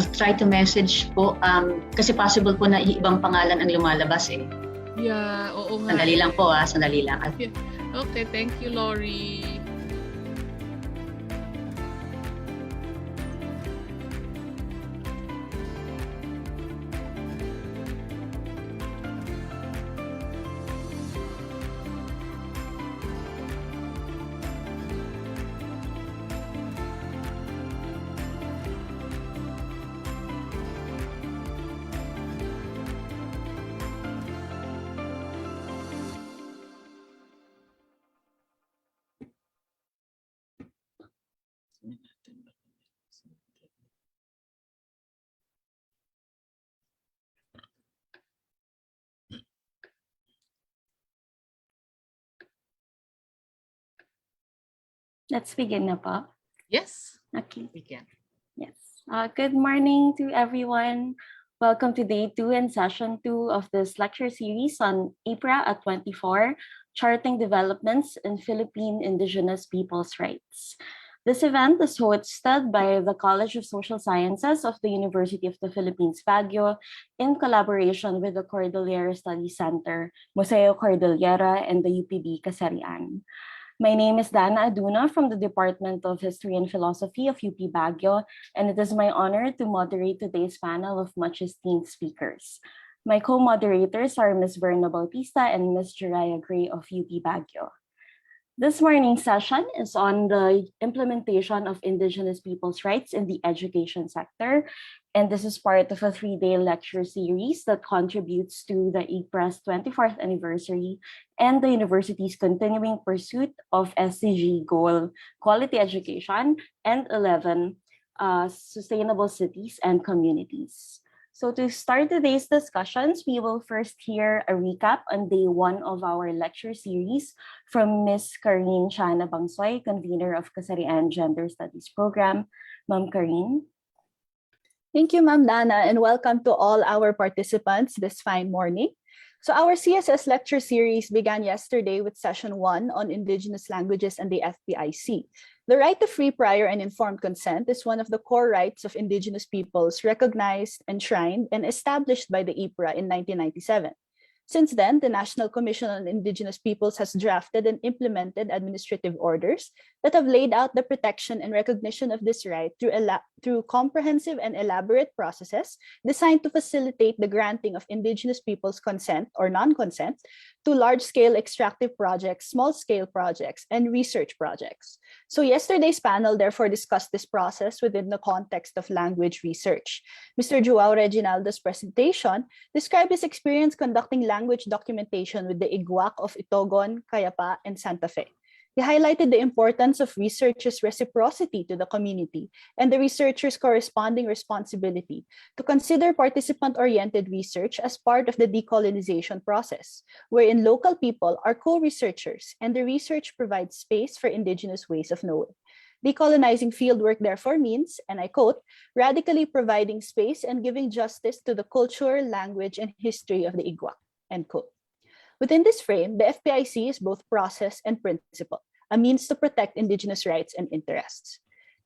try to message po. Kasi possible po na ibang pangalan ang lumalabas eh. Yeah, oo nga. Sandali lang po sandali lang. Okay, thank you, Lori. Let's begin na po. Yes. Okay. We can. Yes. Good morning to everyone. Welcome to day 2 and session 2 of this lecture series on IPRA at 24, Charting Developments in Philippine Indigenous Peoples' Rights. This event is hosted by the College of Social Sciences of the University of the Philippines, Baguio, in collaboration with the Cordillera Study Center, Museo Cordillera, and the UPB Kasarian. My name is Dana Aduna from the Department of History and Philosophy of UP Baguio, and it is my honor to moderate today's panel of much esteemed speakers. My co-moderators are Ms. Verna Bautista and Ms. Jiraya Gray of UP Baguio. This morning's session is on the implementation of Indigenous people's rights in the education sector, and this is part of a 3-day lecture series that contributes to the IPRA's 24th anniversary and the university's continuing pursuit of SDG goal, quality education, and 11 sustainable cities and communities. So to start today's discussions, we will first hear a recap on day 1 of our lecture series from Ms. Karine Chana Bangsoy, convener of Kasarian Gender Studies Program. Ma'am Karine. Thank you, Ma'am Dana, and welcome to all our participants this fine morning. So our CSS lecture series began yesterday with session 1 on Indigenous languages and the FPIC. The right to free, prior, and informed consent is one of the core rights of Indigenous peoples recognized, enshrined, and established by the IPRA in 1997. Since then, the National Commission on Indigenous Peoples has drafted and implemented administrative orders that have laid out the protection and recognition of this right through comprehensive and elaborate processes designed to facilitate the granting of Indigenous peoples' consent or non-consent to large-scale extractive projects, small-scale projects, and research projects. So yesterday's panel therefore discussed this process within the context of language research. Mr. Joao Reginaldo's presentation described his experience conducting language documentation with the Iguac of Itogon, Cayapa, and Santa Fe. He highlighted the importance of researchers' reciprocity to the community and the researchers' corresponding responsibility to consider participant-oriented research as part of the decolonization process, wherein local people are co-researchers and the research provides space for indigenous ways of knowing. Decolonizing fieldwork therefore means, and I quote, radically providing space and giving justice to the culture, language, and history of the Iguac, end quote. Within this frame, the FPIC is both process and principle, a means to protect Indigenous rights and interests.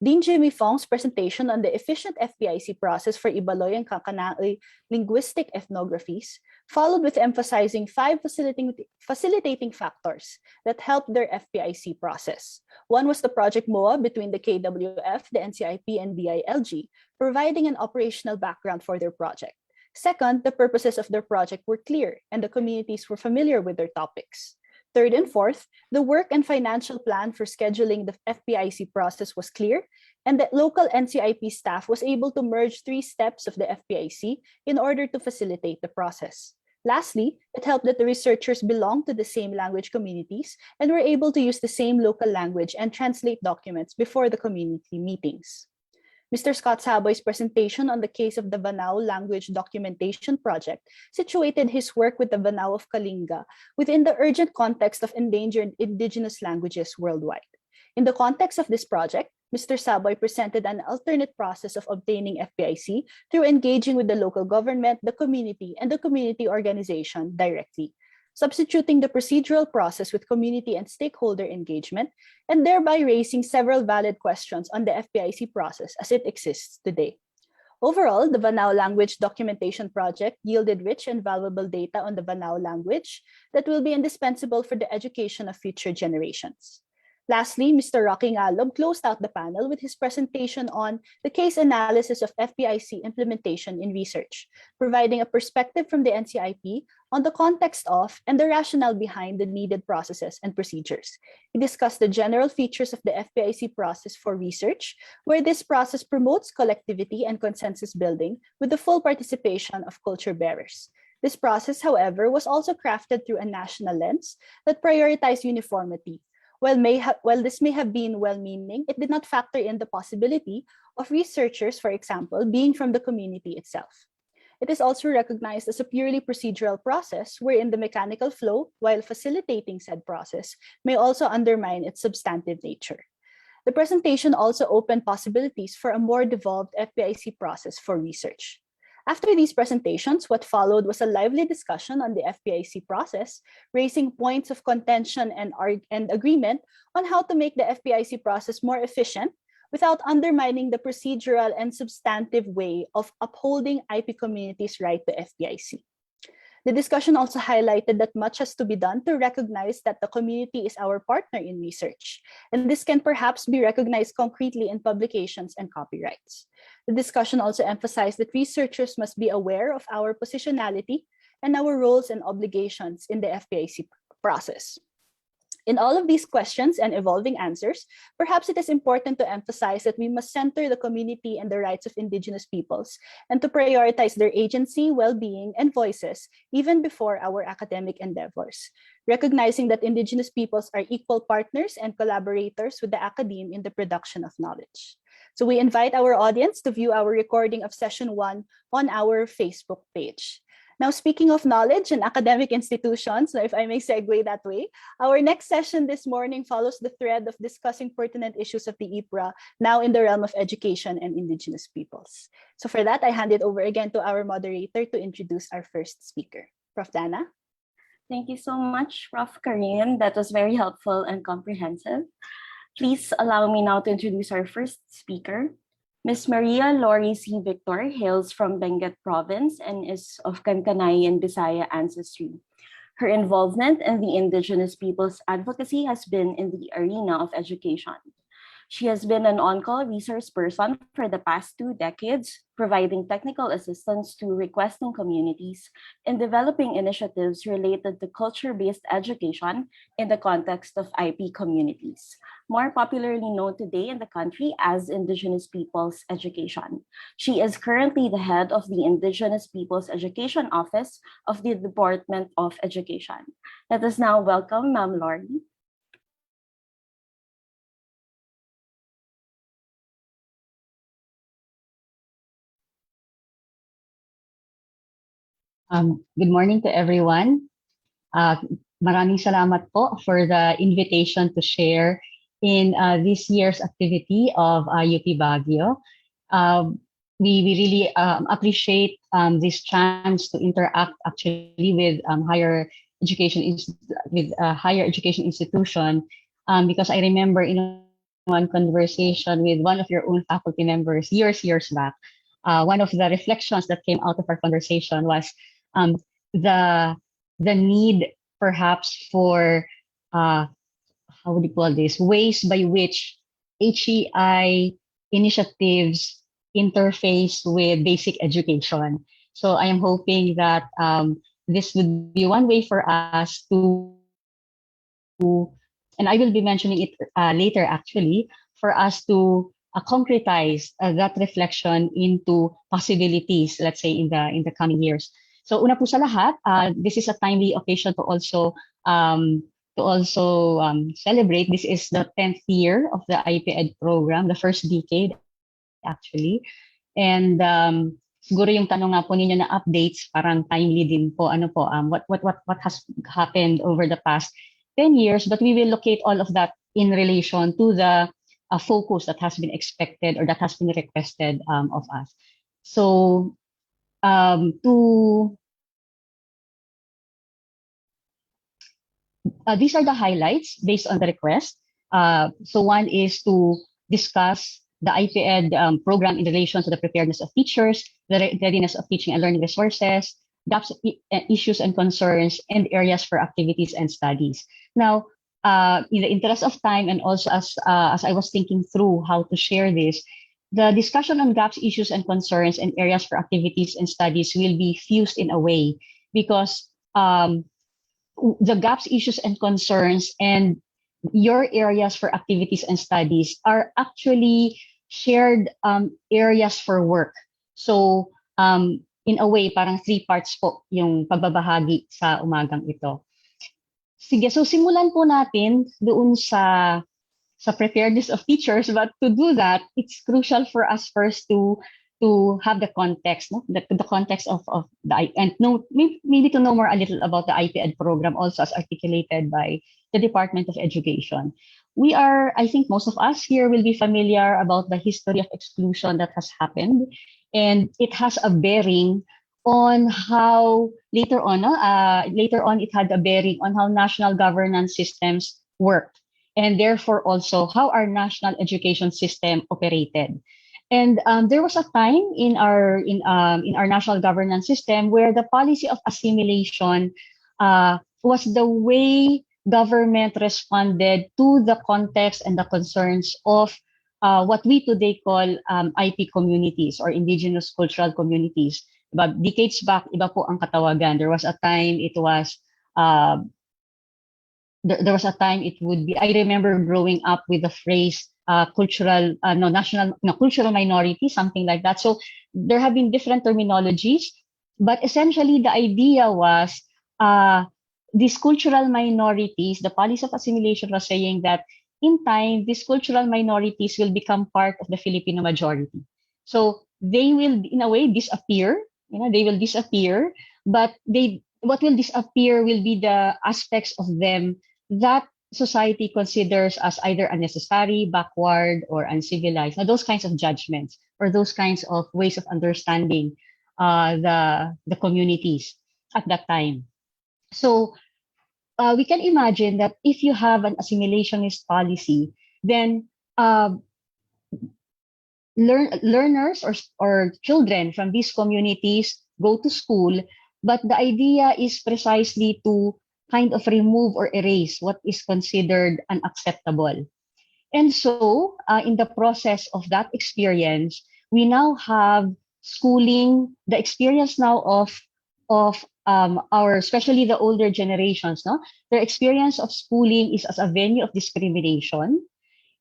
Dean Jimmy Fong's presentation on the efficient FPIC process for Ibaloy and Kakanaoy linguistic ethnographies followed with emphasizing 5 facilitating factors that helped their FPIC process. One was the Project MOA between the KWF, the NCIP, and BILG, providing an operational background for their project. Second, the purposes of their project were clear and the communities were familiar with their topics. Third and fourth, the work and financial plan for scheduling the FPIC process was clear, and the local NCIP staff was able to merge 3 steps of the FPIC in order to facilitate the process. Lastly, it helped that the researchers belonged to the same language communities and were able to use the same local language and translate documents before the community meetings. Mr. Scott Saboy's presentation on the case of the Banao Language Documentation Project situated his work with the Banao of Kalinga within the urgent context of endangered indigenous languages worldwide. In the context of this project, Mr. Saboy presented an alternate process of obtaining FPIC through engaging with the local government, the community, and the community organization directly, substituting the procedural process with community and stakeholder engagement, and thereby raising several valid questions on the FPIC process as it exists today. Overall, the Vanao Language Documentation Project yielded rich and valuable data on the Vanao language that will be indispensable for the education of future generations. Lastly, Mr. Rocky Ngalob closed out the panel with his presentation on the case analysis of FPIC implementation in research, providing a perspective from the NCIP on the context of and the rationale behind the needed processes and procedures. He discussed the general features of the FPIC process for research, where this process promotes collectivity and consensus building with the full participation of culture bearers. This process, however, was also crafted through a national lens that prioritized uniformity. While this may have been well-meaning, it did not factor in the possibility of researchers, for example, being from the community itself. It is also recognized as a purely procedural process wherein the mechanical flow, while facilitating said process, may also undermine its substantive nature. The presentation also opened possibilities for a more devolved FPIC process for research. After these presentations, what followed was a lively discussion on the FPIC process, raising points of contention and agreement on how to make the FPIC process more efficient without undermining the procedural and substantive way of upholding IP communities' right to FPIC. The discussion also highlighted that much has to be done to recognize that the community is our partner in research, and this can perhaps be recognized concretely in publications and copyrights. The discussion also emphasized that researchers must be aware of our positionality and our roles and obligations in the FPIC process. In all of these questions and evolving answers, perhaps it is important to emphasize that we must center the community and the rights of Indigenous peoples and to prioritize their agency, well-being, and voices even before our academic endeavors, recognizing that Indigenous peoples are equal partners and collaborators with the academe in the production of knowledge. So we invite our audience to view our recording of session 1 on our Facebook page. Now, speaking of knowledge and academic institutions, if I may segue that way, our next session this morning follows the thread of discussing pertinent issues of the IPRA, now in the realm of education and Indigenous peoples. So for that, I hand it over again to our moderator to introduce our first speaker. Prof. Dana? Thank you so much, Prof. Karin. That was very helpful and comprehensive. Please allow me now to introduce our first speaker. Ms. Maria Lori C. Victor hails from Benguet Province and is of Kankanay and Bisaya ancestry. Her involvement in the Indigenous people's advocacy has been in the arena of education. She has been an on-call resource person for the past 2 decades, providing technical assistance to requesting communities in developing initiatives related to culture-based education in the context of IP communities, more popularly known today in the country as Indigenous Peoples Education. She is currently the head of the Indigenous Peoples Education Office of the Department of Education. Let us now welcome Ma'am Lori. Good morning to everyone. Maraming salamat po for the invitation to share in this year's activity of UP Baguio. We really appreciate this chance to interact actually with higher education institution because I remember in one conversation with one of your own faculty members years back, one of the reflections that came out of our conversation was the need perhaps for how would you call this, ways by which HEI initiatives interface with basic education. So I am hoping that this would be one way for us to, and I will be mentioning it later actually, for us to concretize that reflection into possibilities, let's say in the coming years. So una po sa lahat, this is a timely occasion to also celebrate. This is the 10th year of the IPED program, the first decade actually. And siguro yung tanong nga po ninyo na updates, parang timely din po. Ano po, what has happened over the past 10 years, but we will locate all of that in relation to the focus that has been expected or that has been requested of us. So these are the highlights based on the request. So one is to discuss the IPED program in relation to the preparedness of teachers, the readiness of teaching and learning resources, gaps, issues and concerns, and areas for activities and studies. Now, in the interest of time, and also as I was thinking through how to share this, the discussion on gaps, issues and concerns, and areas for activities and studies will be fused in a way, because the gaps, issues and concerns, and your areas for activities and studies are actually shared areas for work. So in a way, parang 3 parts po yung pagbabahagi sa umagang ito. Sige, so simulan po natin doon sa preparedness of teachers, but to do that, it's crucial for us first to have the context, no? The context of the, and maybe to know more a little about the IPED program, also as articulated by the Department of Education. We are, I think most of us here will be familiar about the history of exclusion that has happened, and it has a bearing on how later on it had a bearing on how national governance systems worked, and therefore also how our national education system operated. And there was a time in our national governance system where the policy of assimilation was the way government responded to the context and the concerns of what we today call IP communities or indigenous cultural communities. But decades back, iba po ang katawagan. There was a time it was there was a time it would be. I remember growing up with the phrase cultural minority, something like that. So there have been different terminologies, but essentially the idea was these cultural minorities, the policy of assimilation was saying that in time, these cultural minorities will become part of the Filipino majority. So they will, in a way, disappear. They will disappear, but what will disappear will be the aspects of them that society considers as either unnecessary, backward, or uncivilized. Now, those kinds of judgments or those kinds of ways of understanding the communities at that time. So we can imagine that if you have an assimilationist policy, then learners or children from these communities go to school, but the idea is precisely to kind of remove or erase what is considered unacceptable. And so, in the process of that experience, we now have schooling, the experience now of our, especially the older generations, no? Their experience of schooling is as a venue of discrimination.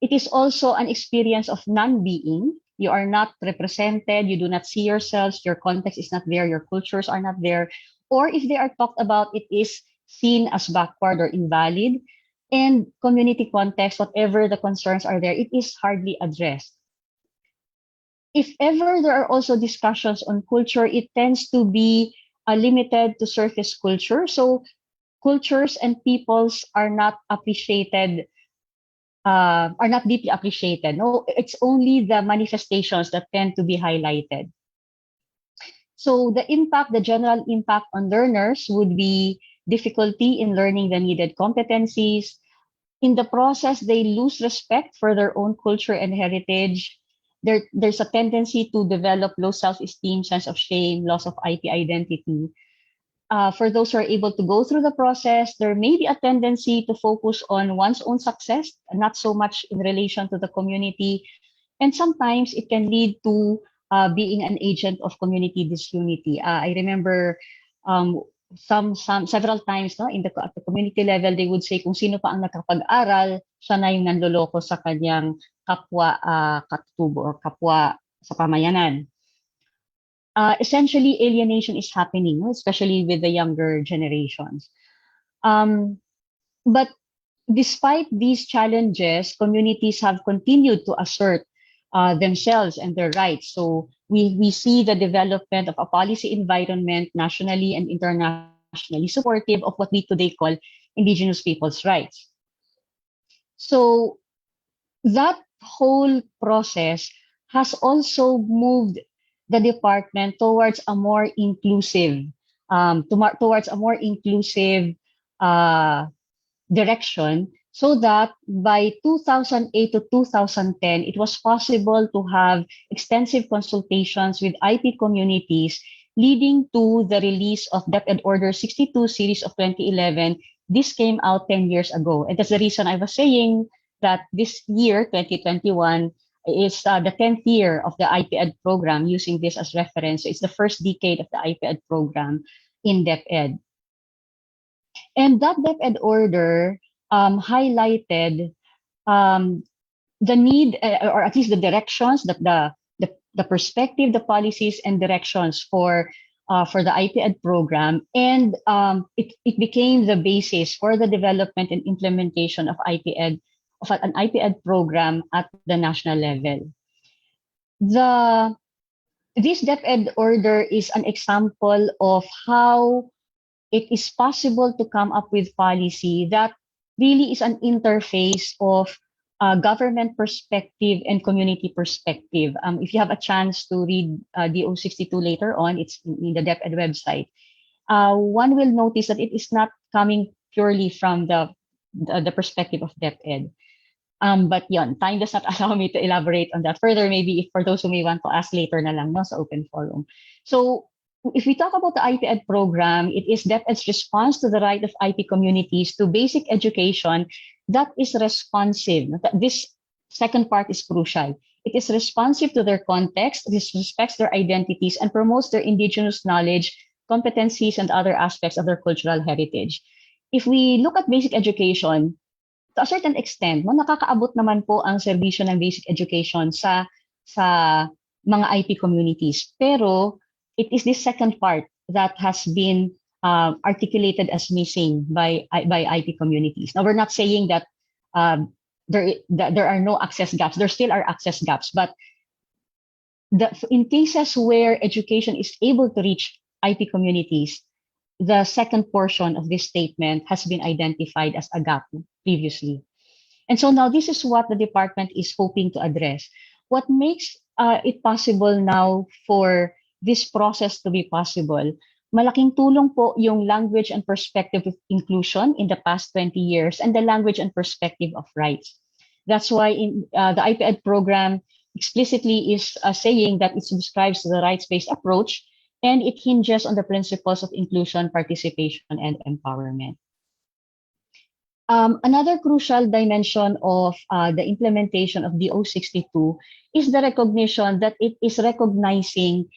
It is also an experience of non-being. You are not represented, you do not see yourselves, your context is not there, your cultures are not there. Or if they are talked about, it is seen as backward or invalid. And community context, whatever the concerns are there, it is hardly addressed. If ever there are also discussions on culture, it tends to be limited to surface culture. So cultures and peoples are not appreciated, are not deeply appreciated. No, it's only the manifestations that tend to be highlighted. So the impact, the general impact on learners would be difficulty in learning the needed competencies. In the process, they lose respect for their own culture and heritage. There's a tendency to develop low self-esteem, sense of shame, loss of IP identity. For those who are able to go through the process, there may be a tendency to focus on one's own success, not so much in relation to the community. And sometimes it can lead to being an agent of community disunity. I remember several times, no, at the community level, they would say kung sino pa ang nakapag-aral, siya na yung nanloloko sa kanyang kapwa katutubo or kapwa sa pamayanan. Essentially, alienation is happening, especially with the younger generations. But despite these challenges, communities have continued to assert themselves and their rights. So we see the development of a policy environment nationally and internationally supportive of what we today call indigenous people's rights. So that whole process has also moved the department towards a more inclusive, direction, so that by 2008 to 2010, it was possible to have extensive consultations with IP communities, leading to the release of DepEd Order 62 series of 2011. This came out 10 years ago. And that's the reason I was saying that this year, 2021, is the 10th year of the IPED program, using this as reference. So it's the first decade of the IPED program in DepEd. And that DepEd order highlighted the need, or at least the directions, that the perspective, the policies and directions for the IPED program, and it became the basis for the development and implementation of IPED, of an IPED program at the national level. This DepEd order is an example of how it is possible to come up with policy that really is an interface of government perspective and community perspective. If you have a chance to read DO62 later on, it's in the DepEd website. One will notice that it is not coming purely from the perspective of DepEd. But yon, time does not allow me to elaborate on that further. Maybe if for those who may want to ask later na lang, no, sa open forum. So if we talk about the IPED program, it is DepEd's response to the right of IP communities to basic education that is responsive. This second part is crucial. It is responsive to their context, this respects their identities, and promotes their indigenous knowledge, competencies, and other aspects of their cultural heritage. If we look at basic education, to a certain extent, nakakaabot naman po ang serbisyo ng basic education sa mga IP communities. Pero it is this second part that has been articulated as missing by IP communities. Now, we're not saying that there are no access gaps. There still are access gaps. But in cases where education is able to reach IP communities, the second portion of this statement has been identified as a gap previously. And so now this is what the department is hoping to address. What makes it possible now for this process to be possible? Malaking tulong po yung language and perspective of inclusion in the past 20 years and the language and perspective of rights. That's why in the IPED program explicitly is saying that it subscribes to the rights-based approach, and it hinges on the principles of inclusion, participation, and empowerment. Another crucial dimension of the implementation of DO62 is the recognition that it is recognizing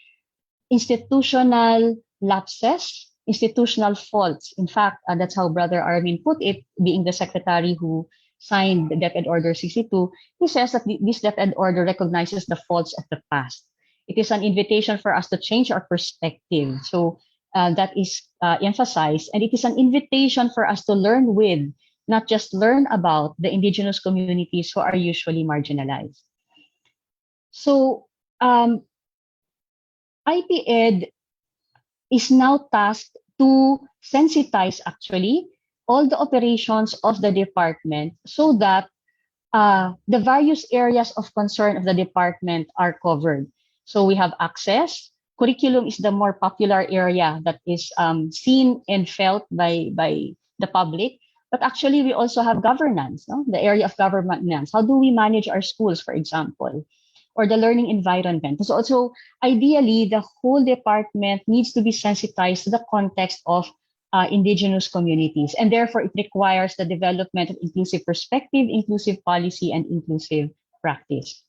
institutional lapses, institutional faults. In fact, that's how Brother Armin put it, being the secretary who signed the DepEd Order 62. He says that this DepEd Order recognizes the faults of the past. It is an invitation for us to change our perspective. So that is emphasized. And it is an invitation for us to learn with, not just learn about, the indigenous communities who are usually marginalized. So IPED is now tasked to sensitize actually all the operations of the department so that the various areas of concern of the department are covered. So we have access. Curriculum is the more popular area that is seen and felt by the public. But actually, we also have governance, no? The area of governance. How do we manage our schools, for example, or the learning environment? So also, ideally, the whole department needs to be sensitized to the context of indigenous communities. And therefore, it requires the development of inclusive perspective, inclusive policy, and inclusive practice.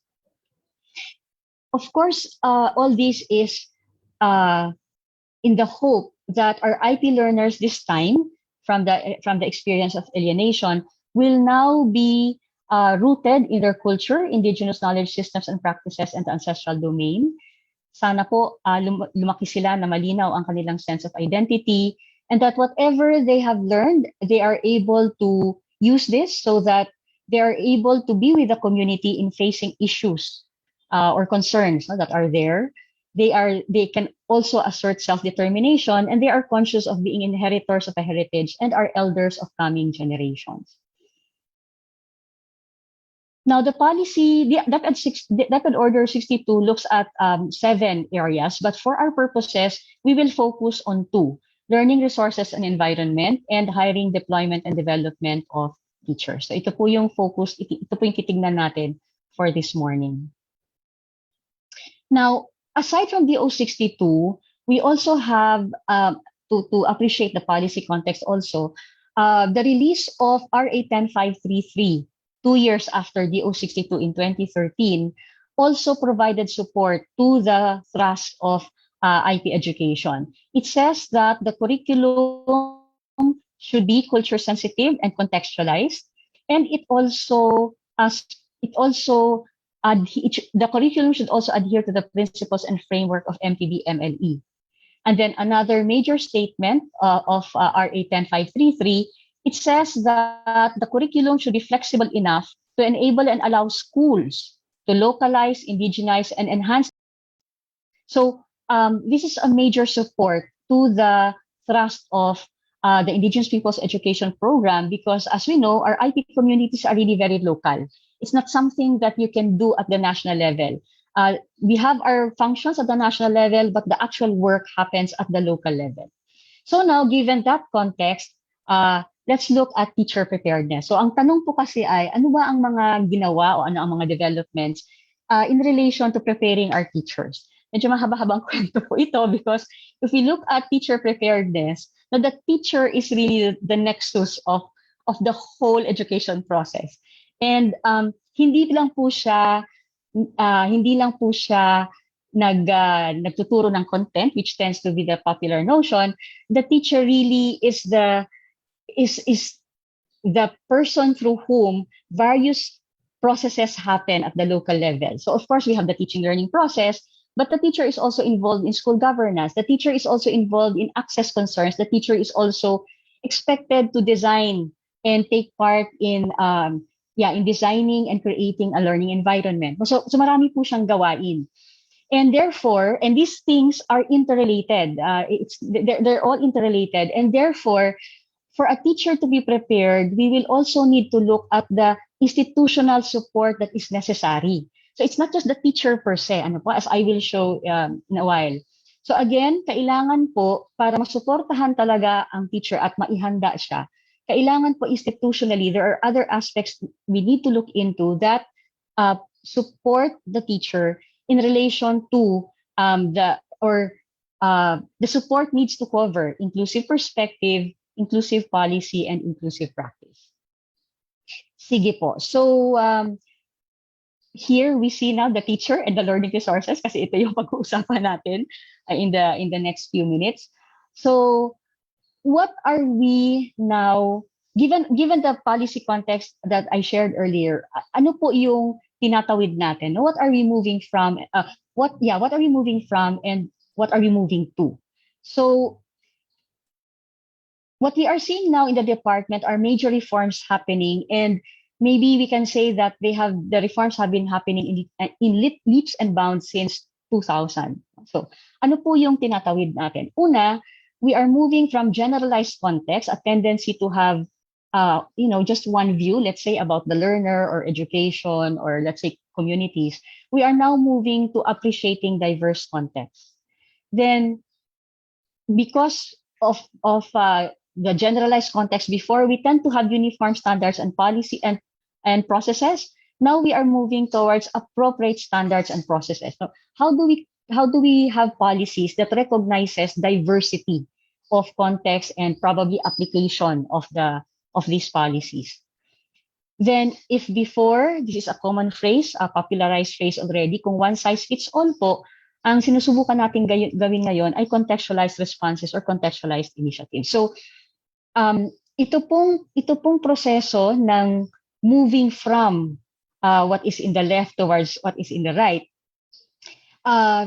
Of course, all this is in the hope that our IP learners this time, from the experience of alienation, will now be rooted in their culture, indigenous knowledge systems and practices, and the ancestral domain. Sana po lumaki sila na malinaw ang kanilang sense of identity, and that whatever they have learned, they are able to use this so that they are able to be with the community in facing issues or concerns that are there. They can also assert self-determination, and they are conscious of being inheritors of a heritage and are elders of coming generations. Now, the policy, the DepEd Order 62 looks at 7 areas, but for our purposes, we will focus on 2: learning resources and environment, and hiring, deployment, and development of teachers. So ito po yung focus, ito po yung titignan natin for this morning. Now, aside from DO 62, we also have, to appreciate the policy context also, the release of RA 10533, 2 years after DO 62 in 2013, also provided support to the thrust of IP education. It says that the curriculum should be culture sensitive and contextualized, and it also the curriculum should also adhere to the principles and framework of MTD MLE. And then another major statement of RA 10533, it says that the curriculum should be flexible enough to enable and allow schools to localize, indigenize, and enhance. So this is a major support to the thrust of the Indigenous Peoples Education Program, because as we know, our IP communities are really very local. It's not something that you can do at the national level. We have our functions at the national level, but the actual work happens at the local level. So now, given that context, let's look at teacher preparedness. So ang tanong po kasi ay, ano ba ang mga ginawa o ano ang mga developments in relation to preparing our teachers? Medyo mahaba-habang kwento po ito, because if we look at teacher preparedness, now the teacher is really the nexus of the whole education process. And hindi lang po siya nagtuturo ng content, which tends to be the popular notion. The teacher really is the person through whom various processes happen at the local level. So of course we have the teaching learning process, but the teacher is also involved in school governance. The teacher is also involved in access concerns. The teacher is also expected to design and take part in designing and creating a learning environment. So marami po siyang gawain. And therefore, and these things are interrelated. They're all interrelated. And therefore, for a teacher to be prepared, we will also need to look at the institutional support that is necessary. So it's not just the teacher per se, as I will show in a while. So again, kailangan po, para masuportahan talaga ang teacher at maihanda siya, kailangan po institutionally, there are other aspects we need to look into that support the teacher in relation to the support needs to cover inclusive perspective, inclusive policy, and inclusive practice. Sige po. So here we see now the teacher and the learning resources, kasi ito yung pag-uusapan natin in the next few minutes. So what are we now, given the policy context that I shared earlier, ano po yung tinatawid natin? What are we moving from? What are we moving from, and what are we moving to? So what we are seeing now in the department are major reforms happening, and maybe we can say that the reforms have been happening in leaps and bounds since 2000. So ano po yung tinatawid natin? Una, we are moving from generalized context, a tendency to have, just one view, let's say, about the learner or education or, let's say, communities. We are now moving to appreciating diverse contexts. Then, because of the generalized context before, we tend to have uniform standards and policy and processes. Now we are moving towards appropriate standards and processes. So how do we have policies that recognizes diversity of context and probably application of these policies? Then, if before, this is a common phrase, a popularized phrase already, kung one size fits all po, ang sinusubukan natin gawin ngayon ay contextualized responses or contextualized initiatives. So, ito pong proseso ng moving from what is in the left towards what is in the right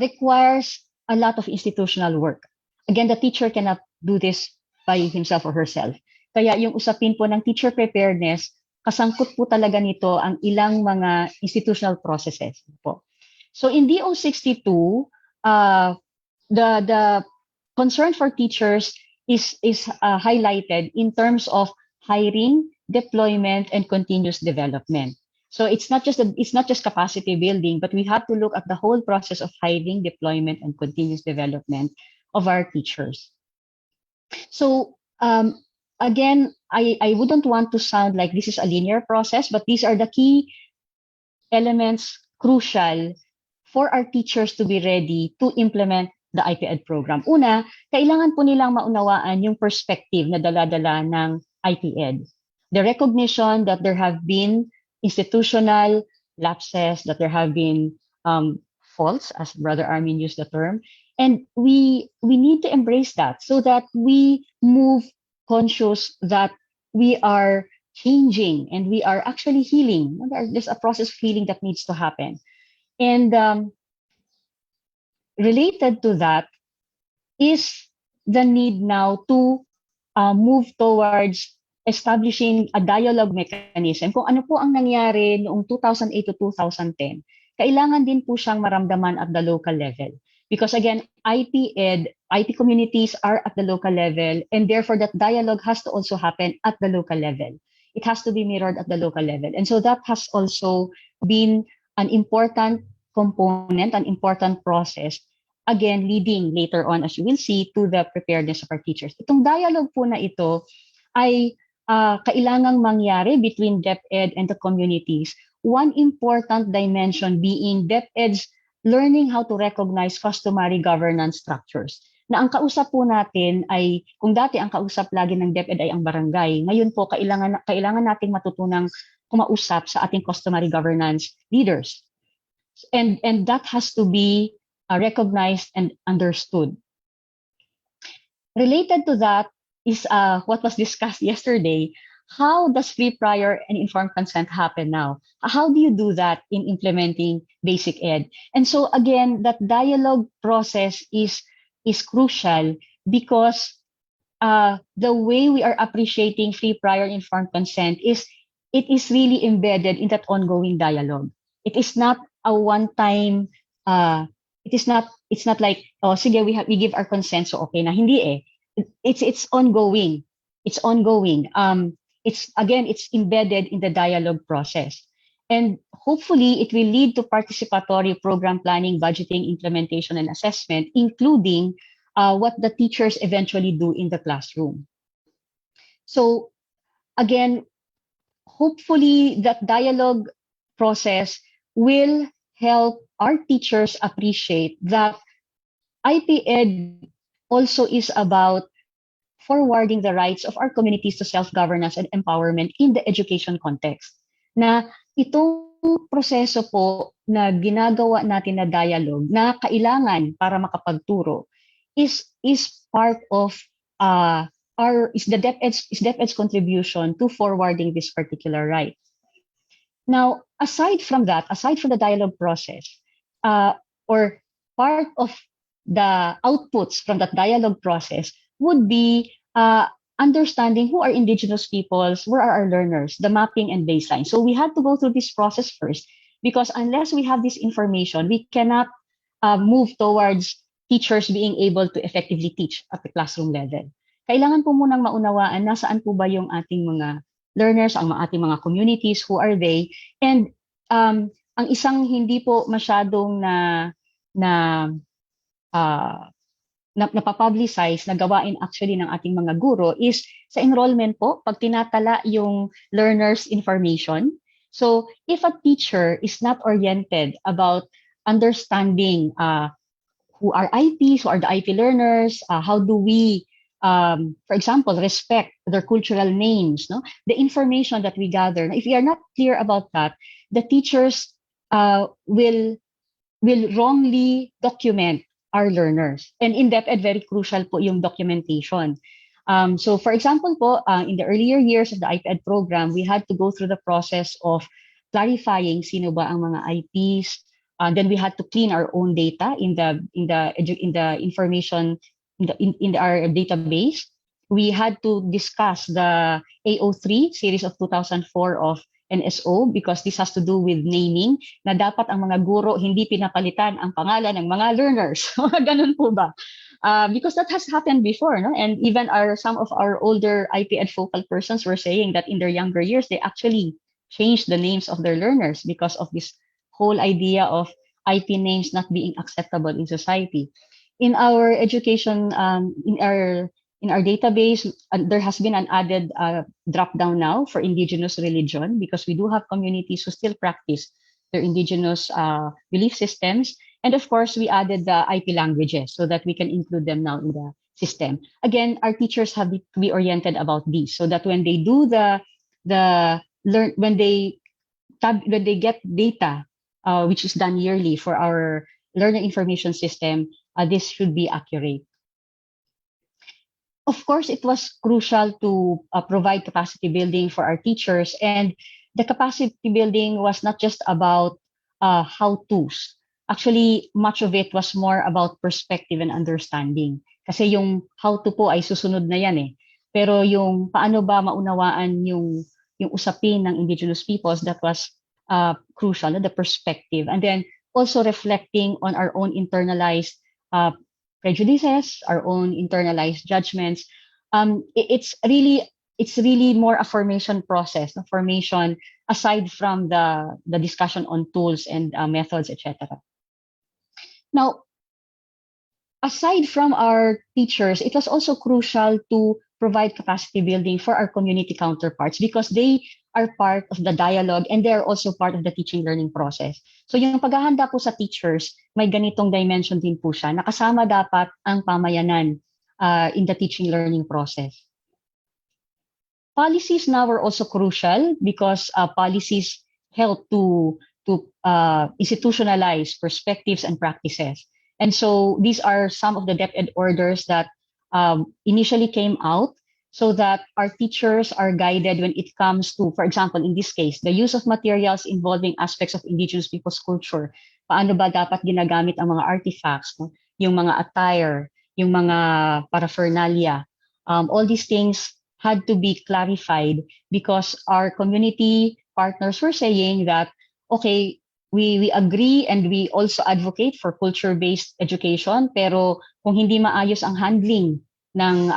requires a lot of institutional work. Again, the teacher cannot do this by himself or herself. Kaya yung usapin po ng teacher preparedness, kasangkot po talaga nito ang ilang mga institutional processes po. So in DO 62, the concern for teachers is highlighted in terms of hiring, deployment, and continuous development. So it's not just capacity building, but we have to look at the whole process of hiring, deployment, and continuous development of our teachers. So again, I wouldn't want to sound like this is a linear process, but these are the key elements crucial for our teachers to be ready to implement the IPED program. Una, kailangan po nilang maunawaan yung perspective na dala-dala ng IPED. The recognition that there have been institutional lapses, that there have been faults, as Brother Armin used the term, and we need to embrace that so that we move conscious that we are changing and we are actually healing. There's a process of healing that needs to happen. And related to that is the need now to move towards establishing a dialogue mechanism. Kung ano po ang nangyari noong 2008 to 2010, kailangan din po siyang maramdaman at the local level. Because again, IP communities are at the local level, and therefore that dialogue has to also happen at the local level. It has to be mirrored at the local level. And so that has also been an important component, an important process, again, leading later on, as you will see, to the preparedness of our teachers. Itong dialogue po na ito ay kailangang mangyari between DepEd and the communities. One important dimension being DepEd's learning how to recognize customary governance structures. Na ang kausap po natin ay, kung dati ang kausap lagi ng DepEd ay ang barangay, ngayon po kailangan nating matutunang kumausap sa ating customary governance leaders. And that has to be recognized and understood. Related to that is what was discussed yesterday. How does free, prior, and informed consent happen now? How do you do that in implementing basic ed? And so again, that dialogue process is crucial because the way we are appreciating free, prior, and informed consent is it is really embedded in that ongoing dialogue. It is not a one-time. It's not like, oh, sige, we give our consent, so okay na. Hindi eh. It's ongoing. It's ongoing. It's embedded in the dialogue process. And hopefully it will lead to participatory program planning, budgeting, implementation, and assessment, including what the teachers eventually do in the classroom. So again, hopefully that dialogue process will help our teachers appreciate that IPED also is about forwarding the rights of our communities to self-governance and empowerment in the education context. Na itong proseso po na ginagawa natin na dialogue na kailangan para makapagturo is part of DepEd's contribution to forwarding this particular right. Now, aside from the dialogue process, or part of the outputs from that dialogue process would be understanding who are Indigenous peoples, where are our learners, the mapping and baseline. So we had to go through this process first, because unless we have this information, we cannot move towards teachers being able to effectively teach at the classroom level. Kailangan po munang maunawaan nasaan po ba yung ating mga learners, ang ating mga communities, who are they, and ang isang hindi po masyadong napapublicize na gawain actually ng ating mga guro is sa enrollment po, pag tinatala yung learners' information. So if a teacher is not oriented about understanding who are IPs, who are the IP learners, how do we, for example, respect their cultural names, no? The information that we gather, if we are not clear about that, the teachers will wrongly document our learners. And in DepEd, very crucial po yung documentation. So for example po, in the earlier years of the IPED program, we had to go through the process of clarifying sino ba ang mga IPs. Then we had to clean our own data in the information in our database. We had to discuss the AO3 series of 2004 of NSO, because this has to do with naming, na dapat ang mga guro hindi pinapalitan ang pangalan ng mga learners. Ganun po ba? Because that has happened before, no? And even some of our older IPED focal persons were saying that in their younger years, they actually changed the names of their learners because of this whole idea of IP names not being acceptable in society. In our education, in in our database, there has been an added drop down now for Indigenous religion, because we do have communities who still practice their Indigenous belief systems. And of course, we added the IP languages so that we can include them now in the system. Again, our teachers have to be oriented about these, so that when they do when they get data, which is done yearly for our learner information system, this should be accurate. Of course, it was crucial to provide capacity building for our teachers, and the capacity building was not just about how-tos. Actually, much of it was more about perspective and understanding. Kasi yung how-to po ay susunod na yan eh. Pero yung paano ba maunawaan yung usapin ng Indigenous peoples, that was crucial, the perspective. And then also reflecting on our own internalized prejudices, our own internalized judgments. It's really more a formation process, a formation aside from the discussion on tools and methods, etc. Now, aside from our teachers, it was also crucial to provide capacity building for our community counterparts, because they are part of the dialogue and they are also part of the teaching learning process. So yung paghahanda po sa teachers, may ganitong dimension din po siya. Nakasama dapat ang pamayanan in the teaching learning process. Policies now are also crucial, because policies help to institutionalize perspectives and practices. And so these are some of the DepEd orders that initially came out, so that our teachers are guided when it comes to, for example, in this case, the use of materials involving aspects of Indigenous people's culture. Paano ba dapat ginagamit ang mga artifacts, no? Yung mga attire, yung mga paraphernalia. All these things had to be clarified, because our community partners were saying that, okay, we agree and we also advocate for culture-based education, pero kung hindi maayos ang handling ng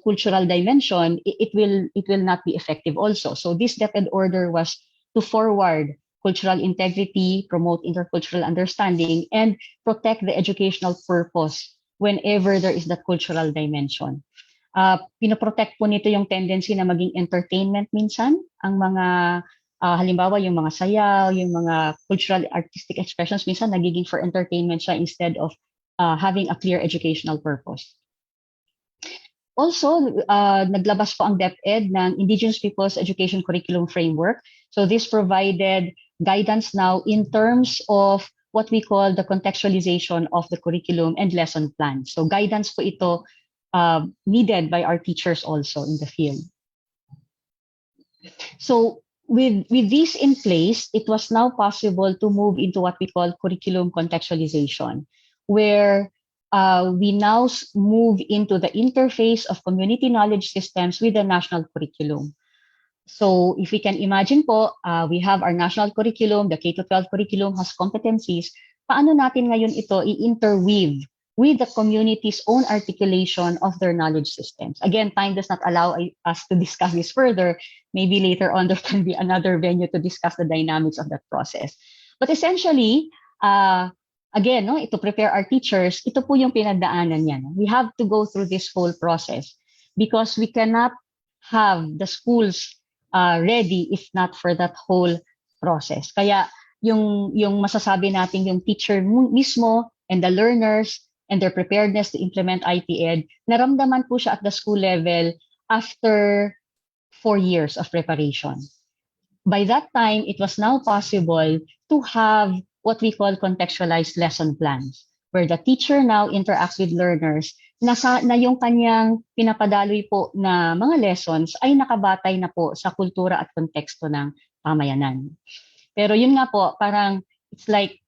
cultural dimension, it will not be effective also. So this DepEd order was to forward cultural integrity, promote intercultural understanding, and protect the educational purpose whenever there is that cultural dimension. Pinoprotect po nito yung tendency na maging entertainment minsan, ang mga halimbawa yung mga sayaw, yung mga cultural artistic expressions, minsan nagiging for entertainment siya instead of having a clear educational purpose. Also, naglabas po ang DepEd ng Indigenous Peoples Education Curriculum Framework. So this provided guidance now in terms of what we call the contextualization of the curriculum and lesson plan. So guidance po ito needed by our teachers also in the field. So with this in place, it was now possible to move into what we call curriculum contextualization, where we now move into the interface of community knowledge systems with the national curriculum. So if we can imagine po, we have our national curriculum, the K-12 curriculum has competencies. Paano natin ngayon ito i-interweave with the community's own articulation of their knowledge systems? Again, time does not allow us to discuss this further. Maybe later on there can be another venue to discuss the dynamics of that process. But essentially, again, no, to prepare our teachers, ito po yung pinagdaanan niya. No? We have to go through this whole process, because we cannot have the schools ready if not for that whole process. Kaya yung masasabi natin, yung teacher mismo and the learners and their preparedness to implement IPED, naramdaman po siya at the school level after 4 years of preparation. By that time, it was now possible to have what we call contextualized lesson plans, where the teacher now interacts with learners na yung kanyang pinapadaloy po na mga lessons ay nakabatay na po sa kultura at konteksto ng pamayanan. Pero yun nga po, parang it's like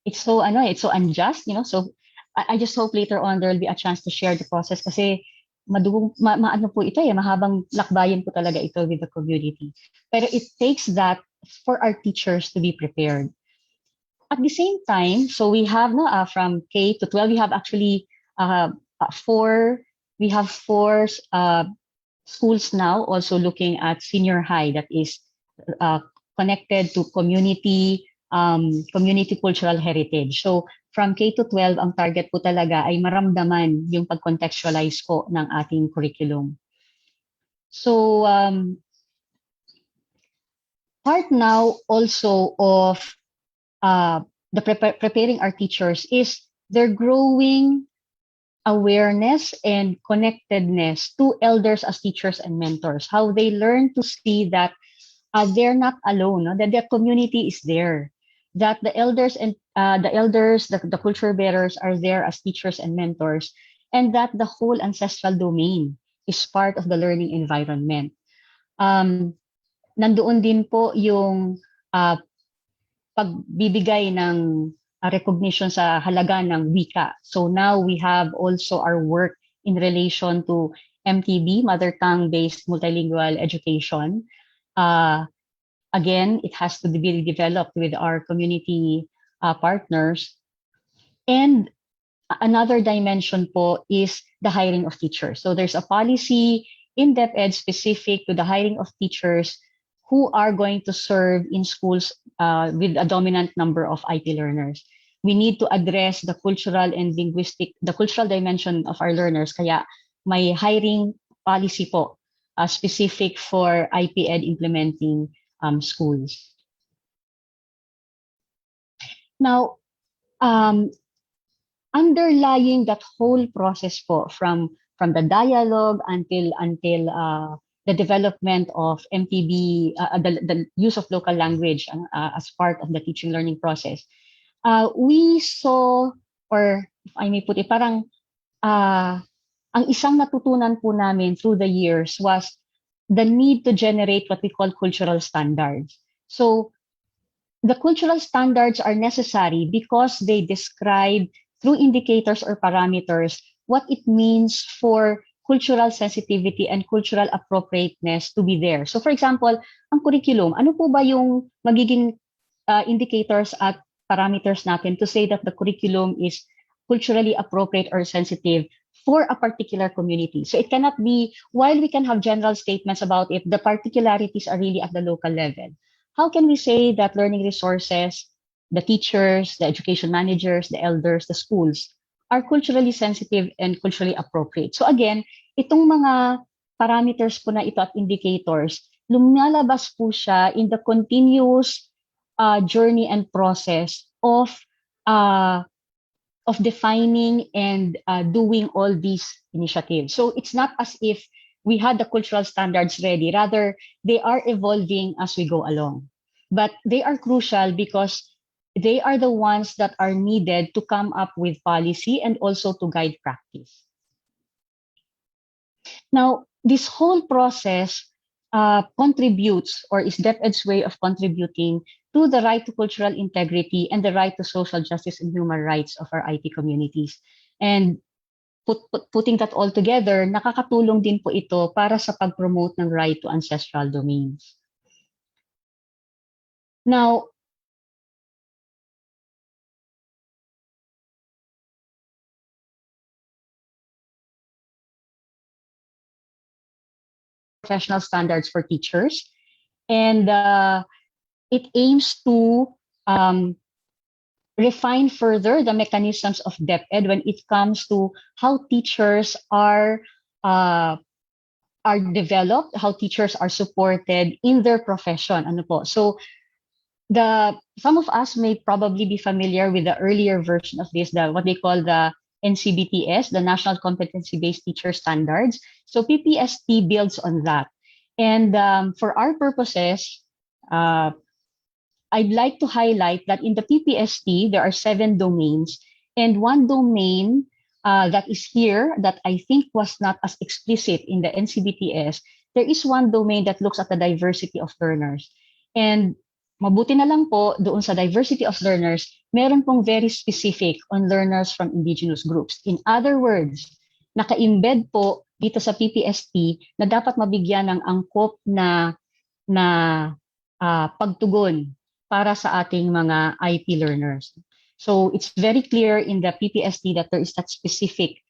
it's so unjust, you know. So I just hope later on there will be a chance to share the process, kasi maano po ito mahabang lakbayin po talaga ito with the community. Pero it takes that for our teachers to be prepared. At the same time, so we have from K to 12, we have actually four schools now also looking at senior high that is connected to community cultural heritage. So from K to 12, ang target po talaga ay maramdaman yung pag-contextualize po ng ating curriculum. So, part now also of preparing our teachers is their growing awareness and connectedness to elders as teachers and mentors, how they learn to see that they're not alone, no? That their community is there, that the elders and the culture bearers are there as teachers and mentors, and that the whole ancestral domain is part of the learning environment. Nandoon din po yung pagbibigay ng recognition sa halaga ng wika. So now we have also our work in relation to MTB, Mother Tongue-based multilingual education. Again, it has to be developed with our community partners. And another dimension po is the hiring of teachers. So there's a policy in DepEd specific to the hiring of teachers who are going to serve in schools with a dominant number of IP learners. We need to address the cultural and the cultural dimension of our learners. Kaya may hiring policy po specific for IPED implementing schools. Now, underlying that whole process po from the dialogue until the development of MTB, the use of local language as part of the teaching learning process, we saw, or if I may put it, parang ang isang natutunan po namin through the years was the need to generate what we call cultural standards. So the cultural standards are necessary because they describe through indicators or parameters what it means for cultural sensitivity and cultural appropriateness to be there. So for example, ang curriculum, ano po ba yung magiging indicators at parameters natin to say that the curriculum is culturally appropriate or sensitive for a particular community? So it cannot be, while we can have general statements about it, the particularities are really at the local level. How can we say that learning resources, the teachers, the education managers, the elders, the schools are culturally sensitive and culturally appropriate? So again, itong mga parameters po na ito at indicators, lumalabas po siya in the continuous journey and process of defining and doing all these initiatives. So it's not as if we had the cultural standards ready. Rather, they are evolving as we go along. But they are crucial because they are the ones that are needed to come up with policy and also to guide practice. Now, this whole process contributes, or is DepEd's way of contributing to the right to cultural integrity and the right to social justice and human rights of our IT communities. And putting that all together, nakakatulong din po ito para sa pag-promote ng right to ancestral domains. Now, professional standards for teachers, and it aims to refine further the mechanisms of DepEd when it comes to how teachers are developed, how teachers are supported in their profession. Ano po? So some of us may probably be familiar with the earlier version of this, what they call the NCBTS, the National Competency-Based Teacher Standards. So PPST builds on that. And for our purposes, I'd like to highlight that in the PPST, there are 7 domains. And one domain that is here that I think was not as explicit in the NCBTS, there is one domain that looks at the diversity of learners. And mabuti na lang po, doon sa diversity of learners, meron pong very specific on learners from indigenous groups. In other words, naka-embed po dito sa PPST na dapat mabigyan ng angkop na pagtugon para sa ating mga IP learners. So it's very clear in the PPST that there is that specific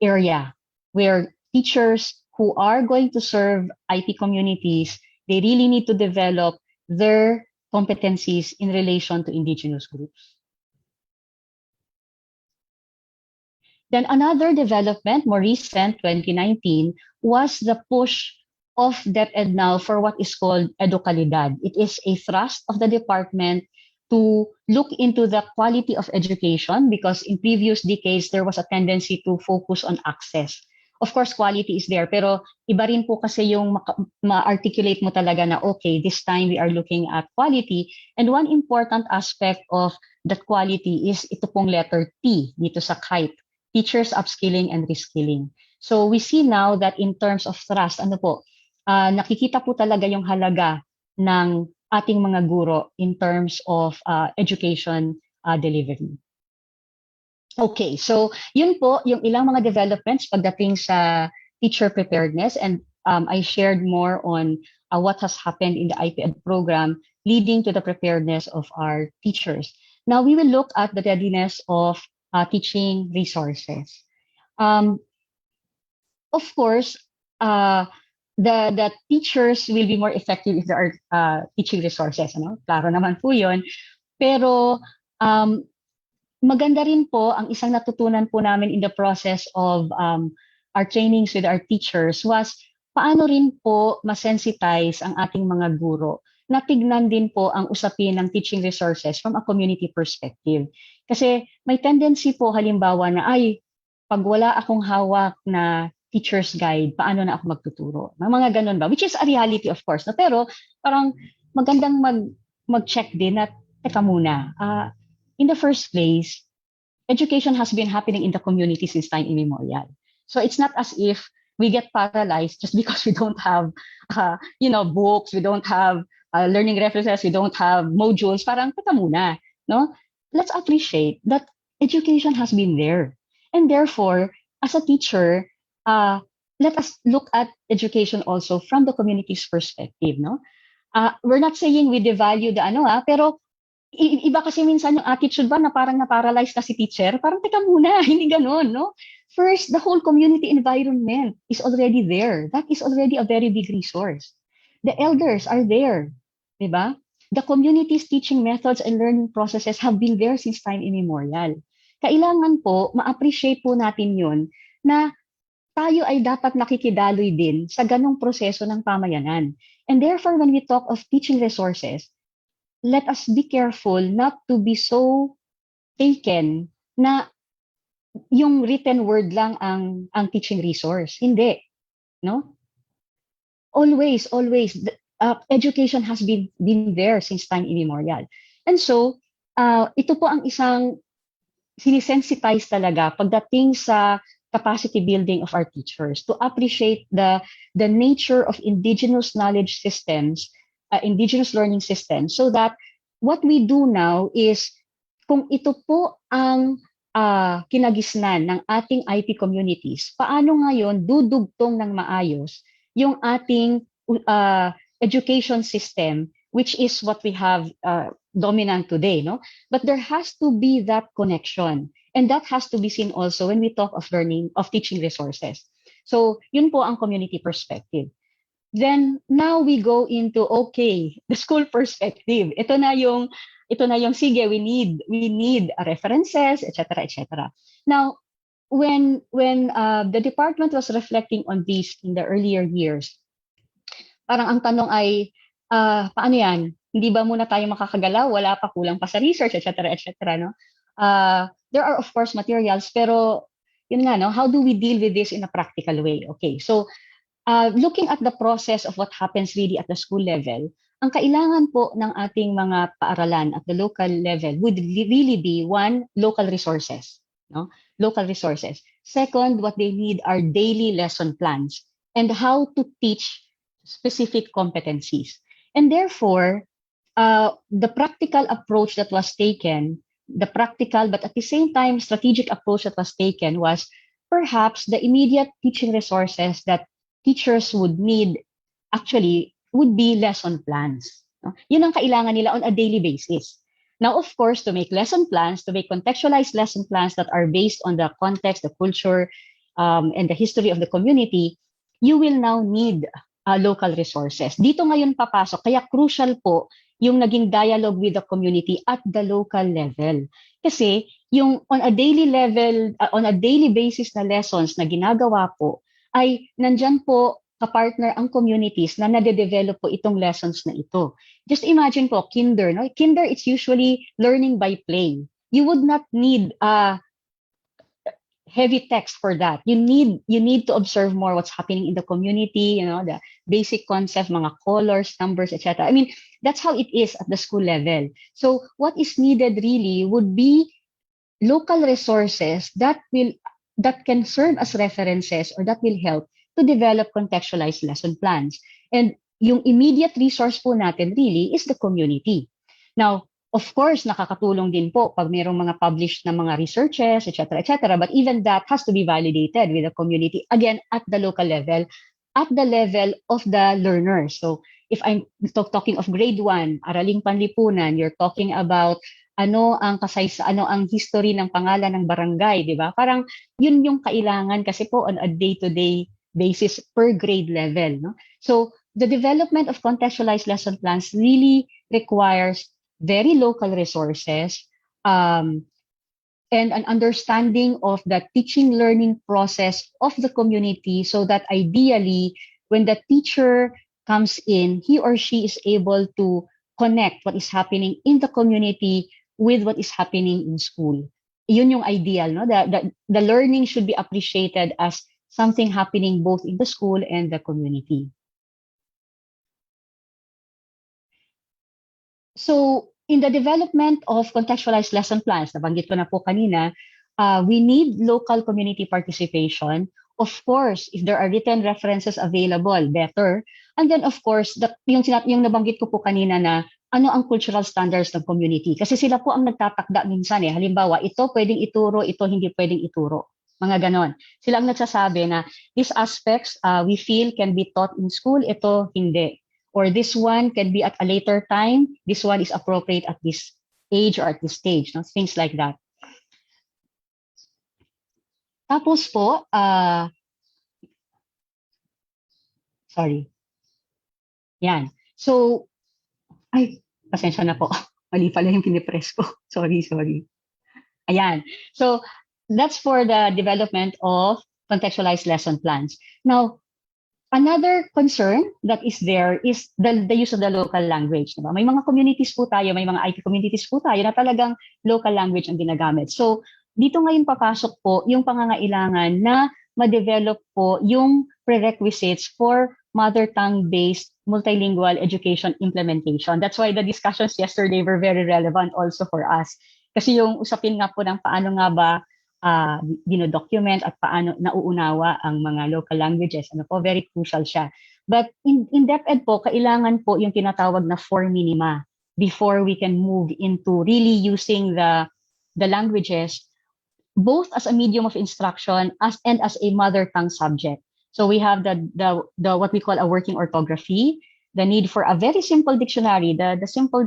area where teachers who are going to serve IP communities, they really need to develop their competencies in relation to indigenous groups. Then another development, more recent, 2019, was the push of DepEd now for what is called Educalidad. It is a thrust of the department to look into the quality of education because in previous decades, there was a tendency to focus on access. Of course, quality is there, pero iba rin po kasi yung ma-articulate mo talaga na, okay, this time we are looking at quality. And one important aspect of that quality is ito pong letter T dito sa KIPE, teachers upskilling and reskilling. So we see now that in terms of thrust, nakikita po talaga yung halaga ng ating mga guro in terms of education delivery. Okay, so yun po yung ilang mga developments pagdating sa teacher preparedness, and I shared more on what has happened in the IPED program leading to the preparedness of our teachers. Now we will look at the readiness of teaching resources. Of course, the teachers will be more effective if there are teaching resources. Klaro naman po yun. Pero maganda rin po ang isang natutunan po namin in the process of our trainings with our teachers was paano rin po masensitize ang ating mga guro na tignan din po ang usapin ng teaching resources from a community perspective. Kasi may tendency po halimbawa na pag wala akong hawak na teacher's guide, paano na ako magtuturo? Mga ganun ba? Which is a reality of course. Pero parang magandang mag-check din na teka muna, in the first place, education has been happening in the community since time immemorial. So it's not as if we get paralyzed just because we don't have, books, we don't have learning references, we don't have modules. Parang teka muna, no? Let's appreciate that education has been there, and therefore, as a teacher, let us look at education also from the community's perspective, no? We're not saying we devalue the pero iba kasi minsan yung attitude ba na parang na-paralyze na si teacher, parang teka muna, hindi ganun, no? First, the whole community environment is already there. That is already a very big resource. The elders are there, di ba? The community's teaching methods and learning processes have been there since time immemorial. Kailangan po, ma-appreciate po natin yun na tayo ay dapat nakikidaloy din sa ganong proseso ng pamayanan. And therefore, when we talk of teaching resources, let us be careful not to be so taken na yung written word lang ang teaching resource. Hindi. No? Always, education has been there since time immemorial. And so, ito po ang isang sinisensitize talaga pagdating sa capacity building of our teachers to appreciate the nature of indigenous knowledge systems, indigenous learning systems, so that what we do now is kung ito po ang kinagisnan ng ating IP communities, paano ngayon dudugtong ng maayos yung ating education system, which is what we have dominant today, no? But there has to be that connection, and that has to be seen also when we talk of learning, of teaching resources. So yun po ang community perspective. Then now we go into the school perspective. Ito na yung sige, we need references, etc., etc. Now, when the department was reflecting on this in the earlier years, parang ang tanong ay paano yan? Hindi ba muna tayo makakagalaw? Wala pa, kulang pa sa research, etc., etc. No? There are of course materials, pero yun nga, no? How do we deal with this in a practical way? Okay, so looking at the process of what happens really at the school level, ang kailangan po ng ating mga paaralan at the local level would really be, one, local resources. No? Local resources. Second, what they need are daily lesson plans and how to teach specific competencies. And therefore, the practical approach that was taken, the practical but at the same time strategic approach that was taken was perhaps the immediate teaching resources that teachers would need actually would be lesson plans. No? Yun ang kailangan nila on a daily basis. Now, of course, to make lesson plans, to make contextualized lesson plans that are based on the context, the culture, and the history of the community, you will now need local resources. Dito ngayon papasok, kaya crucial po yung naging dialogue with the community at the local level. Kasi yung on a daily level, on a daily basis na lessons na ginagawa po, ay nandyan po kapartner ang communities na nade-develop po itong lessons na ito. Just imagine po, kinder, no? Kinder, it's usually learning by play. You would not need heavy text for that. You need to observe more what's happening in the community, the basic concept, mga colors, numbers, etc. I mean, that's how it is at the school level. So what is needed really would be local resources that can serve as references or that will help to develop contextualized lesson plans. And yung immediate resource po natin really is the community. Now, of course, nakakatulong din po pag mayroong mga published na mga researches, etc., etc. But even that has to be validated with the community, again, at the local level, at the level of the learners. So if I'm talking of grade 1, Araling Panlipunan, you're talking about ano ang history ng pangalan ng barangay, di ba? Parang yun yung kailangan kasi po on a day-to-day basis per grade level, no? So the development of contextualized lesson plans really requires very local resources and an understanding of the teaching learning process of the community, so that ideally when the teacher comes in, he or she is able to connect what is happening in the community with what is happening in school. Yun yung ideal, no? The learning should be appreciated as something happening both in the school and the community. So in the development of contextualized lesson plans, nabanggit ko na po kanina, we need local community participation. Of course, if there are written references available, better. And then of course, yung nabanggit ko po kanina na ano ang cultural standards ng community. Kasi sila po ang nagtatakda minsan eh. Halimbawa, ito pwedeng ituro, ito hindi pwedeng ituro. Mga ganon. Sila ang nagsasabi na these aspects we feel can be taught in school, ito hindi. Or this one can be at a later time, this one is appropriate at this age or at this stage. No? Things like that. Tapos po, sorry. Yan. So, pasensya na po. Mali pala yung pinipress ko. Sorry. Ayan. So, that's for the development of contextualized lesson plans. Now, another concern that is there is the use of the local language. Diba? May mga communities po tayo, may mga IP communities po tayo na talagang local language ang ginagamit. So, dito ngayon papasok po yung pangangailangan na ma-develop po yung prerequisites for mother tongue-based multilingual education implementation. That's why the discussions yesterday were very relevant also for us. Kasi yung usapin nga po ng paano nga ba document at paano nauunawa ang mga local languages. Very crucial siya. But in DepEd po, kailangan po yung tinatawag na 4 minima before we can move into really using the languages both as a medium of instruction and as a mother tongue subject. So we have the what we call a working orthography, the need for a very simple dictionary, the simple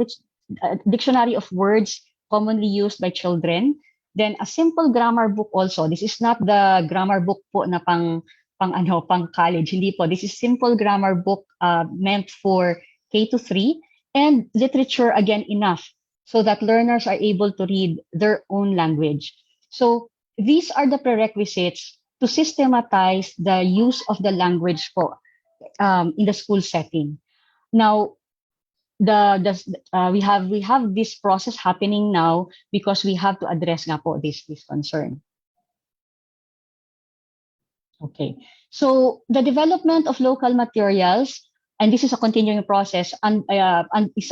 dictionary of words commonly used by children. Then a simple grammar book also. This is not the grammar book po na pang college. Hindi po. This is simple grammar book meant for K to 3, and literature again enough so that learners are able to read their own language. So these are the prerequisites to systematize the use of the language po in the school setting. Now, we have this process happening now because we have to address nga po this concern. Okay, so the development of local materials, and this is a continuing process, and is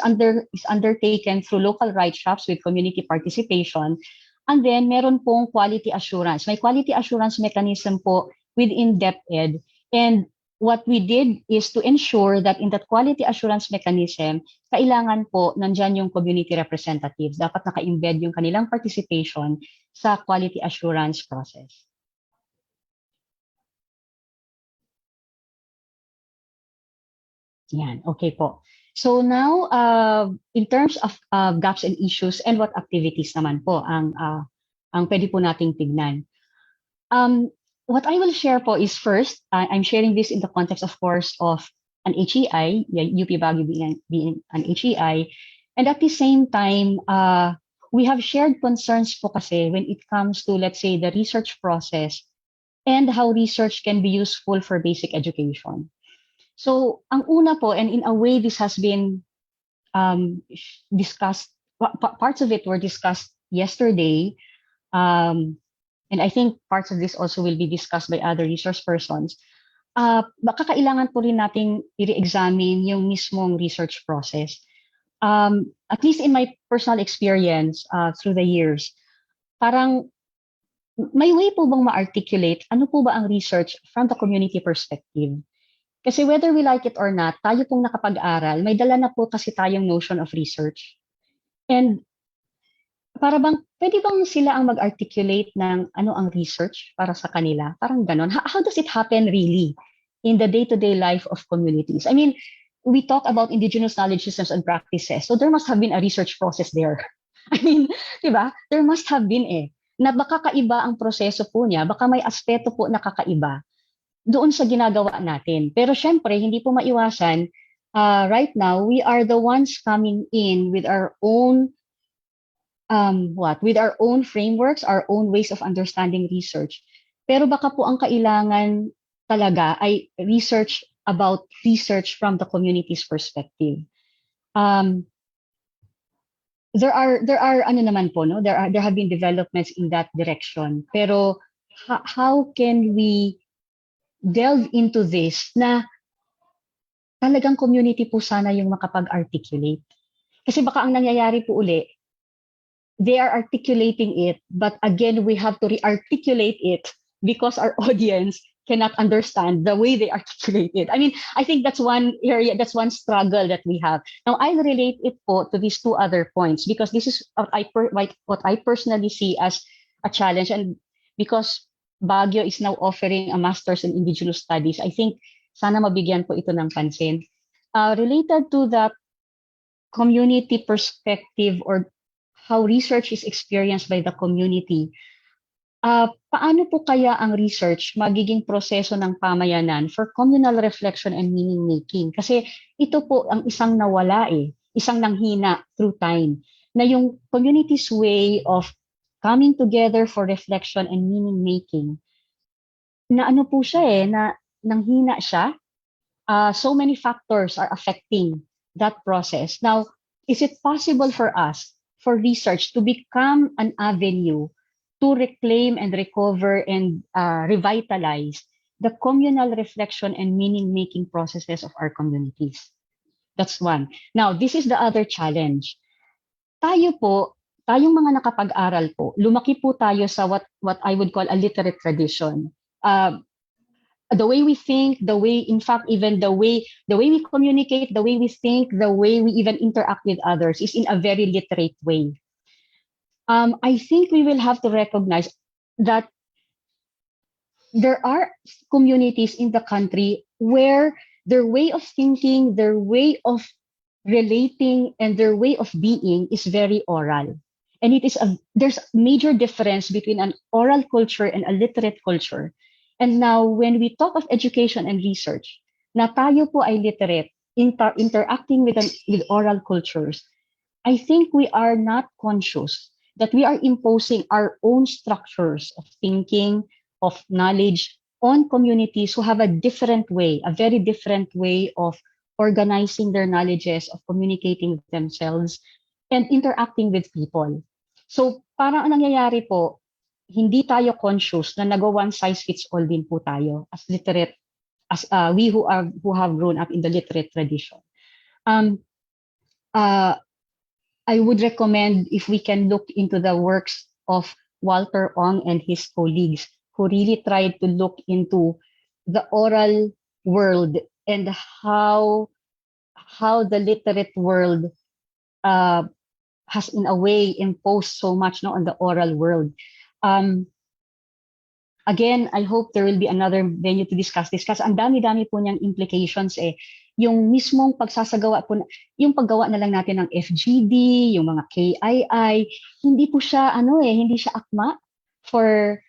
undertaken through local write-shops with community participation. And then meron pong quality assurance. May quality assurance mechanism po within DepEd, and what we did is to ensure that in that quality assurance mechanism, kailangan po nandyan yung community representatives. Dapat naka-embed yung kanilang participation sa quality assurance process. Yan, okay po. So now, in terms of gaps and issues and what activities naman po ang pwede po nating tignan. What I will share po is first, I'm sharing this in the context, of course, of an HEI, UP Baguio being an HEI, and at the same time, we have shared concerns po kasi when it comes to, let's say, the research process and how research can be useful for basic education. So, ang una po, and in a way this has been discussed, parts of it were discussed yesterday, and I think parts of this also will be discussed by other resource persons. Baka kailangan po rin nating i-re-examine yung mismong research process. At least in my personal experience through the years, parang may way po bang ma-articulate ano po ba ang research from the community perspective? Kasi whether we like it or not, tayo pong nakapag-aral, may dala na po kasi tayong notion of research. And para bang, pwede bang sila ang mag-articulate ng ano ang research para sa kanila? Parang ganon. How does it happen really in the day-to-day life of communities? I mean, we talk about indigenous knowledge systems and practices. So there must have been a research process there. I mean, di ba? There must have been na baka kaiba ang proseso po niya, baka may aspeto po na kakaiba doon sa ginagawa natin. Pero syempre, hindi po maiwasan, right now, we are the ones coming in with our own with our own frameworks, our own ways of understanding research. Pero baka po ang kailangan talaga ay research about research from the community's perspective. There are ano naman po, no? There have been developments in that direction. Pero how can we delve into this na talagang community po sana yung makapag-articulate? Kasi baka ang nangyayari po uli, they are articulating it, but again, we have to re-articulate it because our audience cannot understand the way they articulate it. I mean, I think that's one area, that's one struggle that we have. Now, I relate it po to these two other points because this is what I personally see as a challenge. And because Baguio is now offering a Master's in Indigenous Studies, I think sana mabigyan po ito ng pansin. Related to that community perspective or how research is experienced by the community, paano po kaya ang research magiging proseso ng pamayanan for communal reflection and meaning-making? Kasi ito po ang isang nawala isang nanghina through time, na yung community's way of coming together for reflection and meaning-making, na ano po siya na nanghina siya. So many factors are affecting that process. Now, is it possible for us, for research to become an avenue to reclaim and recover and revitalize the communal reflection and meaning-making processes of our communities? That's one. Now, this is the other challenge. Tayong mga nakapag-aral po, lumaki po tayo sa what I would call a literate tradition. The way we think, in fact, even the way we communicate, the way we think, the way we even interact with others is in a very literate way. I think we will have to recognize that there are communities in the country where their way of thinking, their way of relating, and their way of being is very oral. And there's a major difference between an oral culture and a literate culture. And now, when we talk of education and research, na tayo po ay literate, interacting with oral cultures, I think we are not conscious that we are imposing our own structures of thinking, of knowledge on communities who have a very different way of organizing their knowledges, of communicating with themselves, and interacting with people. So, parang ang nangyayari po, hindi tayo conscious na one size fits all din po tayo as literate, as we who have grown up in the literate tradition. I would recommend if we can look into the works of Walter Ong and his colleagues who really tried to look into the oral world and how the literate world has in a way imposed so much on the oral world. Again, I hope there will be another venue to discuss this kasi ang dami-dami po niyang implications yung mismong pagsasagawa po, yung paggawa na lang natin ng FGD, yung mga KII, hindi po siya hindi siya akma for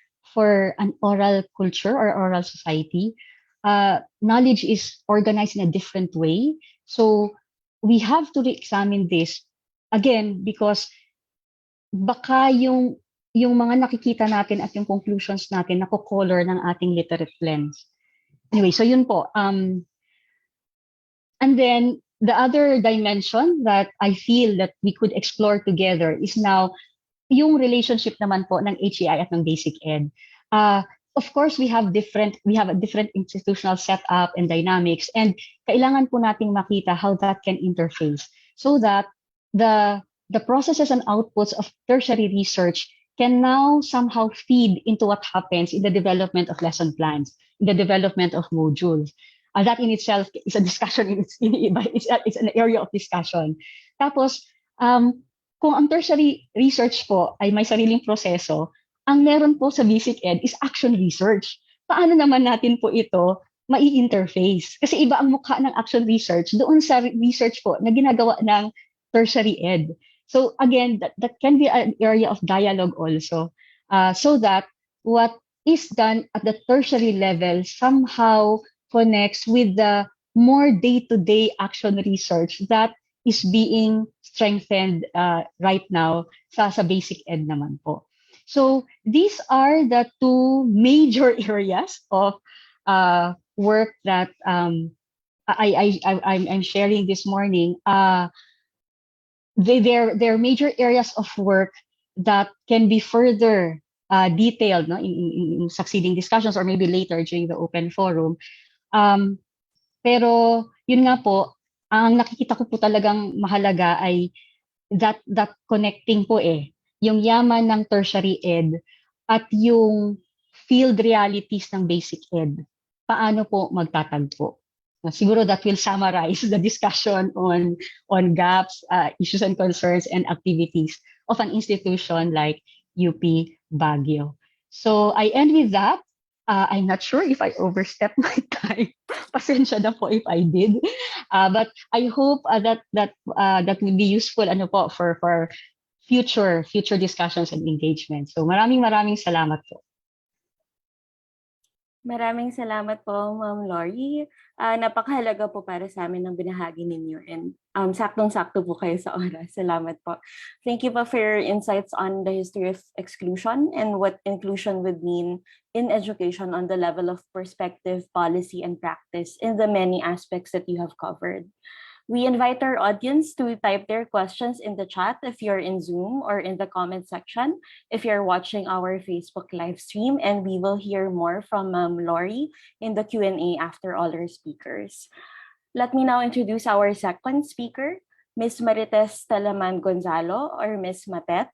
an oral culture or oral society. Knowledge is organized in a different way. So we have to re-examine this again because baka yung mga nakikita natin at yung conclusions natin nako-color ng ating literate lens. Anyway, so yun po. And then the other dimension that I feel that we could explore together is now yung relationship naman po ng HEI at ng basic ed. Of course, we have a different institutional setup and dynamics, and kailangan po nating makita how that can interface so that the processes and outputs of tertiary research can now somehow feed into what happens in the development of lesson plans, in the development of modules. That in itself is a discussion, it's an area of discussion. Tapos, kung ang tertiary research po ay may sariling proseso, ang meron po sa basic ed is action research. Paano naman natin po ito mai-interface? Kasi iba ang mukha ng action research doon sa research po na ginagawa ng tertiary ed. So again, that can be an area of dialogue also, so that what is done at the tertiary level somehow connects with the more day-to-day action research that is being strengthened right now sa basic ed naman po. So these are the two major areas of work that I'm sharing this morning. They're major areas of work that can be further detailed, no, in succeeding discussions or maybe later during the open forum. Pero yun nga po, ang nakikita ko po talagang mahalaga ay that connecting po yung yaman ng tertiary ed at yung field realities ng basic ed. Paano po magtatagpo? Siguro that will summarize the discussion on gaps, issues and concerns and activities of an institution like UP Baguio. So I end with that. I'm not sure if I overstepped my time. Pasensya na po if I did. But I hope that will be useful for future discussions and engagement. So maraming salamat po. Maraming salamat po, Ma'am Lori. Napakahalaga po para sa amin ng binahagi ninyo, and saktong-sakto po kayo sa oras. Salamat po. Thank you po for your insights on the history of exclusion and what inclusion would mean in education on the level of perspective, policy, and practice in the many aspects that you have covered. We invite our audience to type their questions in the chat if you're in Zoom, or in the comment section if you're watching our Facebook live stream, and we will hear more from Lori in the Q&A after all our speakers. Let me now introduce our second speaker. Ms. Marites Talaman Gonzalo, or Ms. Matet,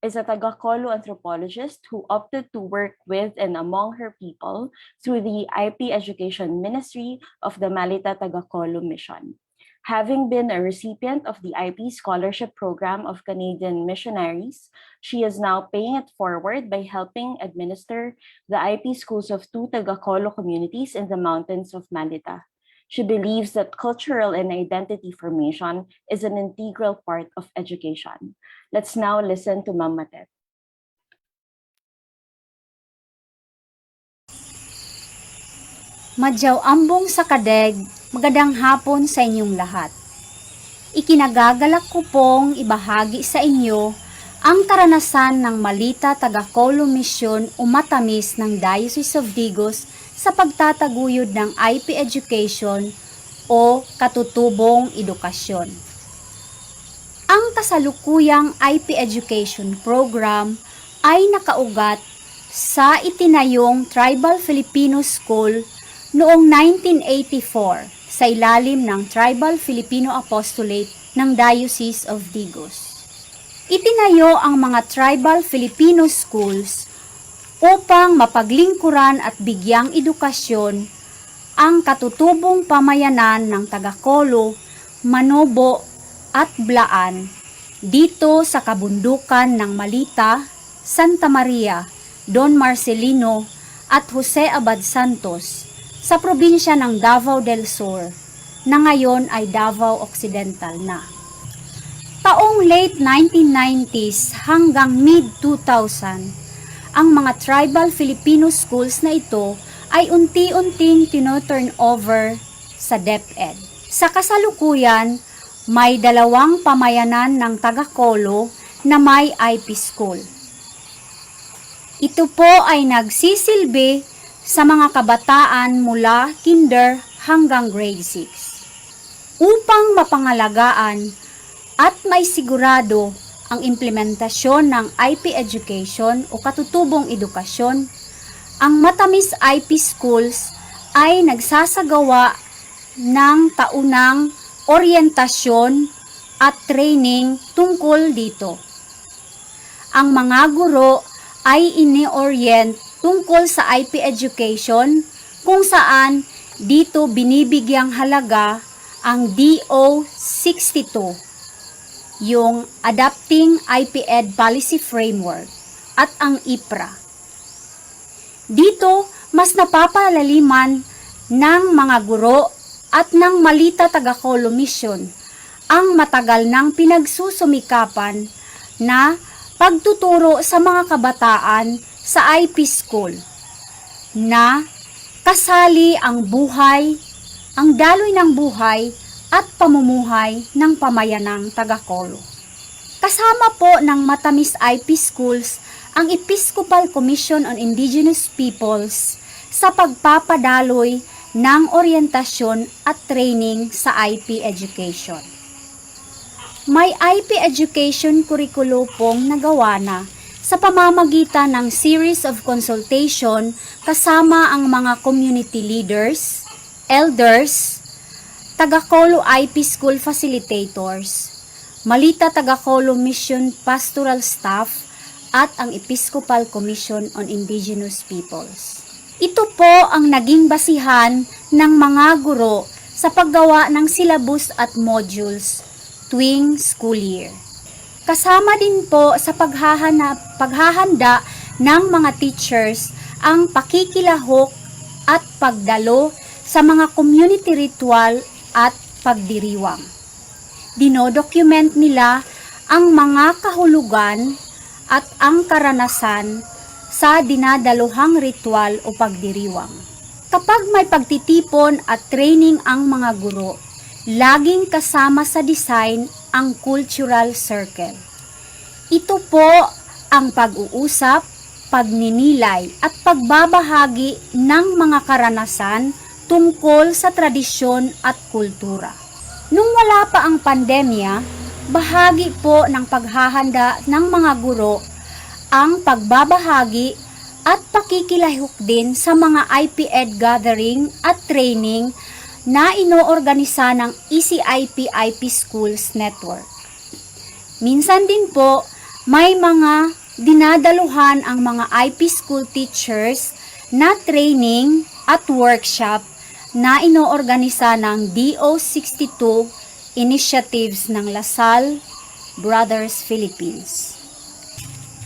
is a Taga-Colo anthropologist who opted to work with and among her people through the IP Education Ministry of the Malita Taga-Colo Mission. Having been a recipient of the IP Scholarship Program of Canadian Missionaries, she is now paying it forward by helping administer the IP schools of 2 Taga-Colo communities in the mountains of Malita. She believes that cultural and identity formation is an integral part of education. Let's now listen to Ma'am Matet. Madyaw ambong sa kadeg, magandang hapon sa inyong lahat. Ikinagagalak ko pong ibahagi sa inyo ang karanasan ng Malita Taga-Colo Mission o Matamis ng Diocese of Digos sa pagtataguyod ng IP Education o Katutubong Edukasyon. Ang kasalukuyang IP Education Program ay nakaugat sa itinayong Tribal Filipino School noong 1984 sa ilalim ng Tribal Filipino Apostolate ng Diocese of Digos. Itinayo ang mga Tribal Filipino Schools upang mapaglingkuran at bigyang edukasyon ang katutubong pamayanan ng Taga-Colo, Manobo at Blaan dito sa kabundukan ng Malita, Santa Maria, Don Marcelino at Jose Abad Santos sa probinsya ng Davao del Sur, na ngayon ay Davao Occidental na. Taong late 1990s hanggang mid-2000, ang mga tribal Filipino schools na ito ay unti-unting tino-turn over sa DepEd. Sa kasalukuyan, may 2 pamayanan ng Taga-Colo na may IP school. Ito po ay nagsisilbi sa mga kabataan mula kinder hanggang grade 6. Upang mapangalagaan at may sigurado ang implementasyon ng IP education o katutubong edukasyon, ang Matamis IP Schools ay nagsasagawa ng taunang oryentasyon at training tungkol dito. Ang mga guro ay ini-orient tungkol sa IP education kung saan dito binibigyang halaga ang DO62, yung Adapting IPED Policy Framework, at ang IPRA. Dito, mas napapalaliman ng mga guro at ng Malita Tagakolo Mission ang matagal ng pinagsusumikapan na pagtuturo sa mga kabataan sa IP School na kasali ang buhay, ang daloy ng buhay at pamumuhay ng pamayanang Tagakolo. Kasama po ng Matamis IP Schools ang Episcopal Commission on Indigenous Peoples sa pagpapadaloy ng oryentasyon at training sa IP education. May IP education curriculum pong nagawa na sa pamamagitan ng series of consultation kasama ang mga community leaders, elders, Tagakolo IP School facilitators, Malita Tagakolo Mission pastoral staff, at ang Episcopal Commission on Indigenous Peoples. Ito po ang naging basihan ng mga guro sa paggawa ng syllabus at modules tuwing school year. Kasama din po sa paghahanda ng mga teachers ang pakikilahok at pagdalo sa mga community ritual at pagdiriwang. Dinodocument nila ang mga kahulugan at ang karanasan sa dinadaluhang ritual o pagdiriwang. Kapag may pagtitipon at training ang mga guro, laging kasama sa design ang cultural circle. Ito po ang pag-uusap, pagninilay at pagbabahagi ng mga karanasan tungkol sa tradisyon at kultura. Nung wala pa ang pandemya, bahagi po ng paghahanda ng mga guro ang pagbabahagi at pakikilahok din sa mga IPED gathering at training na inoorganisa ng ECIP IP Schools Network. Minsan din po, may mga dinadaluhan ang mga IP school teachers na training at workshop na inoorganisa ng DO62 initiatives ng LaSalle Brothers Philippines.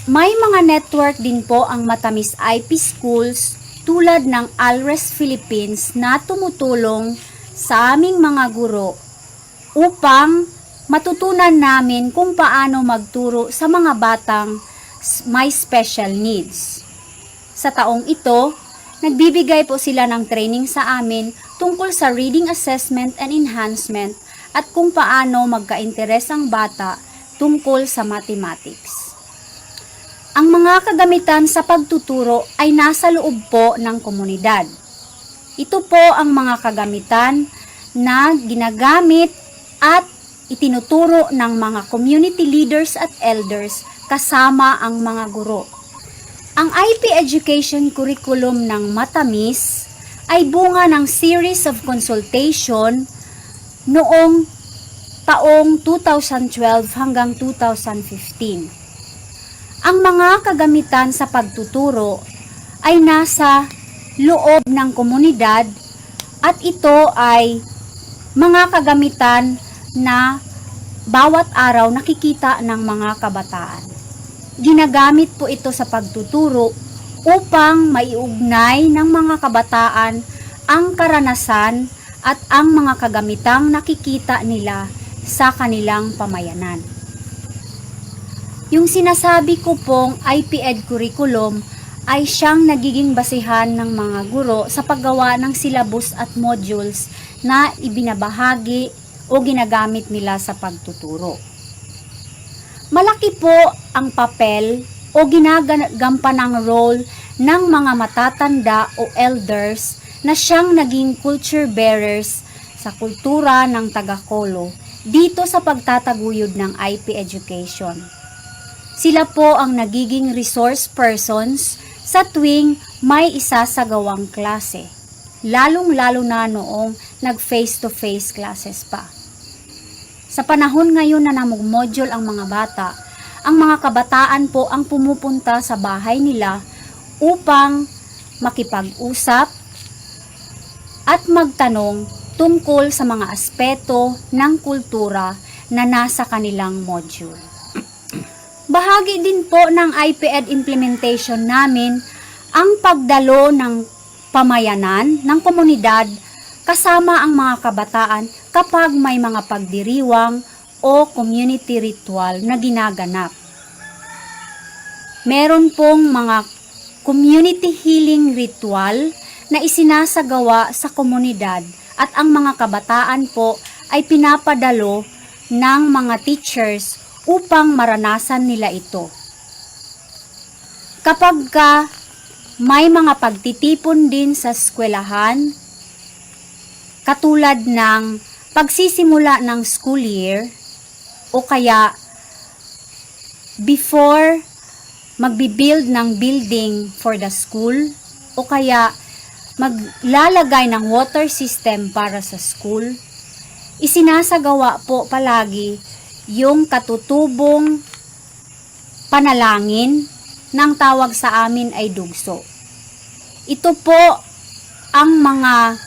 May mga network din po ang Matamis IP Schools tulad ng ALRES Philippines na tumutulong sa aming mga guro upang matutunan namin kung paano magturo sa mga batang may special needs. Sa taong ito, nagbibigay po sila ng training sa amin tungkol sa reading assessment and enhancement at kung paano magka-interes ang bata tungkol sa mathematics. Ang mga kagamitan sa pagtuturo ay nasa loob po ng komunidad. Ito po ang mga kagamitan na ginagamit at itinuturo ng mga community leaders at elders kasama ang mga guro. Ang IP education curriculum ng Matamis ay bunga ng series of consultation noong taong 2012 hanggang 2015. Ang mga kagamitan sa pagtuturo ay nasa loob ng komunidad at ito ay mga kagamitan na bawat araw nakikita ng mga kabataan. Ginagamit po ito sa pagtuturo upang maiugnay ng mga kabataan ang karanasan at ang mga kagamitang nakikita nila sa kanilang pamayanan. Yung sinasabi ko pong IPED curriculum ay siyang nagiging basihan ng mga guro sa paggawa ng syllabus at modules na ibinabahagi o ginagamit nila sa pagtuturo. Malaki po ang papel o ginagampanang role ng mga matatanda o elders na siyang naging culture bearers sa kultura ng taga-Kolo dito sa pagtataguyod ng IP education. Sila po ang nagiging resource persons sa tuwing may isasagawang klase, lalong-lalo na noong nag-face-to-face classes pa. Sa panahon ngayon na namog-module ang mga bata, ang mga kabataan po ang pumupunta sa bahay nila upang makipag-usap at magtanong tungkol sa mga aspeto ng kultura na nasa kanilang module. Bahagi din po ng IPED implementation namin ang pagdalo ng pamayanan ng komunidad kasama ang mga kabataan kapag may mga pagdiriwang o community ritual na ginaganap. Meron pong mga community healing ritual na isinasagawa sa komunidad at ang mga kabataan po ay pinapadalo ng mga teachers upang maranasan nila ito. Kapag may mga pagtitipon din sa eskwelahan, katulad ng pagsisimula ng school year o kaya before magbibuild ng building for the school o kaya maglalagay ng water system para sa school, isinasagawa po palagi yung katutubong panalangin ng tawag sa amin ay dugso. Ito po ang mga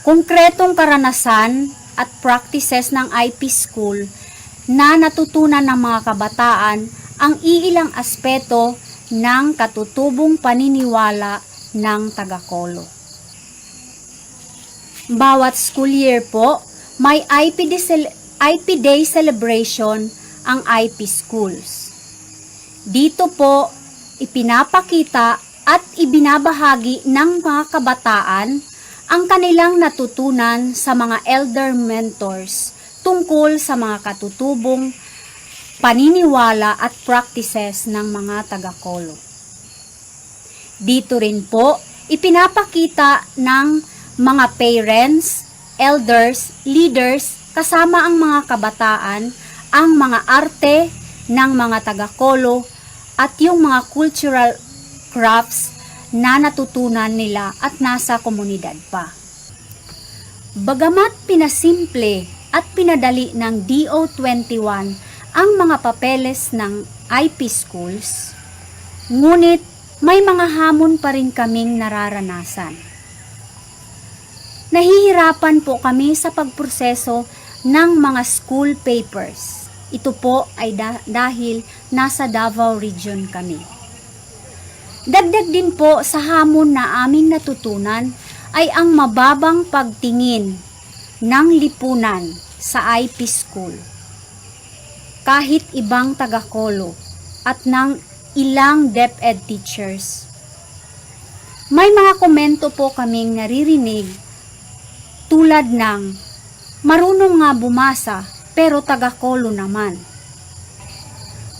konkretong karanasan at practices ng IP school na natutunan ng mga kabataan ang iilang aspeto ng katutubong paniniwala ng taga-Kolo. Bawat school year po, may IP Day celebration ang IP schools. Dito po, ipinapakita at ibinabahagi ng mga kabataan ang kanilang natutunan sa mga elder mentors tungkol sa mga katutubong paniniwala at practices ng mga taga-Kolo. Dito rin po, ipinapakita ng mga parents, elders, leaders, kasama ang mga kabataan, ang mga arte ng mga taga-Kolo at yung mga cultural crafts na natutunan nila at nasa komunidad pa. Bagamat pinasimple at pinadali ng DO21 ang mga papeles ng IP schools, ngunit may mga hamon pa rin kaming nararanasan. Nahihirapan po kami sa pagproseso ng mga school papers. Ito po ay dahil nasa Davao Region kami. Dagdag din po sa hamon na aming natutunan ay ang mababang pagtingin ng lipunan sa IP school. Kahit ibang taga-Kolo at ng ilang DepEd teachers. May mga komento po kaming naririnig tulad ng marunong nga bumasa pero taga-Kolo naman.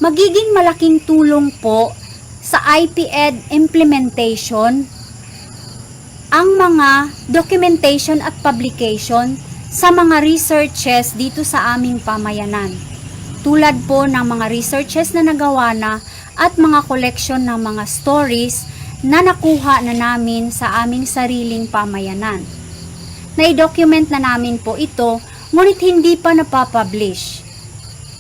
Magiging malaking tulong po sa IPED implementation ang mga documentation at publication sa mga researches dito sa aming pamayanan. Tulad po ng mga researches na nagawa na at mga collection ng mga stories na nakuha na namin sa aming sariling pamayanan. Na-document na namin po ito, ngunit hindi pa napapublish.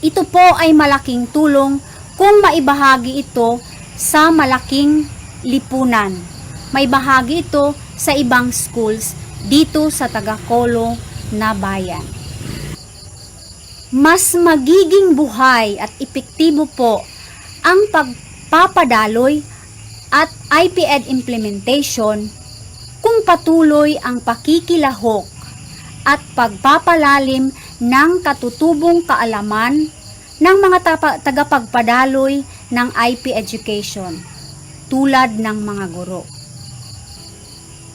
Ito po ay malaking tulong kung maibahagi ito sa malaking lipunan. May bahagi ito sa ibang schools dito sa taga-Kolo na bayan. Mas magiging buhay at epektibo po ang pagpapadaloy at IPED implementation kung patuloy ang pakikilahok at pagpapalalim ng katutubong kaalaman ng mga tagapagpadaloy ng IP education tulad ng mga guro.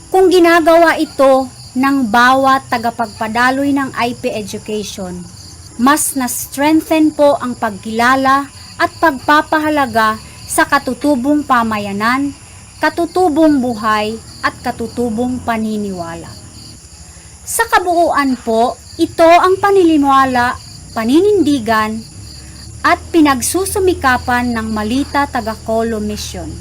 Kung ginagawa ito ng bawat tagapagpadaloy ng IP education, mas na-strengthen po ang pagkilala at pagpapahalaga sa katutubong pamayanan, katutubong buhay at katutubong paniniwala. Sa kabuuan po, ito ang paniniwala, paninindigan at pinagsusumikapan ng Malita Tagakolo Mission,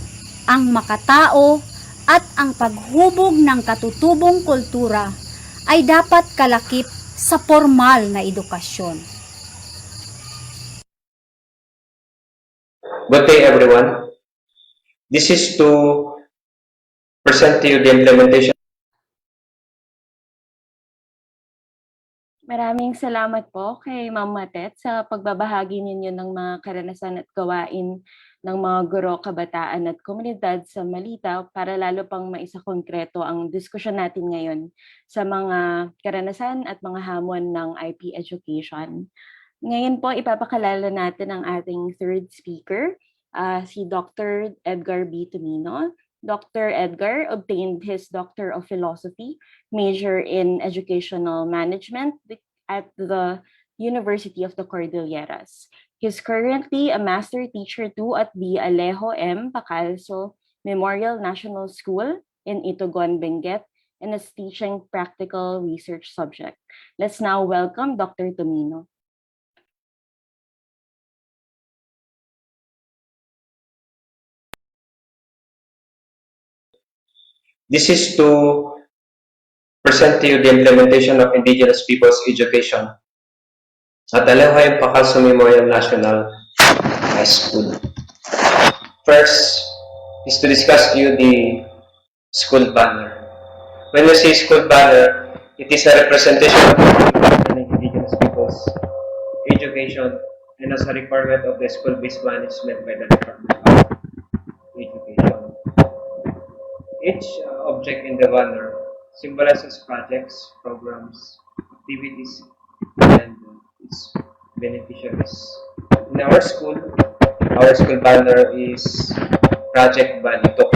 ang makatao at ang paghubog ng katutubong kultura ay dapat kalakip sa formal na edukasyon. Good day, everyone. This is to present to you the implementation. Maraming salamat po kay Ma'am Matet sa pagbabahagi ninyo ng mga karanasan at gawain ng mga guro, kabataan at komunidad sa Malita para lalo pang maisa-konkreto ang diskusyon natin ngayon sa mga karanasan at mga hamon ng IP education. Ngayon po, ipapakilala natin ang ating third speaker, si Dr. Edgar B. Tumino. Dr. Edgar obtained his Doctor of Philosophy, major in Educational Management at the University of the Cordilleras. He's currently a master teacher too at the Alejo M. Pacalso Memorial National School in Itugon, Benguet, and is teaching practical research subject. Let's now welcome Dr. Tumino. This is to present to you the implementation of Indigenous people's education at Alejo Pacalso Memorial National High School. First is to discuss to you the school banner. When we say school banner, it is a representation of Indigenous people's education and as a requirement of the school-based management by the Department of Education. Each object in the banner symbolizes projects, programs, activities, and its beneficiaries. In our school banner is Project Balitok,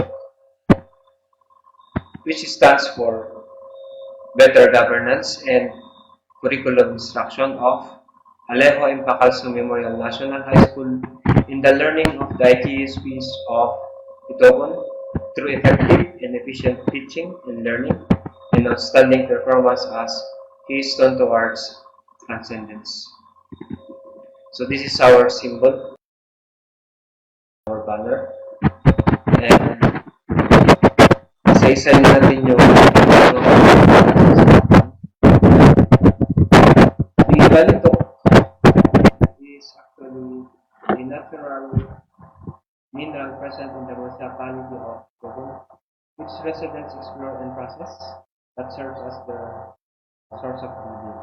which stands for Better Governance and Curriculum Instruction of Alejo Pacalso Memorial National High School in the learning of the ITSPs of Itugon through effective and efficient teaching and learning and outstanding performance as keystone towards transcendence. So this is our symbol, our banner. And isa-isa natin yung the Balitok is actually a natural mineral present in the municipality of Itugon, which residents explore and process that serves as the source of living.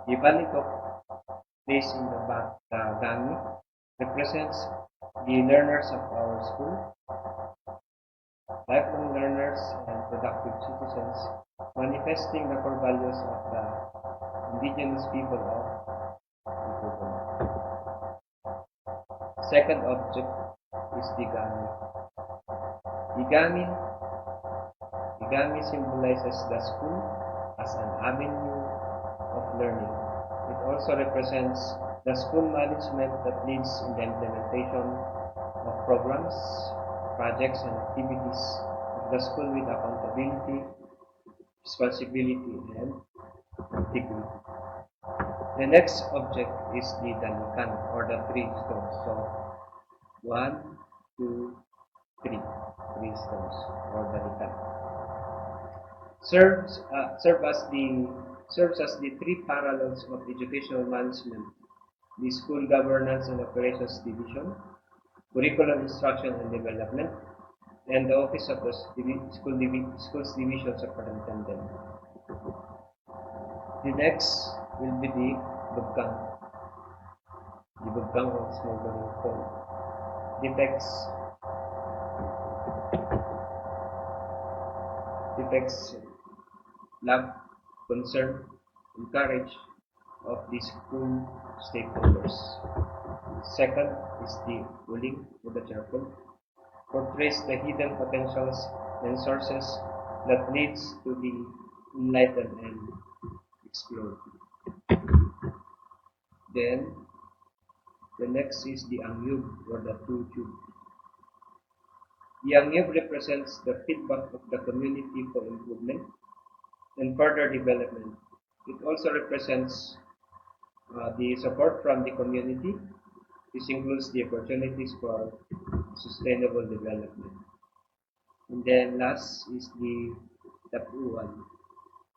The Balitok placed in the back, the Gami, represents the learners of our school, lifelong learners and productive citizens, manifesting the core values of the indigenous people of Itugon. Second object is the Gami. The Gami symbolizes the school as an avenue of learning. It also represents the school management that leads in the implementation of programs, projects, and activities of the school with accountability, responsibility, and dignity. The next object is the Dalikan, or the three stones. So, 1, 2, 3. 3 stones, or Dalikan. Serves as the three parallels of educational management: the School Governance and Operations Division, Curriculum Instruction and Development, and the Office of the Schools Division Superintendent. The next will be the Bugkang. The Bugkang of smoldering coal depicts love, concern, and courage of the school stakeholders. Second is the Uling with the charcoal, portrays the hidden potentials and sources that needs to be enlightened and explored. Then, the next is the Angyub or the two tube. The Angyub represents the feedback of the community for improvement and further development. It also represents the support from the community. This includes the opportunities for sustainable development. And then last is the Dapuan.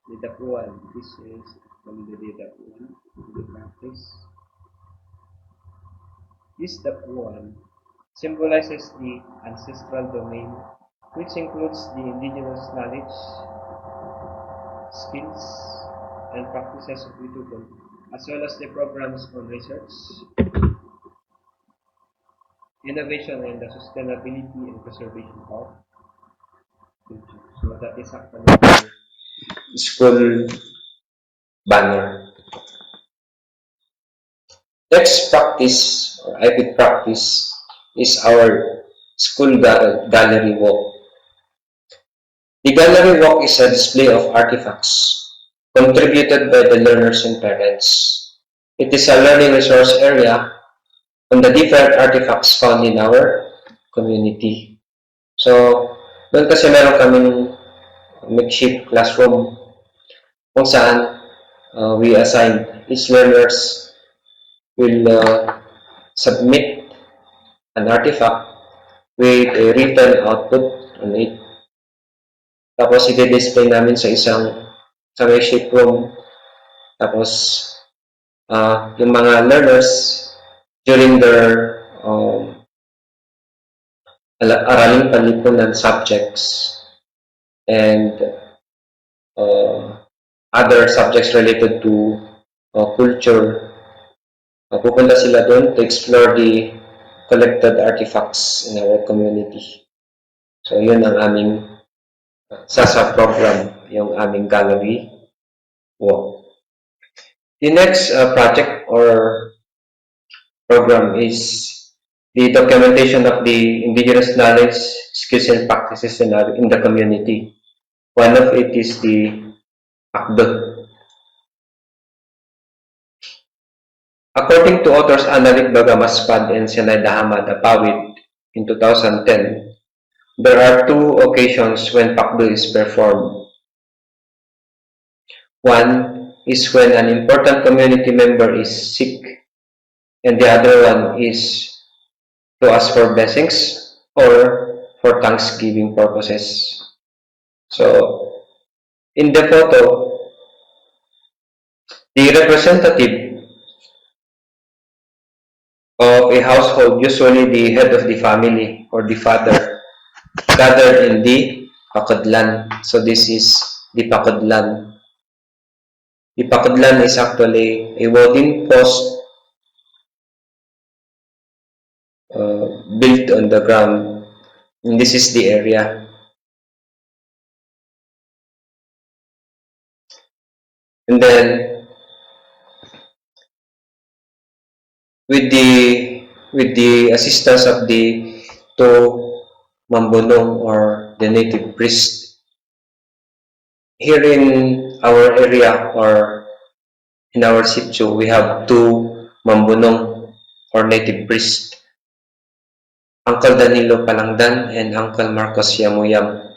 The Dapuan. This is from the Dapuan, the practice. This Dapuan symbolizes the ancestral domain, which includes the indigenous knowledge, skills, and practices of Bitugon, as well as the programs on research, innovation, and the sustainability and preservation of culture. So that is actually the school banner. Next practice, or IPID practice, is our school gallery walk. The gallery walk is a display of artifacts contributed by the learners and parents. It is a learning resource area on the different artifacts found in our community. So, doon kasi meron kaming makeshift classroom kung saan we assign each learners will submit an artifact with a written output on it. Tapos i-display namin sa makeshift room. Tapos yung mga learners during their araling panlipunan subjects and other subjects related to culture, pupunta sila doon to explore the collected artifacts in our community. So yun ang aming sa program, yung aming gallery walk. The next project or program is the documentation of the indigenous knowledge, skills, and practices in the community. One of it is the PACDO. According to authors Analit Bagamaspad and Senaida Hamad Apawid in 2010, there are two occasions when PACDO is performed. One is when an important community member is sick, and the other one is to ask for blessings or for Thanksgiving purposes. So, in the photo, the representative of a household, usually the head of the family or the father, gathered in the pakadlan. So this is the pakadlan. The pakadlan is actually a wooden post built on the ground. And this is the area. And then with the assistance of the two mambunong or the native priest, here in our area or in our sitio, we have two mambunong or native priests, Uncle Danilo Palangdan and Uncle Marcos Yamuyam.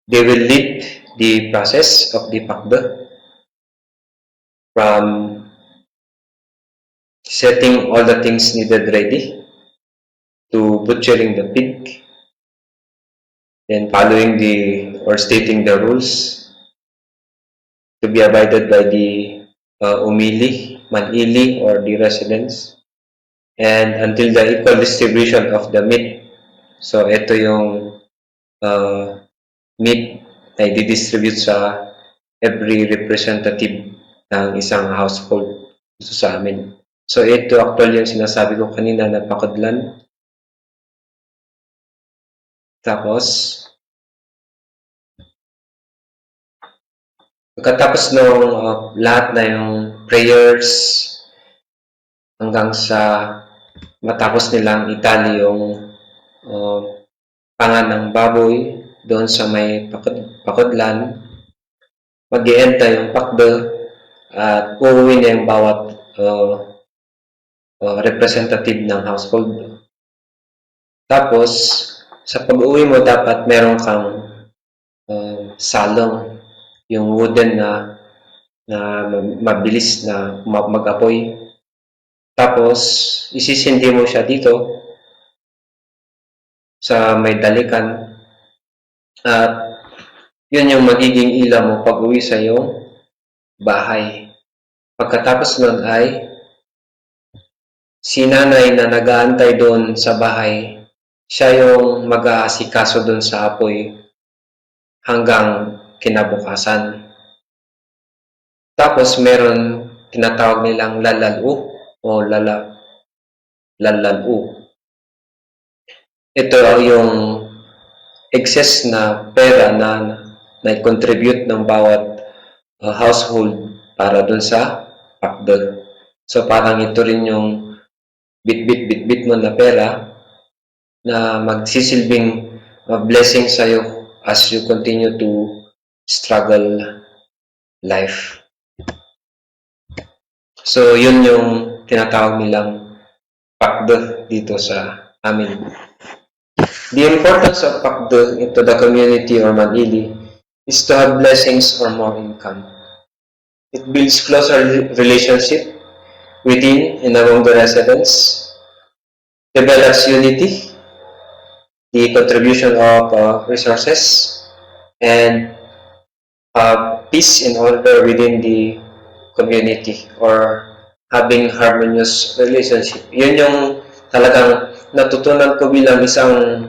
They will lead the process of the PACDO from setting all the things needed ready to butchering the pig, then following or stating the rules to be abided by the umili, manili, or the residents, and until the equal distribution of the meat. So ito yung meat na i-distribute sa every representative ng isang household dito sa amin. So ito actually yung sinasabi ko kanina na pakadlan. Tapos pagkatapos ng lahat na yung prayers hanggang sa matapos nilang itali yung pangan ng baboy doon sa may pakadlan, mag-ienta yung PACDO at uuwi na yung bawat representative ng household. Tapos, sa pag-uwi mo, dapat meron kang salong, yung wooden na mabilis na mag-apoy. Tapos, isisindi mo siya dito sa may dalikan. At yun yung magiging ilaw mo pag uwi sa iyong bahay. Pagkatapos nun ay si nanay na nag-aantay doon sa bahay, siya yung mag-aasikaso doon sa apoy hanggang kinabukasan. Tapos meron tinatawag nilang lalalu o lalalu. Ito yung excess na pera na contribute ng bawat household para dun sa pakdol. So parang ito rin yung bit mo na pera na magsisilbing blessing sa'yo as you continue to struggle life. So yun yung tinatawag nilang pakdol dito sa amin. The importance of pakdol into the community or manili is to have blessings or more income. It builds closer relationship within and among the residents, develops unity, the contribution of resources, and peace and order within the community or having harmonious relationship. Yun yung talagang natutunan ko bilang isang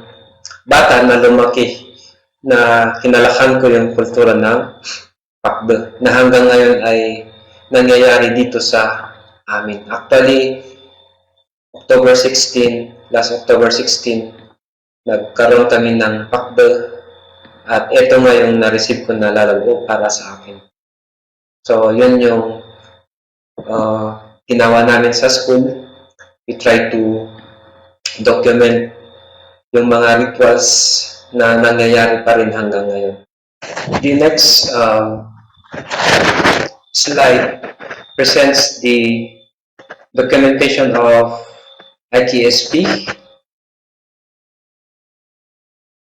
bata na lumaki na kinalakan ko yung kultura ng pakdo na hanggang ngayon ay nangyayari dito sa amin. Actually, last October 16, nagkaroon kami ng pakdo at ito nga yung na-receive ko na lalago para sa akin. So, yun yung ginawa namin sa school. We try to document yung mga rituals na nangyayari pa rin hanggang ngayon. The next slide presents the documentation of ITSP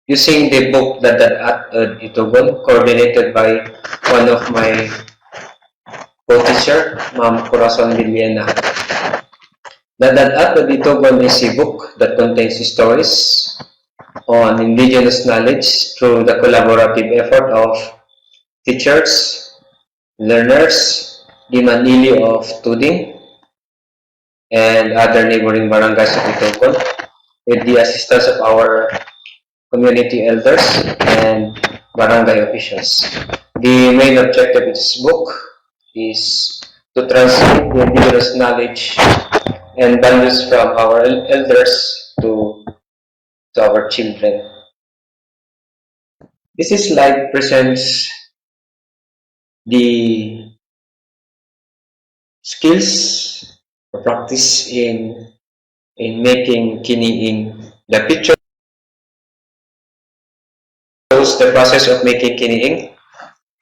using the book DepEd Itogon, coordinated by one of my co-teacher, Ma'am Corazon Liliana. DepEd Itogon is a book that contains stories on indigenous knowledge through the collaborative effort of teachers, learners, the Manili of Tuding, and other neighboring barangays of Itogon, with the assistance of our community elders and barangay officials. The main objective of this book is to transmit the indigenous knowledge and values from our elders to our children. This slide presents the skills or practice in making kiniing. The picture shows the process of making kiniing.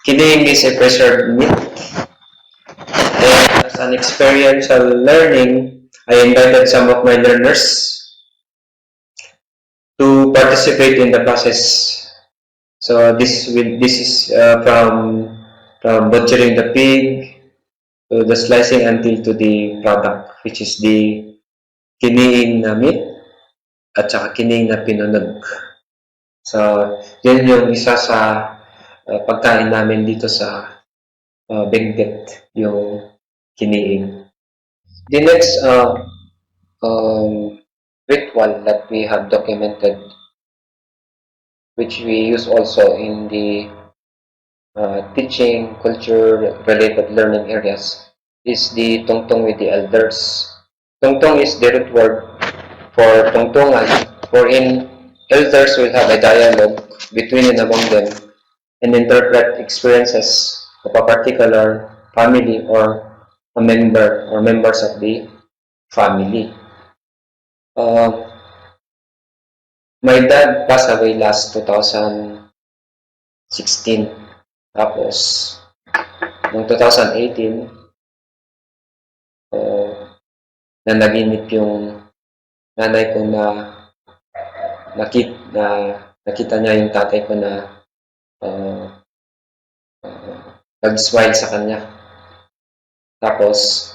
Kiniing is a preserved meat. And as an experiential learning, I invited some of my learners to participate in the process. So this is from butchering the pig to the slicing until to the product, which is the kiniing na meat at saka kiniing na pinunog. So yun yung isa sa pagkain namin dito sa Benguet, yung kiniing. The next ritual that we have documented, which we use also in the teaching, culture-related learning areas, is the tungtong with the elders. Tungtong is the root word for tungtungan, wherein elders will have a dialogue between and among them and interpret experiences of a particular family or a member or members of the family. My dad passed away last 2016. Tapos, noong 2018, na naginip yung nanay ko na nakita niya yung tatay ko na nag-smile sa kanya. Tapos,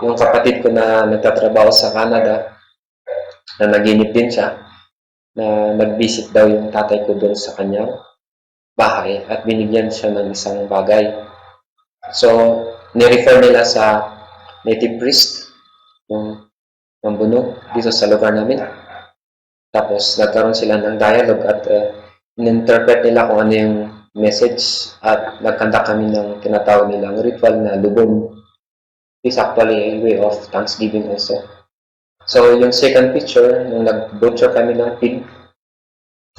yung kapatid ko na nagtatrabaho sa Canada, na naginip din siya, na nag-visit daw yung tatay ko doon sa kanyang bahay at binigyan siya ng isang bagay. So, nirefer nila sa native priest, yung mambuno dito sa lugar namin. Tapos, nagkaroon sila ng dialogue at in-interpret nila kung ano yung message at nagkanta kami ng tinatawag nilang ritual na lubon. It's actually a way of thanksgiving also. So, yung second picture, nung nag-butcher kami ng pig,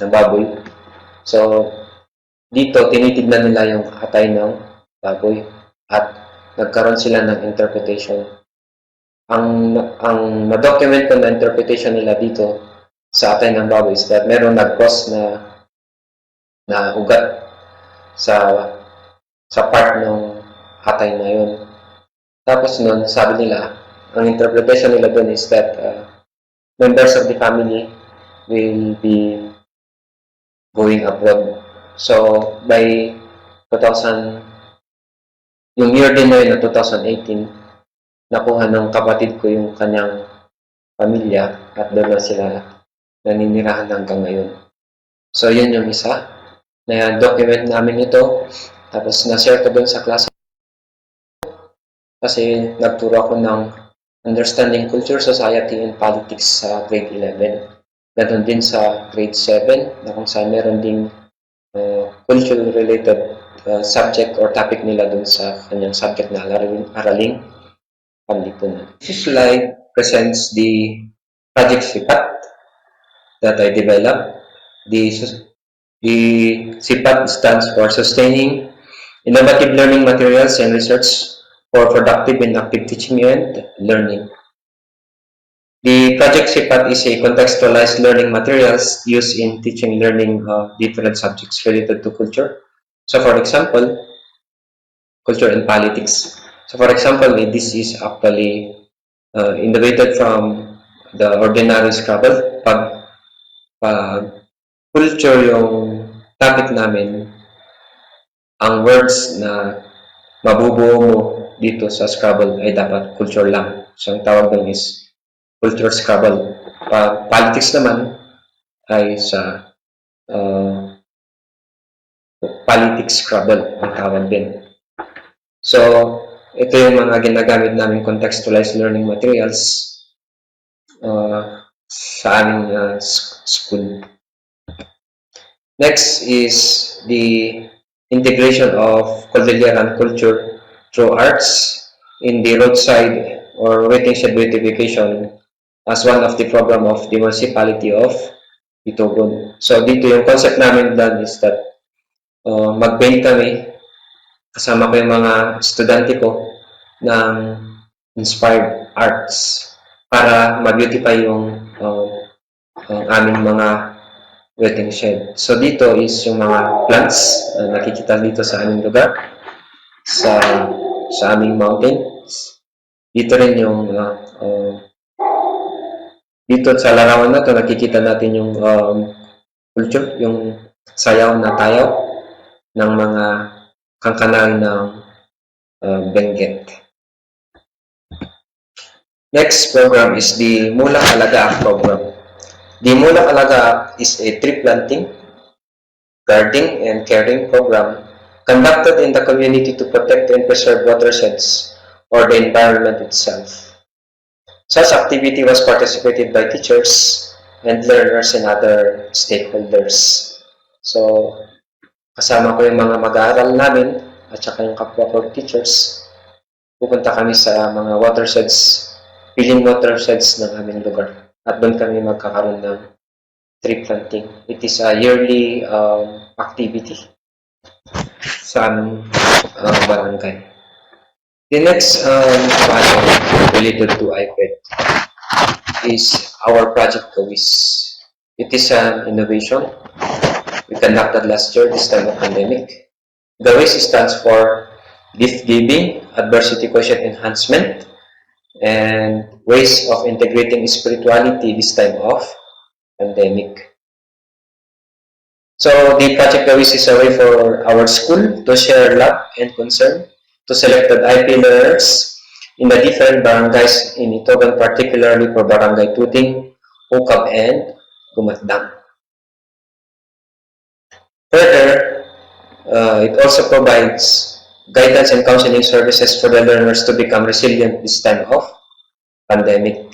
ng baboy. So, dito, tinitignan nila yung atay ng baboy at nagkaroon sila ng interpretation. Ang na-document ko na interpretation nila dito sa atay ng baboy is that meron nag-cause na ugat sa part ng atay na yun. Tapos nun, sabi nila, ang interpretation nila dun is that members of the family will be going abroad. So, by 2000, yung year din na yun, 2018, nakuha ng kapatid ko yung kanyang pamilya at doon na sila naninirahan hanggang ngayon. So, yun yung isa. Na-document namin ito. Tapos, na-share ko doon sa klase. Kasi nagturo ako ng Understanding Culture, Society, and Politics sa grade 11. Ganon din sa grade 7, na kung saan meron ding culture-related subject or topic nila dun sa kanyang subject na araling panlipunan. This slide presents the project SIPAT that I developed. The SIPAT stands for Sustaining Innovative Learning Materials and Research for Productive and Active Teaching and Learning. The project SIPAT is a contextualized learning materials used in teaching learning of different subjects related to culture. So, for example, culture and politics. So, for example, this is actually innovated from the ordinary Scrabble. Pag culture yung topic namin, ang words na mabubuo mo dito sa Scrabble ay dapat culture lang. So, ang tawag doon is culture Scrabble. Politics naman ay sa politics Scrabble ang tawag din. So, ito yung mga ginagamit namin contextualized learning materials sa aming school. Next is the integration of Cordilleran culture through arts in the roadside or waiting shed beautification as one of the program of the municipality of Itogon. So dito yung concept namin done is that mag-paint kami, kasama ko yung mga estudyante ko ng inspired arts para mag-beautify yung aming mga waiting shed. So dito is yung mga plants na nakikita dito sa aming lugar, sa aming mountains. Dito rin yung dito sa larawan na to nakikita natin yung culture, yung sayaw na tayaw ng mga kangkanal ng Benguet. Next program is the Mulang Alaga program. The Mulang Alaga is a tree planting, guarding, and caring program conducted in the community to protect and preserve watersheds or the environment itself. Such activity was participated by teachers and learners and other stakeholders. So, kasama ko yung mga mag-aaral namin at saka yung kapwa ko teachers. Pupunta kami sa mga watersheds, piling watersheds ng aming lugar. At doon kami magkakaroon ng tree planting. It is a yearly activity sa aming barangay. The next project related to IPED is our project GAWIS. It is an innovation we conducted last year, this time of pandemic. GAWIS stands for Gift Giving, Adversity Quotient Enhancement, and ways of integrating spirituality this time of pandemic. So the Project Gawis is a way for our school to share love and concern to selected IP learners in the different barangays in Itogan, particularly for Barangay Tuting, Ukab, and Gumatdang. Further, it also provides guidance and counseling services for the learners to become resilient this time of pandemic.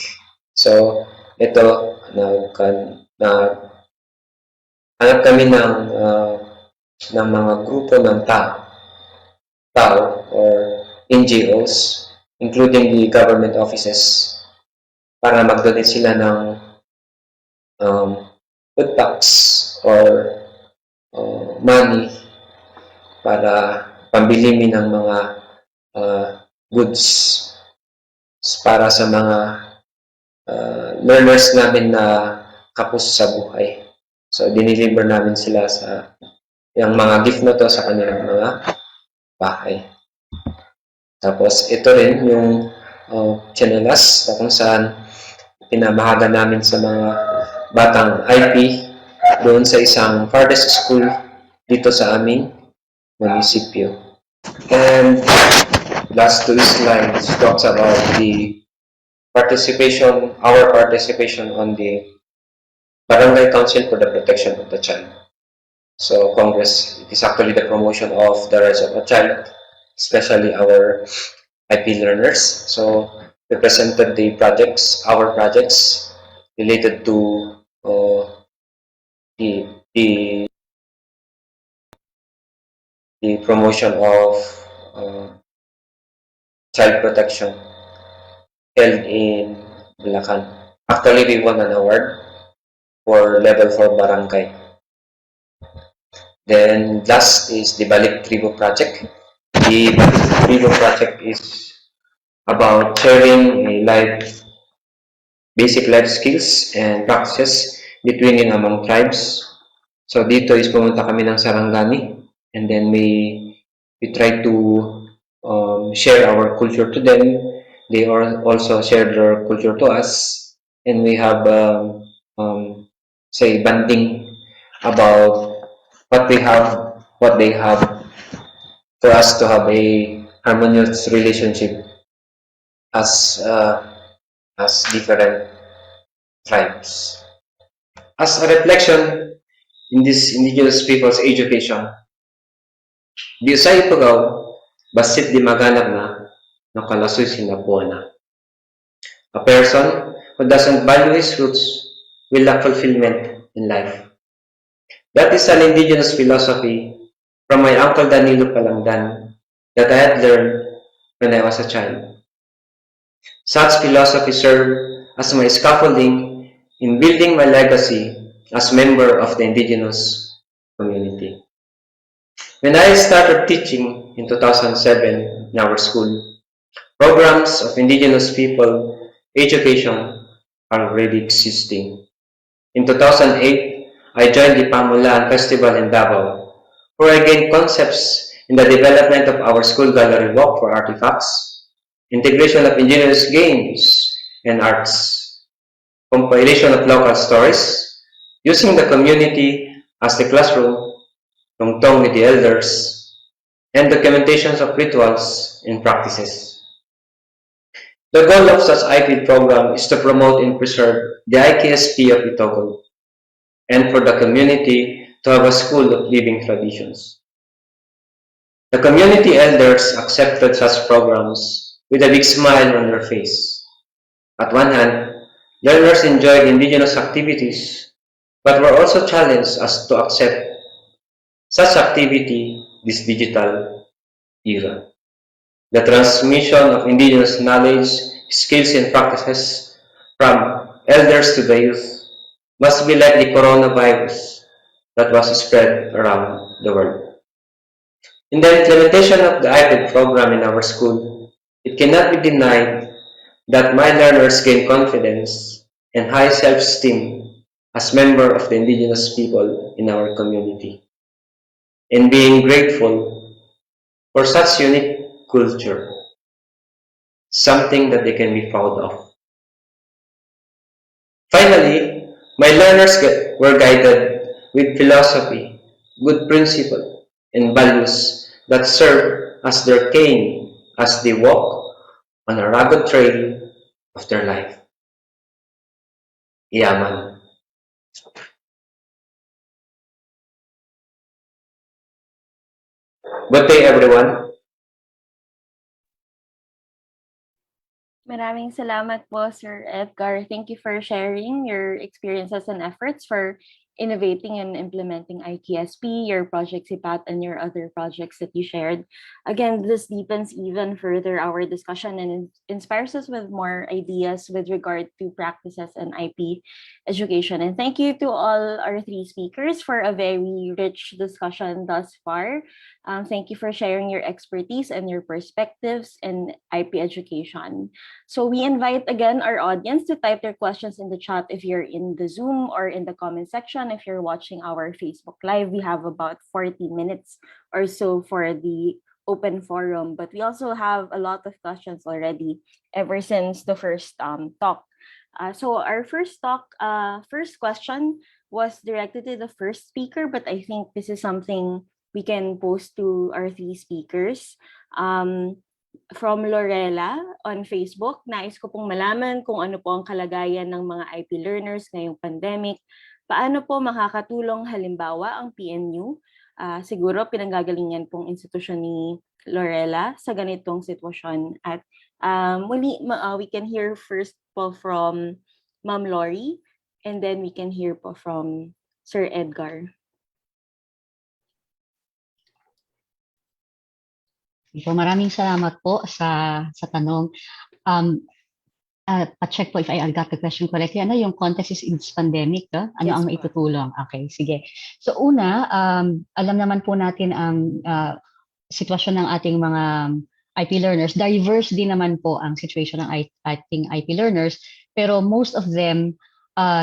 So, ito, hanap kami ng mga grupo ng tao or NGOs, including the government offices, para mag-donate sila ng food packs or money para pambili ng mga goods para sa mga learners namin na kapos sa buhay. So, diniliver namin sila sa yung mga gift na to sa kanilang mga bahay. Tapos, ito rin yung chanelas kung saan pinamahaga namin sa mga batang IP doon sa isang farthest school dito sa aming munisipyo. And last two slides talks about the participation, our participation on the Barangay Council for the Protection of the Child. So Congress, it is actually the promotion of the rights of a child, especially our IP learners. So we presented the projects, our projects related to the promotion of child protection held in Bulacan. Actually, we won an award for level 4 barangay. Then last is the Balik Tribo project. The Balik Tribo project is about sharing basic life skills and practices between and among tribes. So dito is pumunta kami ng Sarangani, and then we try to share our culture to them. They also share their culture to us, and we have say banding about what they have for us to have a harmonious relationship as different tribes. As a reflection in this indigenous people's education, di usay pagaw basit di maganap na nakalasoy sinapuan na. A person who doesn't value his roots will lack fulfillment in life. That is an indigenous philosophy from my Uncle Danilo Palangdan that I had learned when I was a child. Such philosophy served as my scaffolding in building my legacy as member of the indigenous community. When I started teaching in 2007 in our school, programs of indigenous people education are already existing. In 2008, I joined the Pamulaan Festival in Davao, where I gained concepts in the development of our school gallery walk for artifacts, integration of indigenous games and arts, compilation of local stories, using the community as the classroom, tungtong with the elders, and documentations of rituals and practices. The goal of such IP program is to promote and preserve the IKSP of Itogon, and for the community to have a school of living traditions. The community elders accepted such programs with a big smile on their face. At one hand, learners enjoyed indigenous activities, but were also challenged as to accept such activity this digital era. The transmission of indigenous knowledge, skills, and practices from elders to the youth must be like the coronavirus that was spread around the world. In the implementation of the IPrA program in our school, it cannot be denied that my learners gain confidence and high self-esteem as member of the indigenous people in our community, and being grateful for such unique culture. something that they can be proud of. Finally, my learners were guided with philosophy, good principle, and values that serve as their cane as they walk on a rugged trail of their life. Yaman. Good day, everyone. Maraming salamat po, Sir Edgar. Thank you for sharing your experiences and efforts for innovating and implementing ITSP, your project SIPAT, and your other projects that you shared. Again, this deepens even further our discussion and inspires us with more ideas with regard to practices and IP education. And thank you to all our three speakers for a very rich discussion thus far. Thank you for sharing your expertise and your perspectives in IP education. So we invite again our audience to type their questions in the chat if you're in the Zoom or in the comment section. If you're watching our Facebook Live, we have about 40 minutes or so for the open forum, but we also have a lot of questions already ever since the first talk. So our first question was directed to the first speaker, but I think this is something we can post to our three speakers. From Lorella on Facebook, nais ko pong malaman kung ano po ang kalagayan ng mga IP learners ngayong pandemic. Paano po makakatulong halimbawa ang PNU? Siguro pinanggagalingan pong institusyon ni Lorella sa ganitong sitwasyon. At muli, we can hear first po from Ma'am Lori, and then we can hear po from Sir Edgar. So, maraming salamat po sa tanong. Pa-check po if I got the question correctly. Ano yung context is in this pandemic? Ano Yes, ang po. maitutulong? Okay, sige. So una, alam naman po natin ang sitwasyon ng ating mga IP learners. Diverse din naman po ang situation ng ating IP learners, pero most of them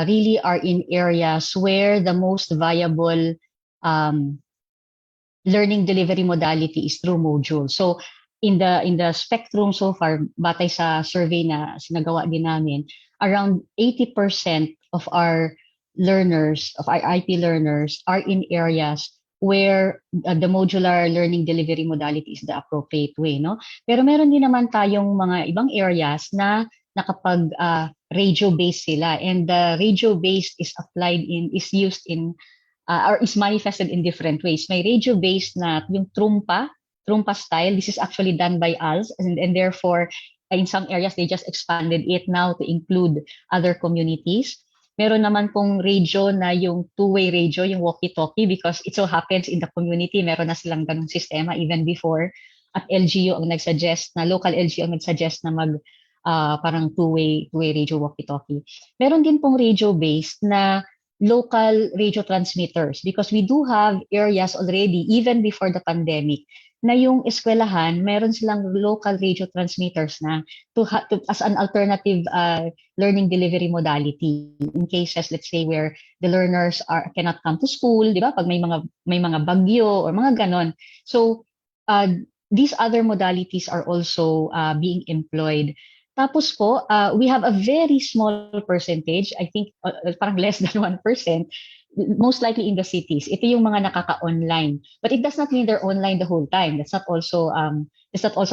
really are in areas where the most viable learning delivery modality is through module. So in the spectrum so far, batay sa survey na sinagawa din namin, around 80% of our learners, of our IP learners, are in areas where the modular learning delivery modality is the appropriate way, no? Pero meron din naman tayong mga ibang areas na nakapag radio-based sila, and the radio-based is used in or is manifested in different ways. May radio-based na yung trumpa style. This is actually done by us, and therefore, in some areas, they just expanded it now to include other communities. Meron naman pong radio na yung two-way radio, yung walkie-talkie, because it so happens in the community, meron na silang ganung sistema even before. At LGU ang nagsuggest na, local LGU ang nagsuggest na parang two-way radio walkie-talkie. Meron din pong radio-based na local radio transmitters, because we do have areas already, even before the pandemic, na yung eskwelahan, meron silang local radio transmitters na as an alternative learning delivery modality in cases, let's say, where the learners cannot come to school, di ba? Pag may mga bagyo or mga ganon. So these other modalities are also being employed. Tapos po, we have a very small percentage, I think parang less than 1%, most likely in the cities. Ito yung mga nakaka-online. But it does not mean they're online the whole time. That's not also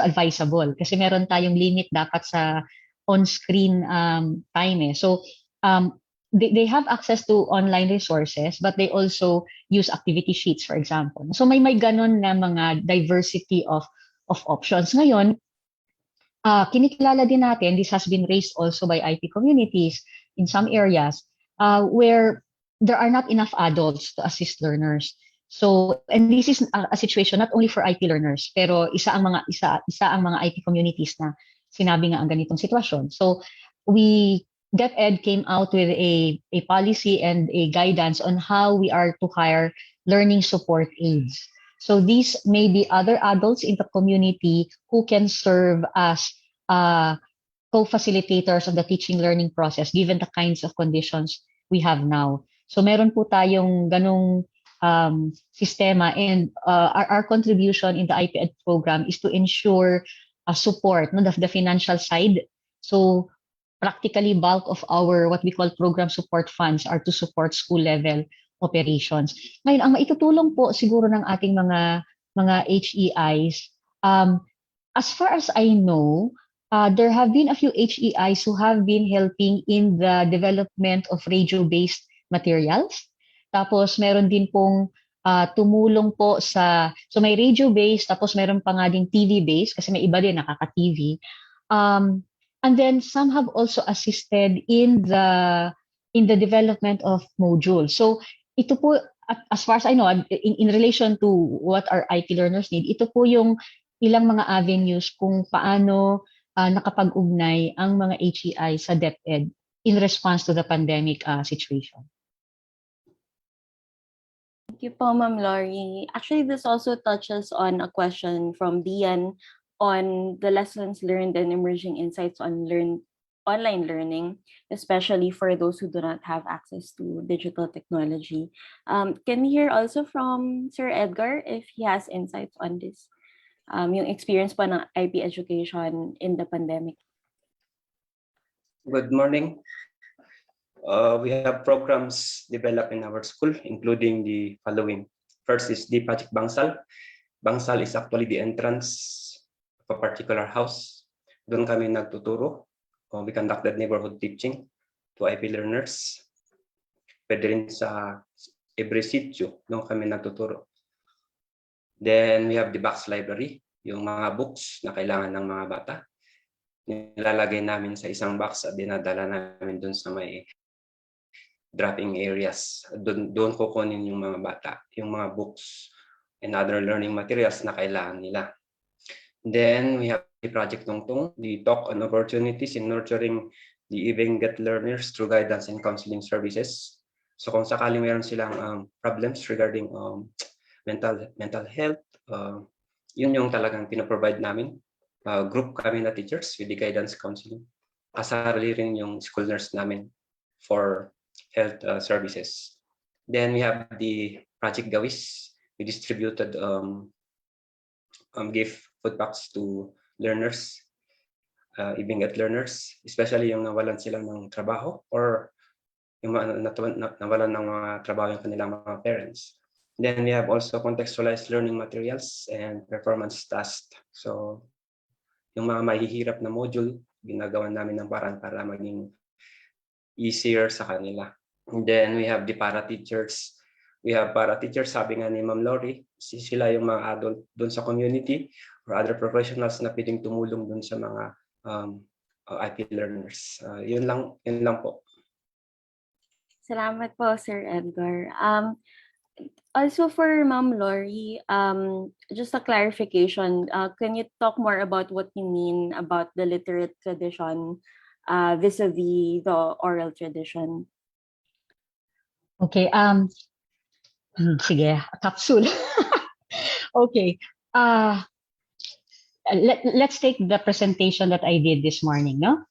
advisable, kasi meron tayong limit dapat sa on-screen time. So they have access to online resources, but they also use activity sheets, for example. So may ganon na mga diversity of options. Ngayon, kinikilala din natin, this has been raised also by IP communities in some areas where there are not enough adults to assist learners. So, and this is a situation not only for IP learners, pero isa ang mga IP communities na sinabi nga ang ganitong sitwasyon. So, DepEd came out with a policy and a guidance on how we are to hire learning support aides. So these may be other adults in the community who can serve as co-facilitators of the teaching learning process given the kinds of conditions we have now. So meron po tayong ganong sistema, and our contribution in the IPED program is to ensure support, no, the financial side. So practically bulk of our what we call program support funds are to support school level operations. Ngayon, ang maitutulong po siguro ng ating mga HEIs, as far as I know, there have been a few HEIs who have been helping in the development of radio-based materials. Tapos meron din pong tumulong po so may radio-based, tapos meron pa nga din TV-based, kasi may iba din nakaka-TV. And then some have also assisted in the development of modules. So ito po, as far as I know, in relation to what our IP learners need, ito po yung ilang mga avenues kung paano nakapag-ugnay ang mga HEI sa DepEd in response to the pandemic situation. Thank you po, Ma'am Laurie. Actually, this also touches on a question from Dian on the lessons learned and emerging insights on online learning, especially for those who do not have access to digital technology. Can we hear also from Sir Edgar if he has insights on this? Yung experience pa ng IP education in the pandemic. Good morning. We have programs developed in our school, including the following. First is the Project Bangsal. Bangsal is actually the entrance of a particular house. Doon kami nagtuturo. We conducted neighborhood teaching to IP learners. Pwede rin sa every sitio, doon kami nagtuturo. Then we have the box library, yung mga books na kailangan ng mga bata. Nilalagay namin sa isang box at dinadala namin doon sa may dropping areas. Doon kukunin yung mga bata, yung mga books and other learning materials na kailangan nila. Then we have the Project Tungtung, the talk on opportunities in nurturing the even-get learners through guidance and counseling services. So kung sakaling mayroon silang problems regarding mental health, yun yung talagang pinaprovide namin. Group kami na teachers with the guidance counseling. Kasali rin yung school nurse namin for health services. Then we have the Project Gawis. We distributed gift food packs to learners, even-get learners, especially yung nawalan sila ng trabaho or yung nawalan ng mga trabaho yung kanilang mga parents. Then we have also contextualized learning materials and performance tasks. So yung mga mahihirap na module, ginagawa namin ng paraan para maging easier sa kanila. And then we have the para-teachers. We have para-teachers, sabi nga ni Ma'am Laurie, sila yung mga adult doon sa community or other professionals na pwedeng tumulong doon sa mga IP learners. Yun lang po. Salamat po, Sir Edgar. Also for Ma'am Laurie, just a clarification, can you talk more about what you mean about the literate tradition vis-a-vis the oral tradition? Okay, sige, capsule. Okay, let's take the presentation that I did this morning, no?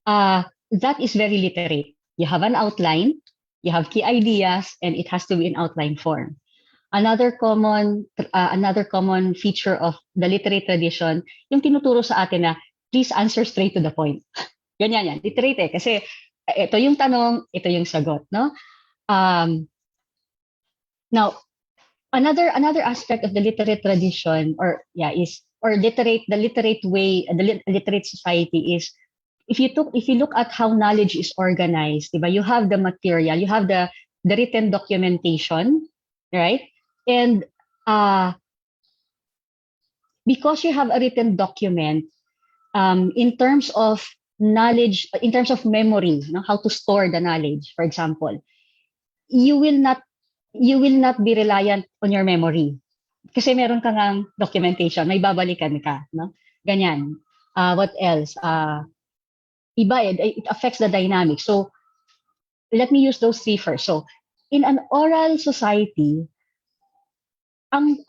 That is very literate. You have an outline, you have key ideas, and it has to be in outline form. Another common feature of the literate tradition, yung tinuturo sa atin na please answer straight to the point. Ganyan yan, literate eh, kasi ito yung tanong, ito yung sagot, no? Now, another aspect of the literate tradition, the literate society is if you look at how knowledge is organized, diba? You have the material, you have the written documentation, right? And because you have a written document, in terms of knowledge, in terms of memory, no, how to store the knowledge, for example, you will not be reliant on your memory. Kasi meron ka ngang documentation, may babalikan ka, no? Ganyan. What else? Iba, it affects the dynamics. So, let me use those three first. So, in an oral society, ang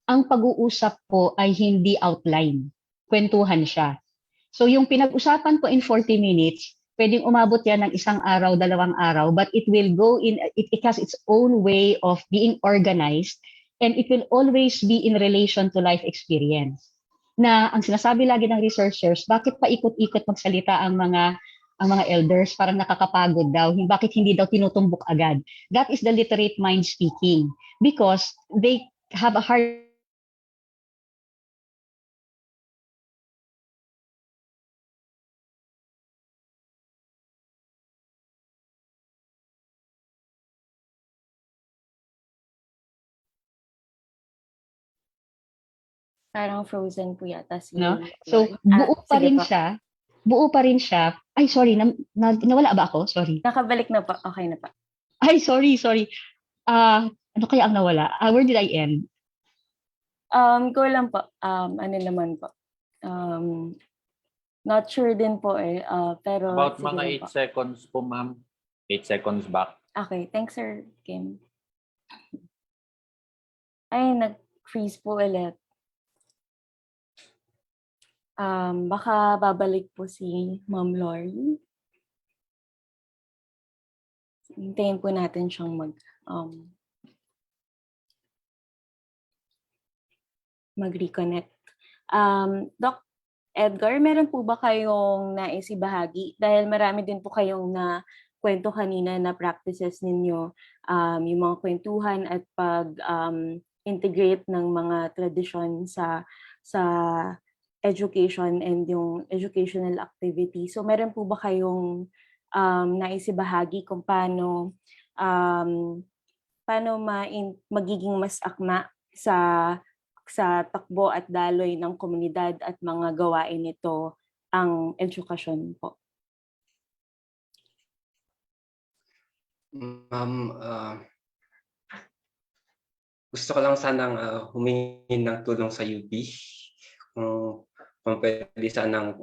pag-uusap po ay hindi outline. Kwentuhan siya. So, yung pinag-usapan ko in 40 minutes, pwedeng umabot yan ng isang araw, 2 araw, but it will go in, it has its own way of being organized, and it will always be in relation to life experience. na ang sinasabi lagi ng researchers, bakit paikot-ikot magsalita ang mga elders, parang nakakapagod daw, bakit hindi daw tinutumbok agad. That is the literate mind speaking because they have a hard Parang frozen po yata si no? Ma'am So Lori. buo pa Sige rin po. siya. Buo pa rin siya. Ay, sorry, nawala ba ako? Sorry. Nakabalik na po. Okay na po. Ay, sorry. Ano kaya ang nawala? Where did I end? Go lang po. Ano naman po. Not sure din po eh. Pero About sige mga lang 8 po. seconds po, ma'am. 8 seconds back. Okay, thanks Sir Kim. Ay, nag-freeze po ulit. Baka babalik po si Ma'am Lori. Hintayin po natin siyang mag-reconnect. Doc Edgar, meron po ba kayong nais ibahagi? Dahil marami din po kayong na kwento kanina na practices ninyo, yung mga kwentuhan at pag-integrate ng mga tradisyon sa education and yung educational activity. So meron po ba kayong nais ibahagi kung paano magiging mas akma sa takbo at daloy ng komunidad at mga gawain nito ang edukasyon po? Ma'am, gusto ko lang sanang humingi ng tulong sa UP. Kung pwede sanang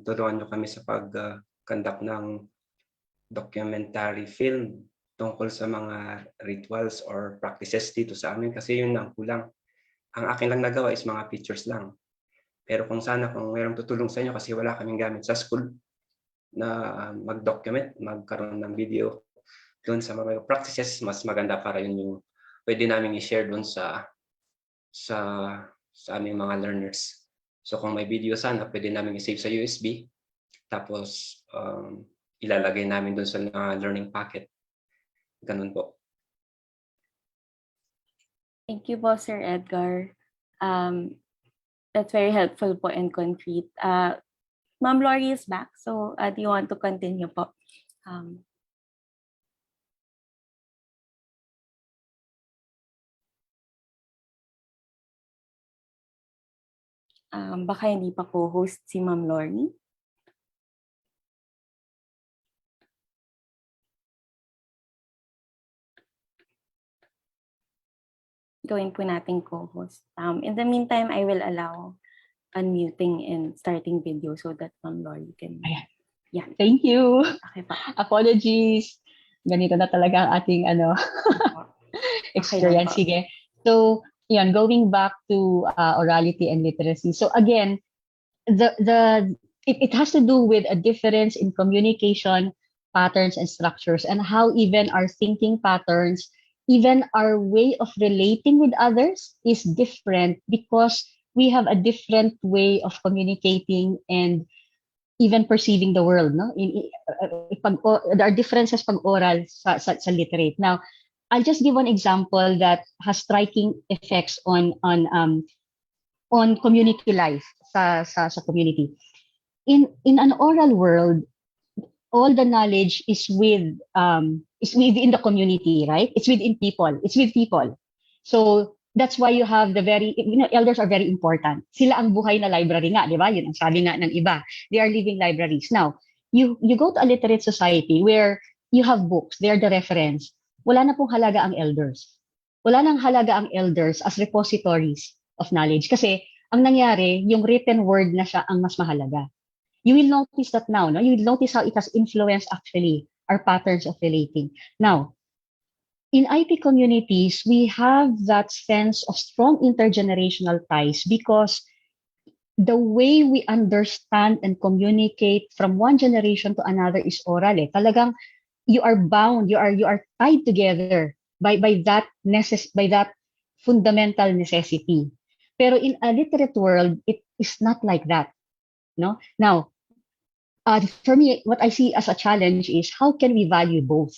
tulungan nyo kami sa pag-conduct ng documentary film tungkol sa mga rituals or practices dito sa amin kasi yun ang kulang. Ang akin lang nagawa is mga pictures lang. Pero kung mayroong tutulong sa inyo kasi wala kaming gamit sa school na mag-document, magkaroon ng video doon sa mga practices, mas maganda para yun yung pwede namin i-share doon sa aming mga learners. So kung may video sana, pwede namin i-save sa USB, tapos ilalagay namin doon sa learning packet. Ganun po. Thank you po, Sir Edgar. That's very helpful po and concrete. Ma'am Lori is back, so do you want to continue po? Baka hindi pa co-host si Ma'am Lori. Gawin po natin co-host. In the meantime, I will allow unmuting and starting video so that Ma'am Lori can... Ayan. Yeah. Thank you. Okay pa. Apologies. Ganito na talaga ang ating experience. Sige. So, yun, going back to orality and literacy. So again, it has to do with a difference in communication patterns and structures and how even our thinking patterns, even our way of relating with others is different because we have a different way of communicating and even perceiving the world. No, there are differences pag oral sa literate. Now, I'll just give one example that has striking effects on community life sa community. In an oral world, all the knowledge is within the community, right? It's within people. It's with people. So that's why you have elders are very important. Sila ang buhay na library nga, di ba? Yun ang sabi nga ng iba. They are living libraries. Now, you go to a literate society where you have books. They are the reference. Wala na pong halaga ang elders. Wala nang halaga ang elders as repositories of knowledge. Kasi ang nangyari, yung written word na siya ang mas mahalaga. You will notice that now. No? You will notice how it has influenced actually our patterns of relating. Now, in IP communities, we have that sense of strong intergenerational ties because the way we understand and communicate from one generation to another is oral. Talagang you are bound, you are tied together by that fundamental necessity. Pero in a literate world, it is not like that. No? Now, for me, what I see as a challenge is how can we value both?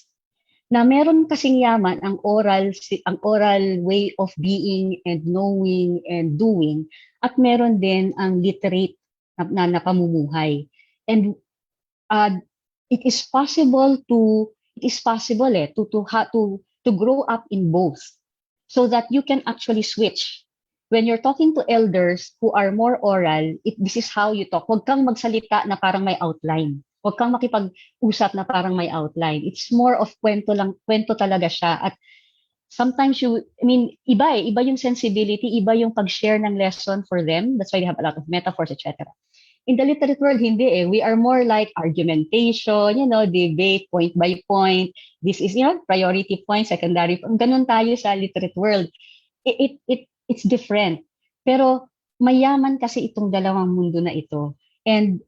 Na meron kasing yaman ang oral way of being and knowing and doing, at meron din ang literate na pamumuhay. And it is possible to grow up in both, so that you can actually switch. When you're talking to elders who are more oral, this is how you talk. Huwag kang magsalita na parang may outline. Huwag kang makipag-usap na parang may outline. It's more of kwento talaga siya. At sometimes iba yung sensibility, iba yung pag-share ng lesson for them. That's why they have a lot of metaphors, etc. In the literate world, hindi eh. We are more like argumentation, debate, point by point. This is, priority point, secondary point. Ganun tayo sa literate world. It's different. Pero mayaman kasi itong dalawang mundo na ito. And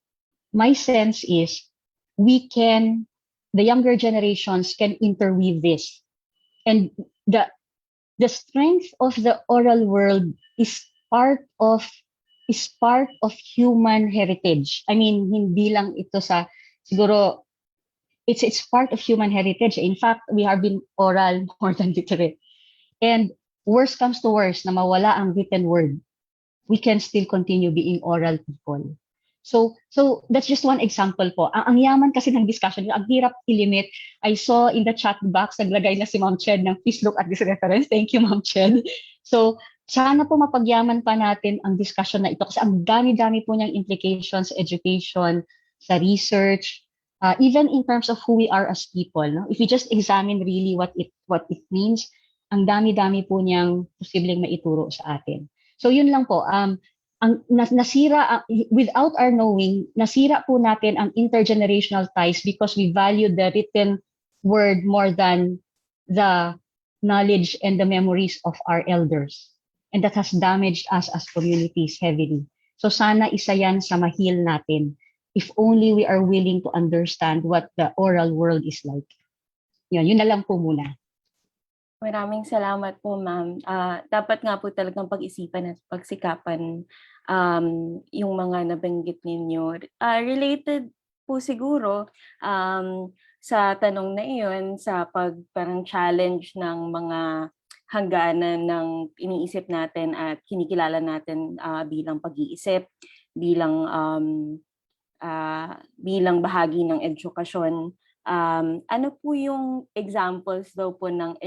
my sense is the younger generations can interweave this. And the strength of the oral world is part of human heritage. I mean, hindi lang ito siguro, it's part of human heritage. In fact, we have been oral more than literate. And worst comes to worst, na mawala ang written word, we can still continue being oral people. So that's just one example po. Ang yaman kasi ng discussion, ang hirap i-limit. I saw in the chat box, naglagay na si Ma'am Ched ng please look at this reference. Thank you, Ma'am Ched. So sana po mapagyaman pa natin ang discussion na ito kasi ang dami-dami po niyang implications sa education, sa research, even in terms of who we are as people. No? If we just examine really what it means, ang dami-dami po niyang posibleng maituro sa atin. So yun lang po, without our knowing, nasira po natin ang intergenerational ties because we value the written word more than the knowledge and the memories of our elders. And that has damaged us as communities heavily. So sana isa yan sa mahil natin, if only we are willing to understand what the oral world is like. Yun na lang po muna. Maraming salamat po, ma'am. Dapat nga po talagang pag-isipan at pagsikapan yung mga nabanggit ninyo. Related po siguro sa tanong na iyon, sa parang challenge ng mga hangganan ng iniisip natin at kinikilala natin bilang pag-iisip, bilang bahagi ng edukasyon. Ano po yung examples daw po ng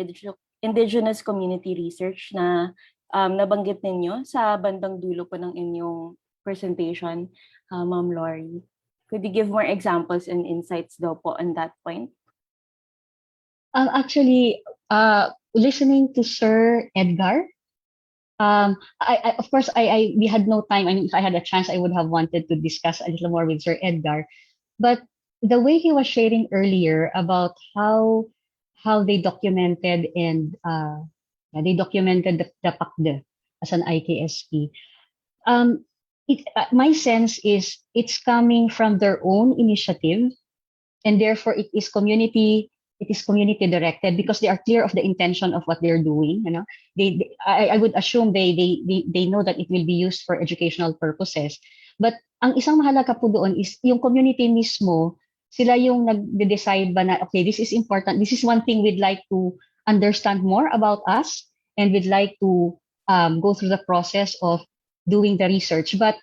Indigenous community research na nabanggit ninyo sa bandang dulo po ng inyong presentation, Ma'am Laurie? Could you give more examples and insights daw po on that point? Actually, listening to Sir Edgar, of course, we had no time. I mean, if I had a chance, I would have wanted to discuss a little more with Sir Edgar. But the way he was sharing earlier about how they documented and they documented the PACD as an IKSP, my sense is it's coming from their own initiative, and therefore it is community directed because they are clear of the intention of what they're doing. I would assume they know that it will be used for educational purposes. But ang isang mahalaga po doon is yung community mismo, sila yung nagde-decide ba na, okay, this is important. This is one thing we'd like to understand more about us, and we'd like to go through the process of doing the research. But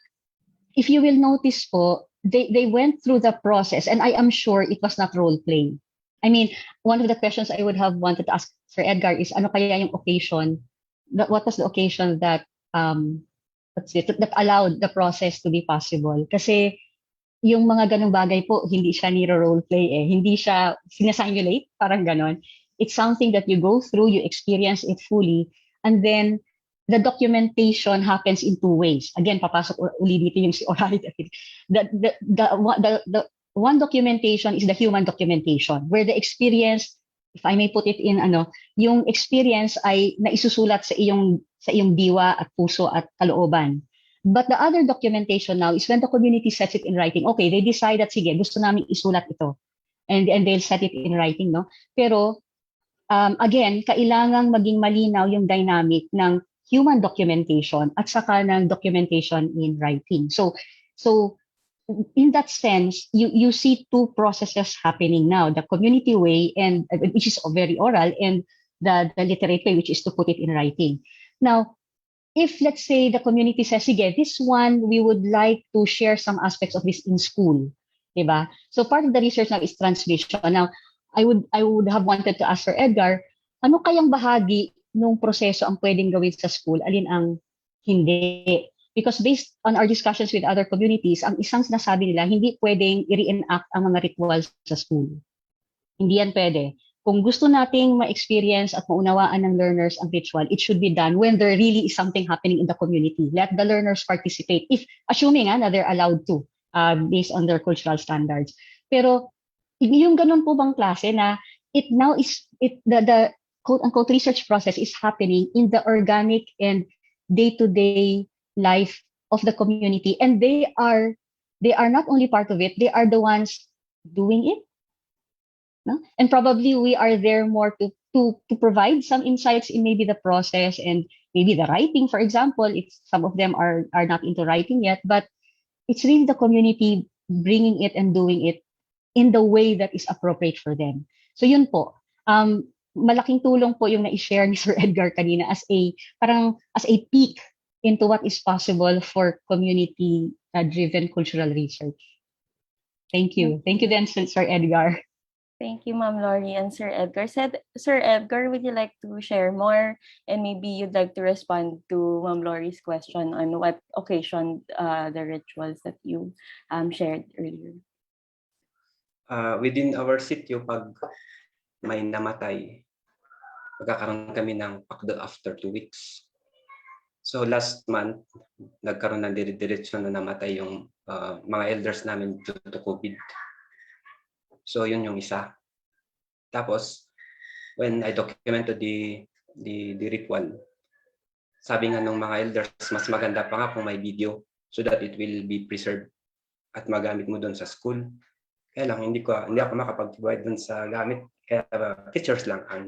if you will notice po, they went through the process, and I am sure it was not role playing. I mean, one of the questions I would have wanted to ask Sir Edgar is, ano kaya yung occasion? What was the occasion that that allowed the process to be possible? Kasi yung mga ganong bagay po, hindi siya niro-role play eh. Hindi siya sinasimulate, parang ganon. It's something that you go through, you experience it fully, and then the documentation happens in two ways. Again, papasok uli dito yung si orality. The one documentation is the human documentation, where the experience, if I may put it in yung experience ay naisusulat sa iyong diwa at puso at kalooban. But the other documentation now is when the community sets it in writing. Okay, they decide that, sige, gusto namin isulat ito. And they'll set it in writing, no? Pero, again, kailangang maging malinaw yung dynamic ng human documentation at saka ng documentation in writing. So in that sense, you see two processes happening now: the community way, and which is very oral, and the literate way, which is to put it in writing. Now, if let's say the community says, sige, this one we would like to share some aspects of this in school, diba? So part of the research now is transmission. Now, I would have wanted to ask Sir Edgar, ano kayang bahagi nung proseso ang pwedeng gawin sa school, alin ang hindi? Because based on our discussions with other communities, ang isang sinasabi nila, hindi pwedeng i-reenact ang mga rituals sa school. Hindi yan pwede. Kung gusto nating ma-experience at maunawaan ng learners ang ritual, it should be done when there really is something happening in the community. Let the learners participate, if assuming na they're allowed to, based on their cultural standards. Pero yung ganun po bang klase na the quote-unquote research process is happening in the organic and day-to-day life of the community, and they are not only part of it, they are the ones doing it, no? And probably we are there more to provide some insights in maybe the process and maybe the writing, for example, if some of them are not into writing yet, but it's really the community bringing it and doing it in the way that is appropriate for them. So yun po, malaking tulong po yung na-share ni Sir Edgar kanina as a peek into what is possible for community-driven cultural research. Thank you. Thank you then, Sir Edgar. Thank you, Ma'am Lori and Sir Edgar. Sir Edgar, would you like to share more? And maybe you'd like to respond to Ma'am Lori's question on what occasioned the rituals that you shared earlier. Within our sitio, pag may namatay, magkakaroon kami ng pakdo after 2 weeks. So last month, nagkaroon ng dire-diretsyon na namatay yung mga elders namin due to COVID. So yun yung isa. Tapos, when I documented the ritual, sabi nga ng mga elders, mas maganda pa nga kung may video so that it will be preserved at magamit mo doon sa school. Kaya lang, hindi ako makapag-provide doon sa gamit. Kaya teachers lang ang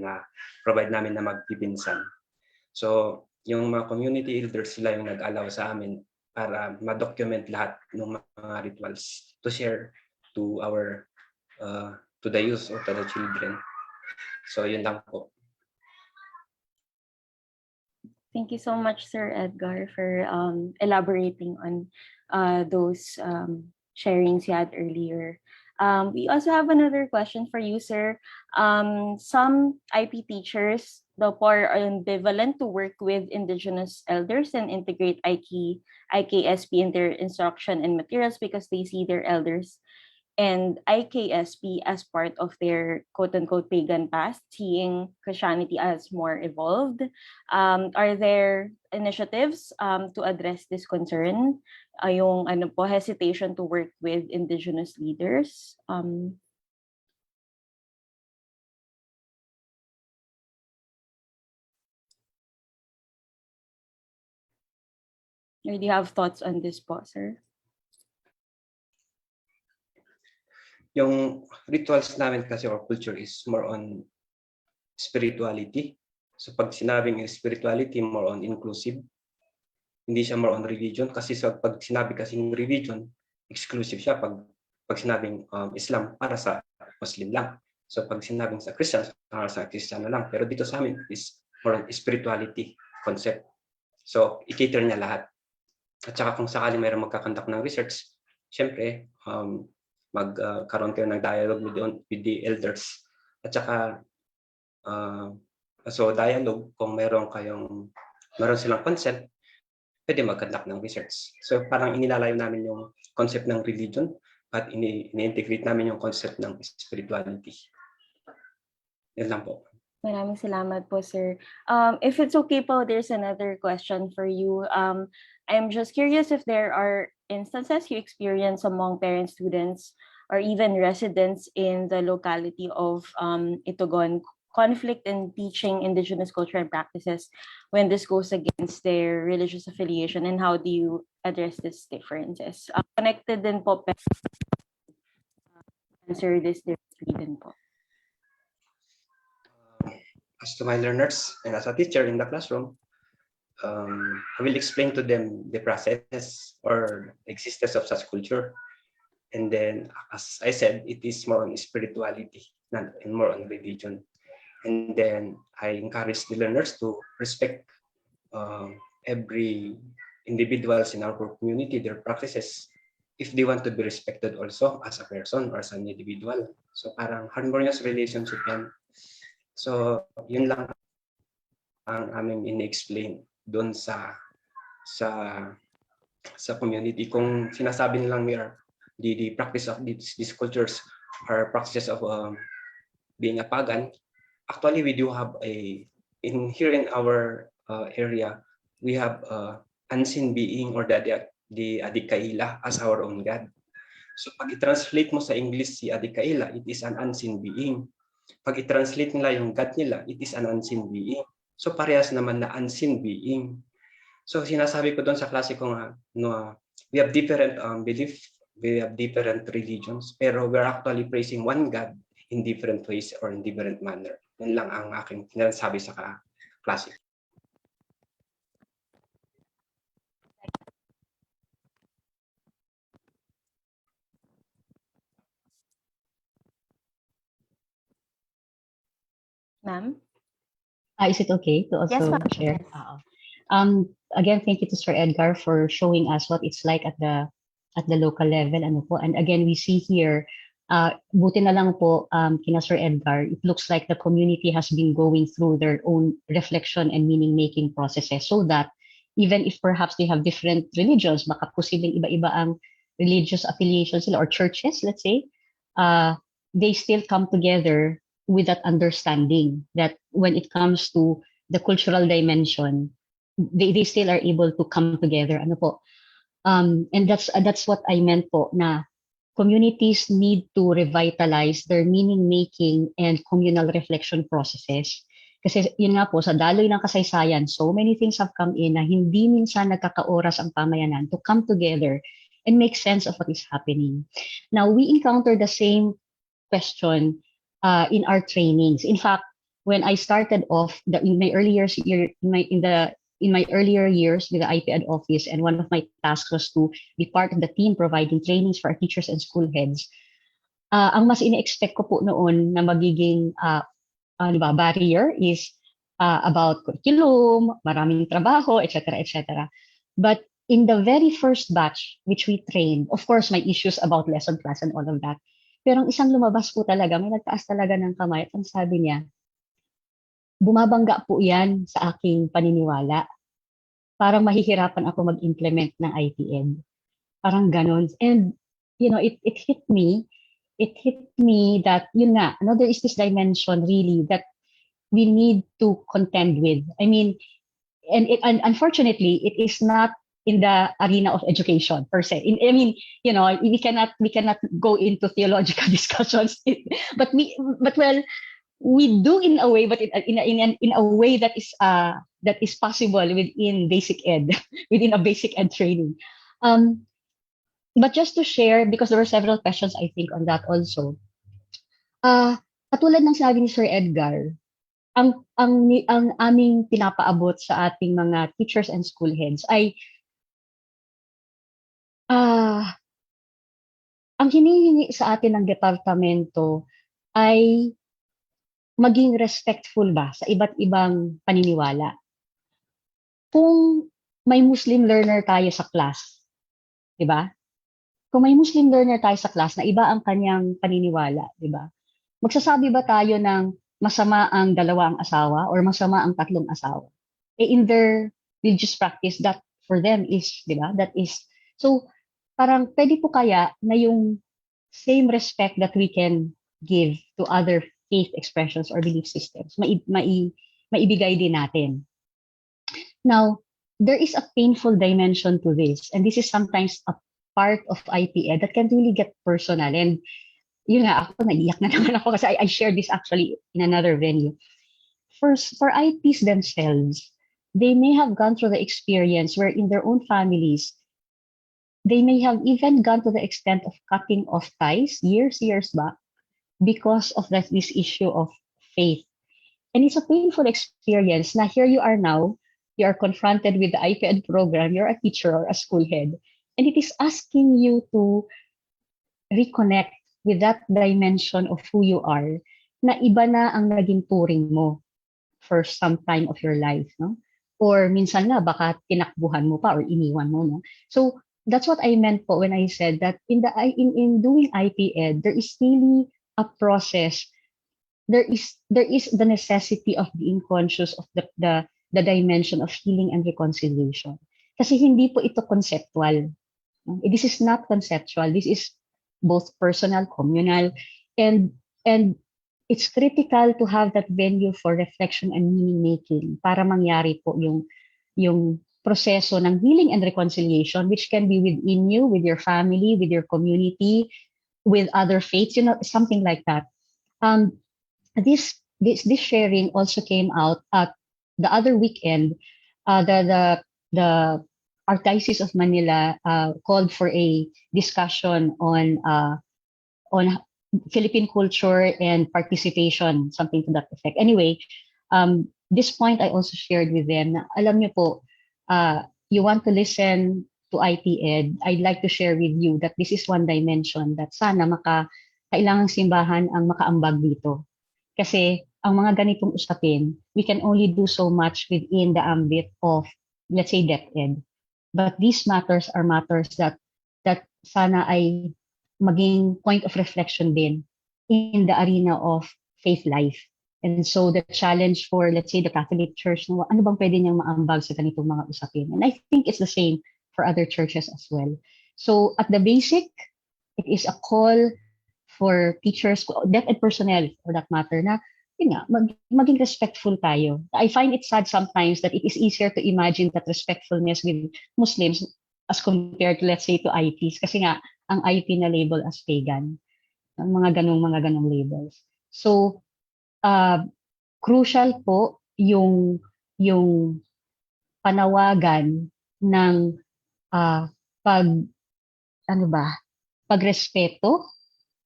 provide namin na magpipinsan. So, yung mga community elders, sila yung nag-allow sa amin para ma-document lahat ng mga rituals to share to our to the youth or to the children. So yun lang po. Thank you so much, Sir Edgar, for elaborating on those sharings you had earlier. We also have another question for you, sir. Some IP teachers, though, are ambivalent to work with Indigenous elders and integrate IKSP in their instruction and materials because they see their elders and IKSP as part of their quote-unquote pagan past, seeing Christianity as more evolved. Are there initiatives to address this concern? Yung hesitation to work with Indigenous leaders? Or do you have thoughts on this po, sir? Yung rituals namin kasi or culture is more on spirituality. So pag sinabing spirituality, more on inclusive. Hindi siya more on religion kasi pag sinabi kasing religion, exclusive siya. Pag sinabing Islam, para sa Muslim lang. So pag sinabing sa Christian, para sa Kristiyano lang. Pero dito sa amin is more on spirituality concept. So i-cater niya lahat. At saka kung sakaling mayroong magkakandak ng research, syempre, magkaroon kayo ng dialogue with the elders. At saka, so dialogue, kung meron silang consent, pwede mag-conduct ng research. So parang inilalayo namin yung concept ng religion at ini-integrate namin yung concept ng spirituality. Yan lang po. Maraming salamat po, sir. If it's okay po, there's another question for you. I'm just curious if there are instances you experience among parents, students, or even residents in the locality of Itugon, conflict in teaching Indigenous culture and practices when this goes against their religious affiliation, and how do you address these differences? Connected din po, answer this directly din po. As to my learners and as a teacher in the classroom, I will explain to them the process or existence of such culture. And then, as I said, it is more on spirituality and more on religion. And then I encourage the learners to respect every individuals in our community, their practices, if they want to be respected also as a person or as an individual. So parang harmonious relationship yan. So yun lang ang aming ini-explain doon sa sa community. Kung sinasabi nilang we are the practice of these cultures are practices of being a pagan, actually we do have here in our area, we have unseen being or the Adikaila as our own God. So pag i-translate mo sa English si Adikaila, it is an unseen being. Pag i-translate nila yung God nila, it is an unseen being. So parehas naman na unseen being. So sinasabi ko doon sa klase ko nga, we have different belief, we have different religions, pero we're actually praising one God in different ways or in different manner. Yan lang ang aking sinasabi sa klase. Ma'am? Is it okay to Yes, also ma'am. share? Again, thank you to Sir Edgar for showing us what it's like at the local level. Ano po? And again, we see here, buti na lang po kina Sir Edgar, it looks like the community has been going through their own reflection and meaning-making processes so that even if perhaps they have different religions, baka posibleng iba-iba ang religious affiliations sila or churches, let's say, they still come together with that understanding that when it comes to the cultural dimension, they still are able to come together. Ano po? And that's what I meant po na communities need to revitalize their meaning-making and communal reflection processes. Kasi yun nga po, sa daloy ng kasaysayan, so many things have come in na hindi minsan nagkakaoras ang pamayanan to come together and make sense of what is happening. Now, we encounter the same question in our trainings. In fact, when I started off in my earlier years with the IPED office, and one of my tasks was to be part of the team providing trainings for our teachers and school heads, ang mas ina-expect ko po noon na magiging barrier is about curriculum, maraming trabaho, etc., etc. But in the very first batch which we trained, of course, may issues about lesson plans and all of that. Pero ang isang lumabas po talaga, may nagtaas talaga ng kamay at ang sabi niya, bumabangga po yan sa aking paniniwala. Parang mahihirapan ako mag-implement ng IPN. Parang ganon. And, you know, it hit me. It hit me that, yun nga, there is this dimension really that we need to contend with. I mean, and unfortunately, it is not in the arena of education per se. I mean, you know, we cannot go into theological discussions, but we do in a way, but in a way that is possible within basic ed, within a basic ed training. But just to share, because there were several questions I think on that also. Katulad ng sabi ni Sir Edgar, ang aming pinapaabot sa ating mga teachers and school heads ay ang hinihingi sa atin ng departamento ay maging respectful ba sa iba't ibang paniniwala. Kung may Muslim learner tayo sa class, di ba? Kung may Muslim learner tayo sa class na iba ang kanyang paniniwala, di ba? Magsasabi ba tayo ng masama ang dalawang asawa or masama ang tatlong asawa? In their religious practice, that for them is, di ba? That is, so parang pwede po kaya na yung same respect that we can give to other faith expressions or belief systems, maibigay din natin. Now, there is a painful dimension to this, and this is sometimes a part of IPED that can really get personal. And yun nga, ako naiyak na naman ako kasi I shared this actually in another venue. First, for IPs themselves, they may have gone through the experience where in their own families, they may have even gone to the extent of cutting off ties years back because of this issue of faith. And it's a painful experience. Now, here you are now you are confronted with the IPED program, you're a teacher or a school head, and it is asking you to reconnect with that dimension of who you are na iba na ang naging turing mo for some time of your life, no? Or minsan na baka tinakbuhan mo pa or iniwan mo, no? So that's what I meant po when I said that in doing IPED, there is really a process. There is the necessity of being conscious of the dimension of healing and reconciliation. Kasi hindi po ito conceptual. This is not conceptual. This is both personal, communal, and it's critical to have that venue for reflection and meaning making para mangyari po yung proseso ng healing and reconciliation, which can be within you, with your family, with your community, with other faiths, something like that. This sharing also came out at the other weekend. The Archdiocese of Manila called for a discussion on Philippine culture and participation, something to that effect. Anyway, this point I also shared with them. Na, alam niyo po, you want to listen to IPED, I'd like to share with you that this is one dimension that sana kailangang simbahan ang makaambag dito. Kasi ang mga ganitong usapin, we can only do so much within the ambit of, let's say, DepEd. But these matters are matters that sana ay maging point of reflection din in the arena of faith life. And so the challenge for, let's say, the Catholic Church, ano bang pwede niyang maambag sa ganitong mga usapin? And I think it's the same for other churches as well. So at the basic, it is a call for teachers, DepEd personnel for that matter, na yun nga, maging respectful tayo. I find it sad sometimes that it is easier to imagine that respectfulness with Muslims as compared to, let's say, to IPs. Kasi nga, ang IP na label as pagan. Ang mga ganong labels. So, crucial po yung panawagan ng pagrespeto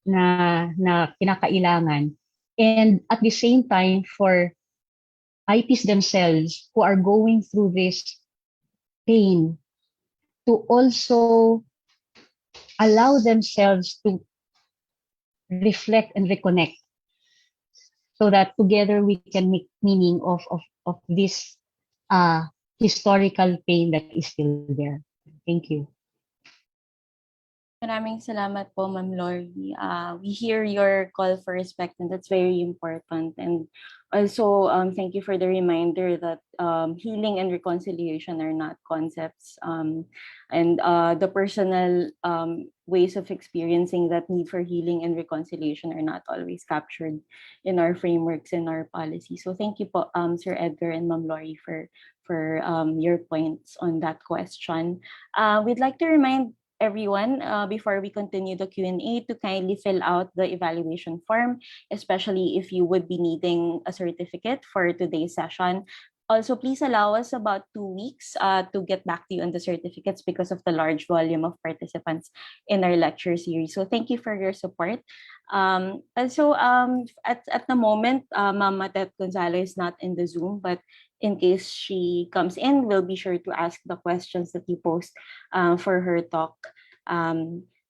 na kinakailangan, and at the same time for IPs themselves who are going through this pain to also allow themselves to reflect and reconnect so that together we can make meaning of this historical pain that is still there. Thank you. Maraming salamat po, Ma'am Lori. We hear your call for respect, and that's very important. And also, thank you for the reminder that healing and reconciliation are not concepts. And the personal ways of experiencing that need for healing and reconciliation are not always captured in our frameworks and our policies. So thank you po, Sir Edgar and Ma'am Lori for your points on that question. We'd like to remind everyone, before we continue the Q&A, to kindly fill out the evaluation form, especially if you would be needing a certificate for today's session. Also, please allow us about 2 weeks to get back to you on the certificates because of the large volume of participants in our lecture series. So thank you for your support. Also, at the moment, Ma'am Matet Gonzalo is not in the Zoom, but in case she comes in, we'll be sure to ask the questions that you post for her talk.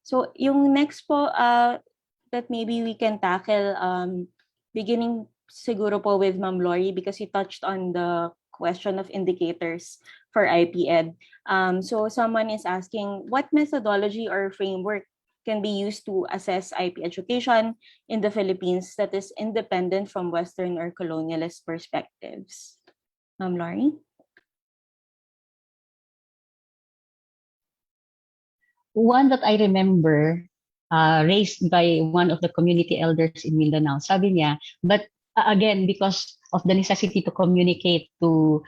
So yung next po that maybe we can tackle, beginning siguro po with Ma'am Lori, because you touched on the question of indicators for IPED. So someone is asking, what methodology or framework can be used to assess IP education in the Philippines that is independent from Western or colonialist perspectives? Ma'am Lori? One that I remember raised by one of the community elders in Mindanao. Sabi niya, but again, because of the necessity to communicate to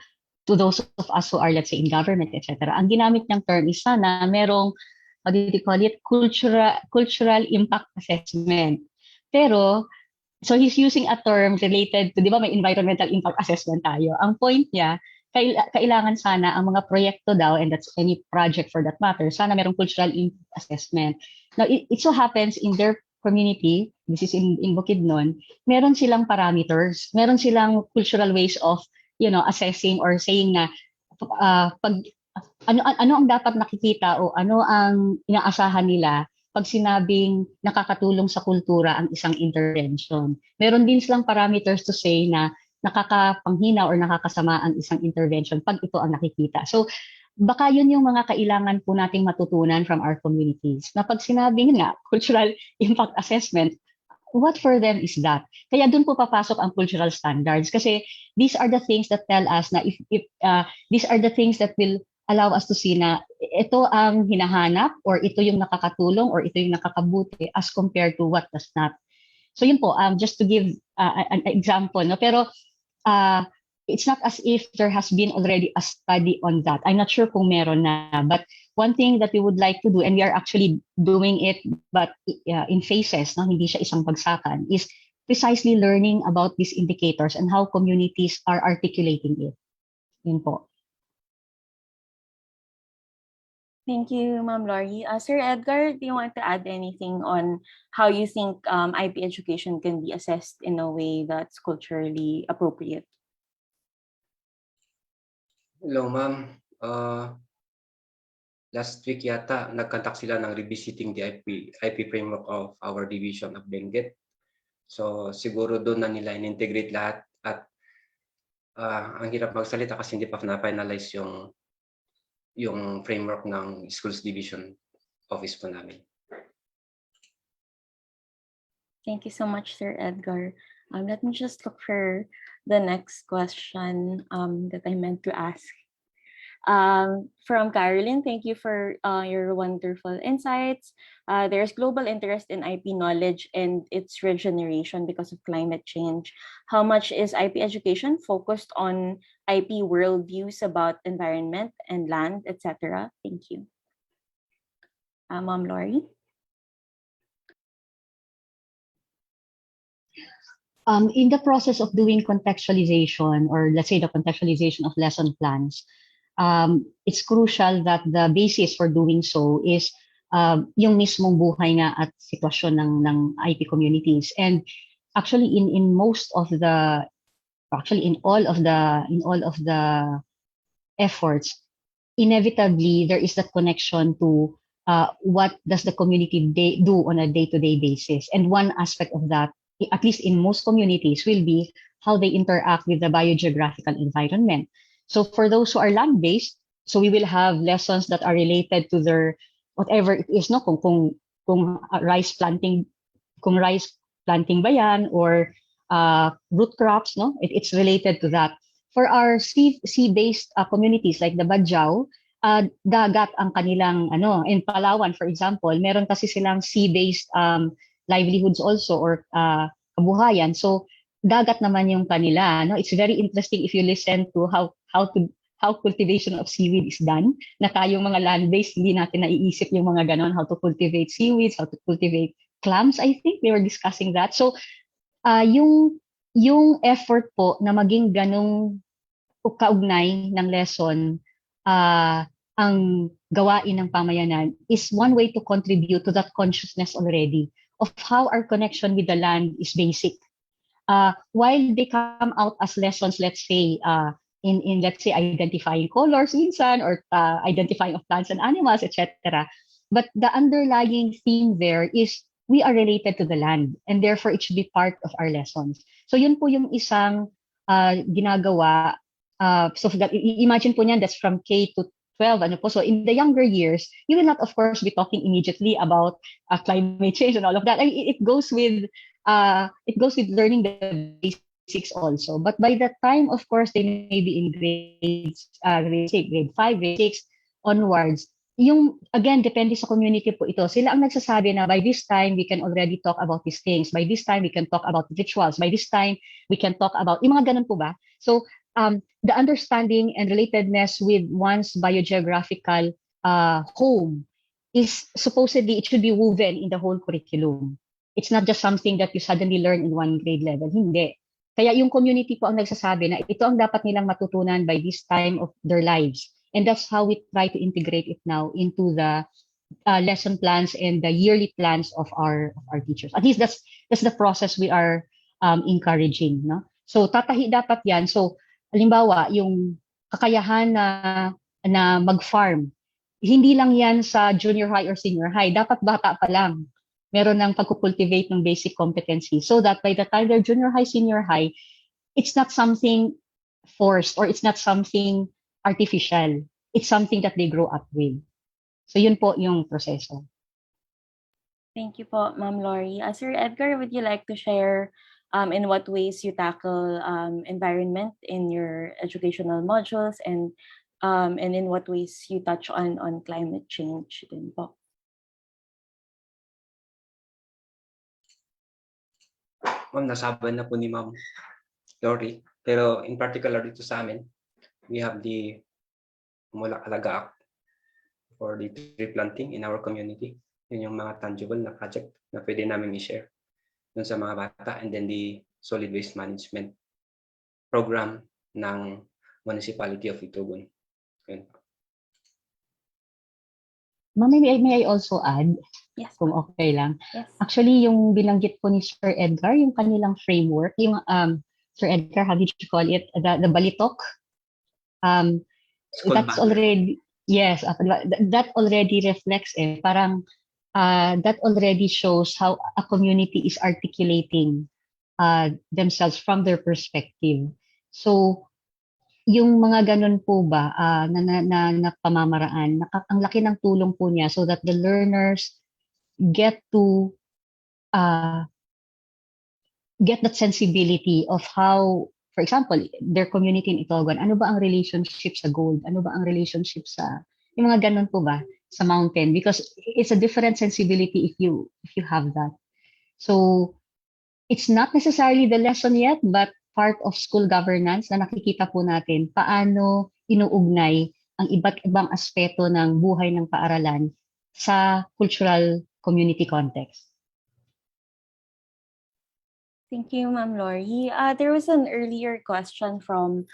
those of us who are, let's say, in government, etc., ang ginamit niyang term is sana merong, how do you call it, cultural impact assessment. Pero, so he's using a term related to, di ba may environmental impact assessment tayo. Ang point niya, kailangan sana ang mga proyekto daw, and that's any project for that matter, sana merong cultural impact assessment. Now, it so happens in their community, this is in Bukidnon, meron silang parameters, meron silang cultural ways of, assessing or saying na pag ano ang dapat nakikita o ano ang inaasahan nila pag sinabing nakakatulong sa kultura ang isang intervention. Meron din silang parameters to say na nakakapanghina or nakakasama ang isang intervention pag ito ang nakikita. So, baka yun yung mga kailangan po nating matutunan from our communities. Na pag sinabing nga, cultural impact assessment, what for them is that? Kaya dun po papasok ang cultural standards kasi these are the things that tell us na if these are the things that will allow us to see na ito ang hinahanap or ito yung nakakatulong or ito yung nakakabuti as compared to what does not. So yun po, just to give an example, no? Pero it's not as if there has been already a study on that. I'm not sure kung meron na, but one thing that we would like to do, and we are actually doing it, but in phases, no? Hindi siya isang bagsakan, is precisely learning about these indicators and how communities are articulating it. Yun po. Thank you, Ma'am Lori. Sir Edgar, do you want to add anything on how you think IP education can be assessed in a way that's culturally appropriate? Hello, ma'am. Last week yata, nagkantak sila ng revisiting the IP framework of our division of Benguet. So, siguro doon na nila in-integrate lahat at ang hirap magsalita kasi hindi pa na-finalize yung framework ng schools division office po namin. Thank you so much, Sir Edgar. Let me just look for the next question that I meant to ask. From Caroline, thank you for your wonderful insights. There's global interest in IP knowledge and its regeneration because of climate change. How much is IP education focused on IP worldviews about environment and land, etc.? Thank you. Ma'am Lori? In the process of doing contextualization, or let's say the contextualization of lesson plans, it's crucial that the basis for doing so is yung mismong buhay nga at sitwasyon ng IP communities. And actually, in most of the, actually in all of the efforts, inevitably there is that connection to what does the community do on a day-to-day basis. And one aspect of that, at least in most communities, will be how they interact with the biogeographical environment. So for those who are land-based, so we will have lessons that are related to their whatever it is, no, kung rice planting ba yan, or root crops, no, it's related to that. For our sea-based communities like the Badjao, dagat ang kanilang in Palawan, for example, meron kasi silang sea-based livelihoods also, or kabuhayan. So dagat naman yung kanila, no? It's very interesting if you listen to how cultivation of seaweed is done, na tayong mga land-based, hindi natin naiisip yung mga ganon, how to cultivate seaweeds, how to cultivate clams. I think they were discussing that. So yung effort po na maging ganong kaugnay ng lesson ang gawain ng pamayanan is one way to contribute to that consciousness already of how our connection with the land is basic. While they come out as lessons, let's say, in let's say identifying colors minsan, or identifying of plants and animals, etc. But the underlying theme there is we are related to the land, and therefore it should be part of our lessons. So yun po yung isang ginagawa. So imagine po niyan, that's from K to 12. So in the younger years, you will not, of course, be talking immediately about climate change and all of that. I mean, it goes with learning the basics also. But by that time, of course, they may be in grade 5, grade 6 onwards. Yung, again, depende sa community po ito. Sila ang nagsasabi na by this time, we can already talk about these things. By this time, we can talk about rituals. By this time, we can talk about, yung mga ganun po ba? So, the understanding and relatedness with one's biogeographical home is supposedly, it should be woven in the whole curriculum. It's not just something that you suddenly learn in one grade level. Hindi. Kaya yung community po ang nagsasabi na ito ang dapat nilang matutunan by this time of their lives. And that's how we try to integrate it now into the lesson plans and the yearly plans of our teachers. At least that's the process we are encouraging. No? So tatahi dapat yan. So halimbawa, yung kakayahan na mag-farm. Hindi lang yan sa junior high or senior high. Dapat bata pa lang meron ng pagkukultivate ng basic competency so that by the time they're junior high, senior high, it's not something forced or it's not something artificial. It's something that they grow up with. So yun po yung proseso. Thank you po, Ma'am Lori. Sir Edgar, would you like to share in what ways you tackle environment in your educational modules and in what ways you touch on climate change din po? Ma'am, nasabi na po ni Ma'am Lori. Pero in particular dito sa amin, we have the Mula Alaga Act for the tree planting in our community. Yun yung mga tangible na project na pwede namin i-share dun sa mga bata. And then the solid waste management program ng Municipality of Itugon. Yun. Ma'am, may I also add? Yes. Kung okay lang. Yes. Actually, yung binanggit po ni Sir Edgar, yung kanilang framework, yung Sir Edgar, how did you call it? The Balitok? That's already, yes, that already reflects parang that already shows how a community is articulating themselves from their perspective. So, yung mga ganun po ba na pamamaraan, ang laki ng tulong po niya so that the learners get to get that sensibility of how, for example, their community in Itogon, ano ba ang relationship sa gold? Ano ba ang relationship sa, yung mga ganun po ba sa mountain? Because it's a different sensibility if you have that. So, it's not necessarily the lesson yet, but part of school governance na nakikita po natin paano inuugnay ang iba't ibang aspeto ng buhay ng paaralan sa cultural community context. Thank you, Ma'am Lori. There was an earlier question from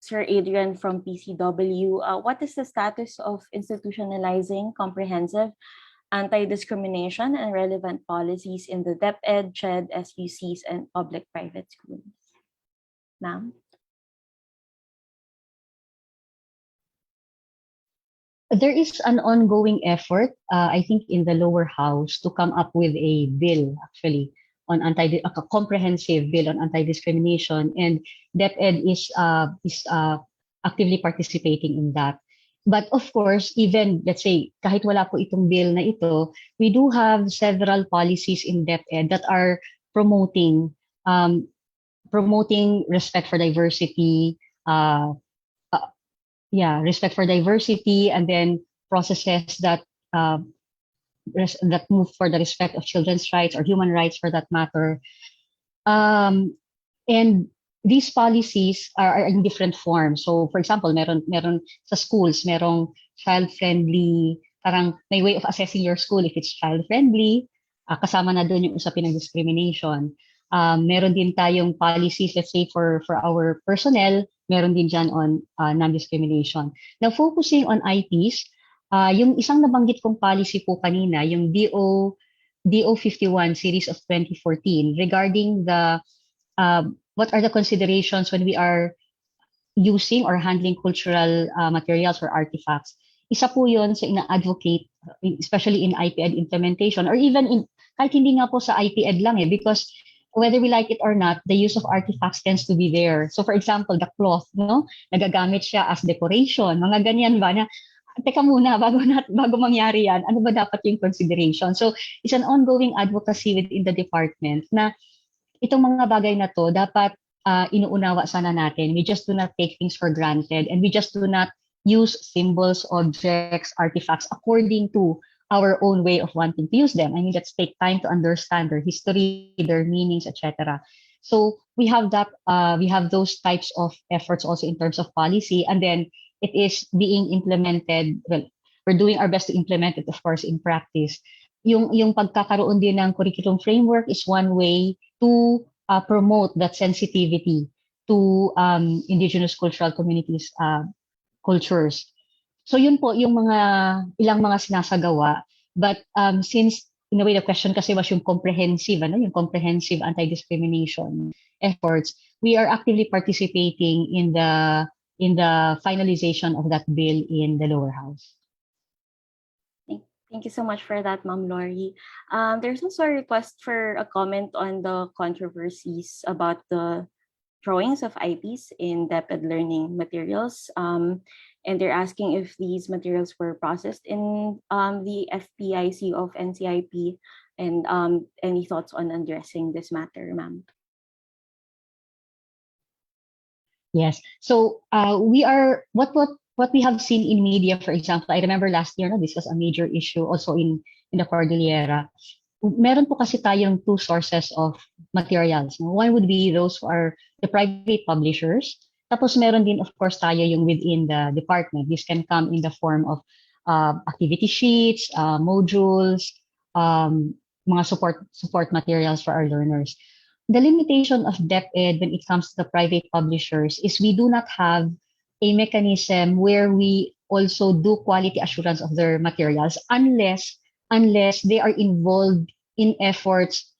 Sir Adrian from PCW. What is the status of institutionalizing comprehensive anti-discrimination and relevant policies in the DepEd, CHED, SUCs, and public-private schools? Ma'am? There is an ongoing effort, I think, in the lower house to come up with a bill, actually, on a comprehensive bill on anti-discrimination, and DepEd is actively participating in that. But of course, even, let's say, kahit wala po itong bill na ito, we do have several policies in DepEd that are promoting respect for diversity, respect for diversity, and then processes that that move for the respect of children's rights or human rights for that matter. And these policies are in different forms. So for example, meron sa schools, merong child-friendly, parang may way of assessing your school if it's child-friendly, kasama na doon yung usapin ng discrimination. Meron din tayong policies, let's say for our personnel, meron din dyan on non-discrimination. Now focusing on IPs, yung isang nabanggit kong policy po kanina, yung DO 51 series of 2014 regarding the what are the considerations when we are using or handling cultural materials or artifacts. Isa po yun sa ina-advocate, especially in IPED implementation or even in, kahit hindi nga po sa IPED lang because whether we like it or not, the use of artifacts tends to be there. So for example, the cloth, no? Nagagamit siya as decoration. Mga ganyan ba na teka muna, bago mangyari yan, ano ba dapat yung consideration? So, it's an ongoing advocacy within the department na itong mga bagay na to, dapat inuunawa sana natin. We just do not take things for granted and we just do not use symbols, objects, artifacts according to our own way of wanting to use them. I mean, let's take time to understand their history, their meanings, etc. So, we have that, we have those types of efforts also in terms of policy, and then it is being implemented. Well, we're doing our best to implement it, of course, in practice. Yung pagkakaroon din ng curriculum framework is one way to promote that sensitivity to indigenous cultural communities, cultures. So yun po yung ilang mga sinasagawa. But since in a way the question kasi was yung comprehensive anti-discrimination efforts, we are actively participating in in the finalization of that bill in the lower house. Thank you so much for that, Ma'am Lori. There's also a request for a comment on the controversies about the drawings of IPs in DepEd learning materials. And they're asking if these materials were processed in the FPIC of NCIP, and any thoughts on addressing this matter, ma'am? Yes. So we are what we have seen in media, for example, I remember last year, no, this was a major issue also in the Cordillera. Meron po kasi tayong two sources of materials. One would be those who are the private publishers. Tapos meron din, of course, tayo yung within the department. This can come in the form of activity sheets, modules, mga support materials for our learners. The limitation of DepEd when it comes to the private publishers is we do not have a mechanism where we also do quality assurance of their materials unless they are involved in efforts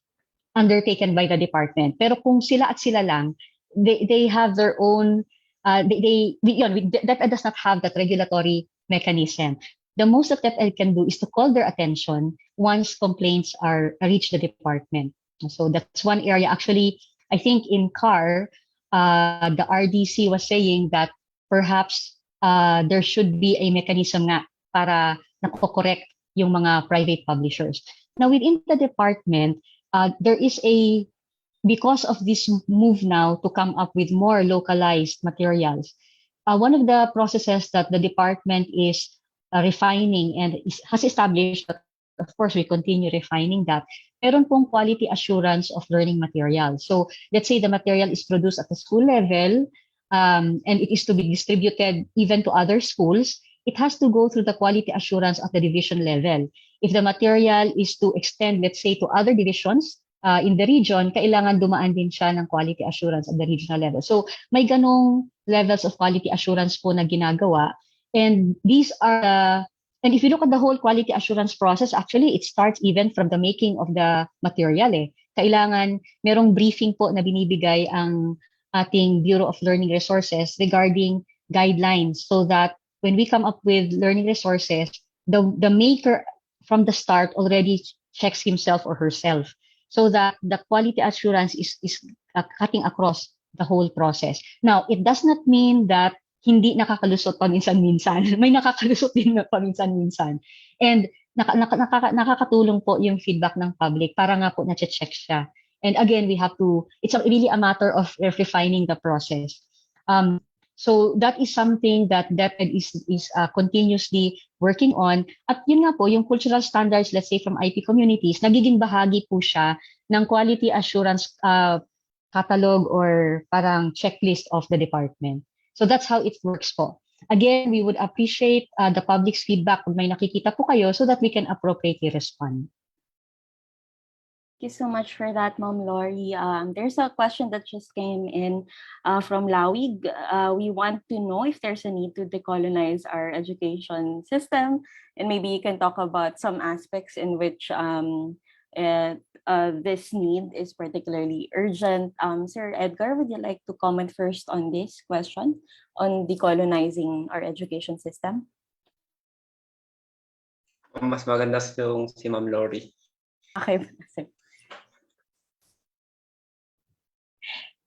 undertaken by the department. Pero kung sila at sila lang, they have their own, DepEd does not have that regulatory mechanism. The most that DepEd can do is to call their attention once complaints are reach the department. So that's one area. Actually, I think in CAR, the RDC was saying that perhaps there should be a mechanism nga para nakokorek yung mga private publishers. Now, within the department, there is because of this move now to come up with more localized materials, one of the processes that the department is refining and has established, of course, we continue refining that, meron pong quality assurance of learning material. So let's say the material is produced at the school level, and it is to be distributed even to other schools. It has to go through the quality assurance at the division level. If the material is to extend, let's say, to other divisions in the region, kailangan dumaan din siya ng quality assurance at the regional level. So may ganong levels of quality assurance po na ginagawa. And these are and if you look at the whole quality assurance process, actually, it starts even from the making of the material. Kailangan merong briefing po na binibigay ang ating Bureau of Learning Resources regarding guidelines so that when we come up with learning resources, the maker from the start already checks himself or herself so that the quality assurance is cutting across the whole process. Now, it does not mean that hindi nakakalusot paminsan-minsan. May nakakalusot din na paminsan-minsan. And nakakatulong po yung feedback ng public para nga po na-check siya. And again, it's really a matter of refining the process. So that is something that DepEd is continuously working on. At yun nga po, yung cultural standards, let's say from IP communities, nagiging bahagi po siya ng quality assurance catalog or parang checklist of the department. So that's how it works po. Again, we would appreciate the public's feedback kung may nakikita po kayo so that we can appropriately respond. Thank you so much for that, Ma'am Lori. There's a question that just came in from Lawig. We want to know if there's a need to decolonize our education system, and maybe you can talk about some aspects in which this need is particularly urgent. Sir Edgar, would you like to comment first on this question on decolonizing our education system? Mas maganda yung si Ma'am Lori. Okay.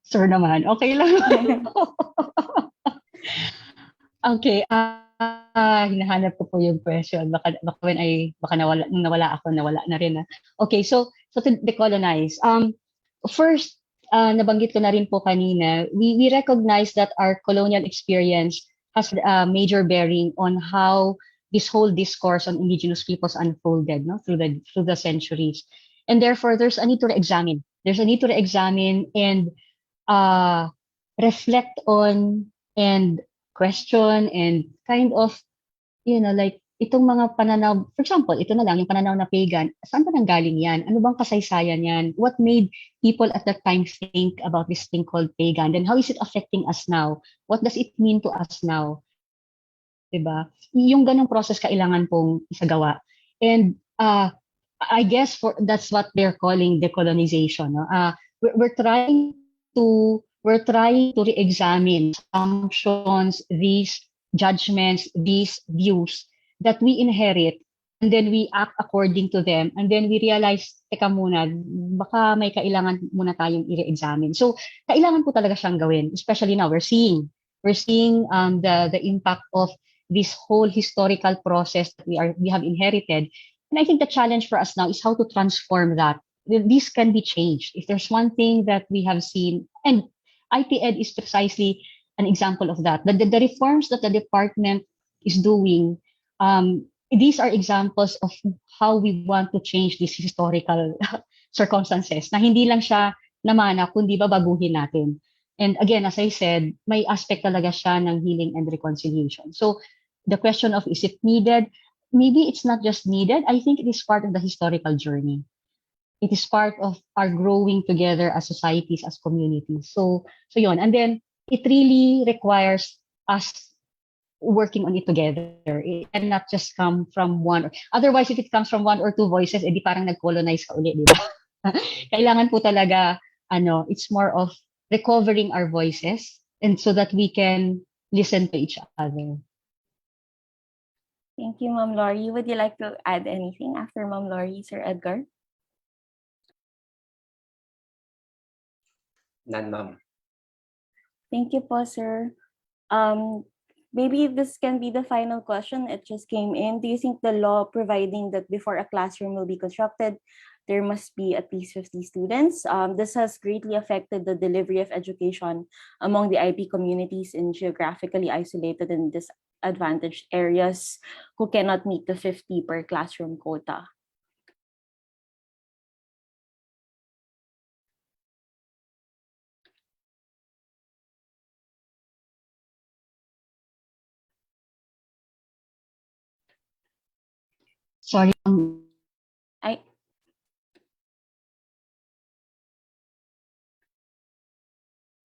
Sir naman, okay lang. Okay, hinahanap ko po yung question. Baka nawala na rin. Okay, so to decolonize. First, nabanggit ko na rin po kanina, we recognize that our colonial experience has a major bearing on how this whole discourse on indigenous peoples unfolded, no, through the centuries. And therefore, there's a need to re-examine. There's a need to re-examine and reflect on and question and kind of, like itong mga pananaw, for example, ito na lang, yung pananaw na pagan, saan ba nanggaling yan? Ano bang kasaysayan yan? What made people at that time think about this thing called pagan? Then how is it affecting us now? What does it mean to us now? Diba? Yung ganong process kailangan pong isagawa. And I guess that's what they're calling decolonization. No? We're trying to we're trying to re-examine assumptions, these judgments, these views that we inherit, and then we act according to them, and then we realize, teka muna, baka may kailangan muna tayong i-re-examine. So, kailangan po talaga siyang gawin, especially now, we're seeing the impact of this whole historical process that we have inherited. And I think the challenge for us now is how to transform that. This can be changed. If there's one thing that we have seen, and IPED is precisely an example of that. The reforms that the department is doing, these are examples of how we want to change these historical circumstances na hindi lang siya namana, kundi babaguhin natin. And again, as I said, may aspect talaga siya ng healing and reconciliation. So the question of, is it needed? Maybe it's not just needed. I think it is part of the historical journey. It is part of our growing together as societies, as communities. So yun. And then it really requires us working on it together. It cannot just come from one. Otherwise, if it comes from one or two voices, edi parang nag-colonize ka ulit, di ba? Kailangan po talaga, it's more of recovering our voices and so that we can listen to each other. Thank you, Ma'am Laurie. Would you like to add anything after Ma'am Laurie, Sir Edgar? None, ma'am. Thank you po, sir. Maybe this can be the final question. It just came in. Do you think the law providing that before a classroom will be constructed, there must be at least 50 students? This has greatly affected the delivery of education among the IP communities in geographically isolated and disadvantaged areas who cannot meet the 50 per classroom quota. Sorry. I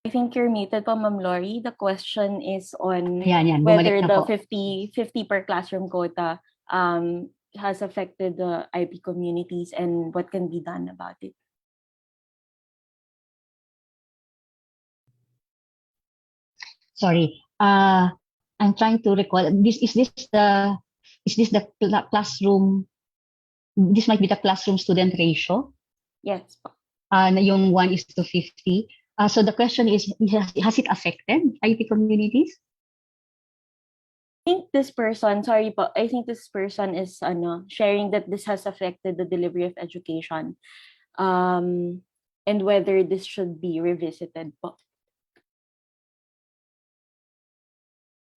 think you're muted po, Ma'am Laurie. The question is on Yan, whether bumalik na the po. 50 per classroom quota has affected the IP communities and what can be done about it. Sorry. I'm trying to recall. Is this the classroom? This might be the classroom student ratio. Yes po. Na yung 1:50. So the question is, has it affected IP communities? I think this person, sorry po, I think this person is sharing that this has affected the delivery of education, and whether this should be revisited po.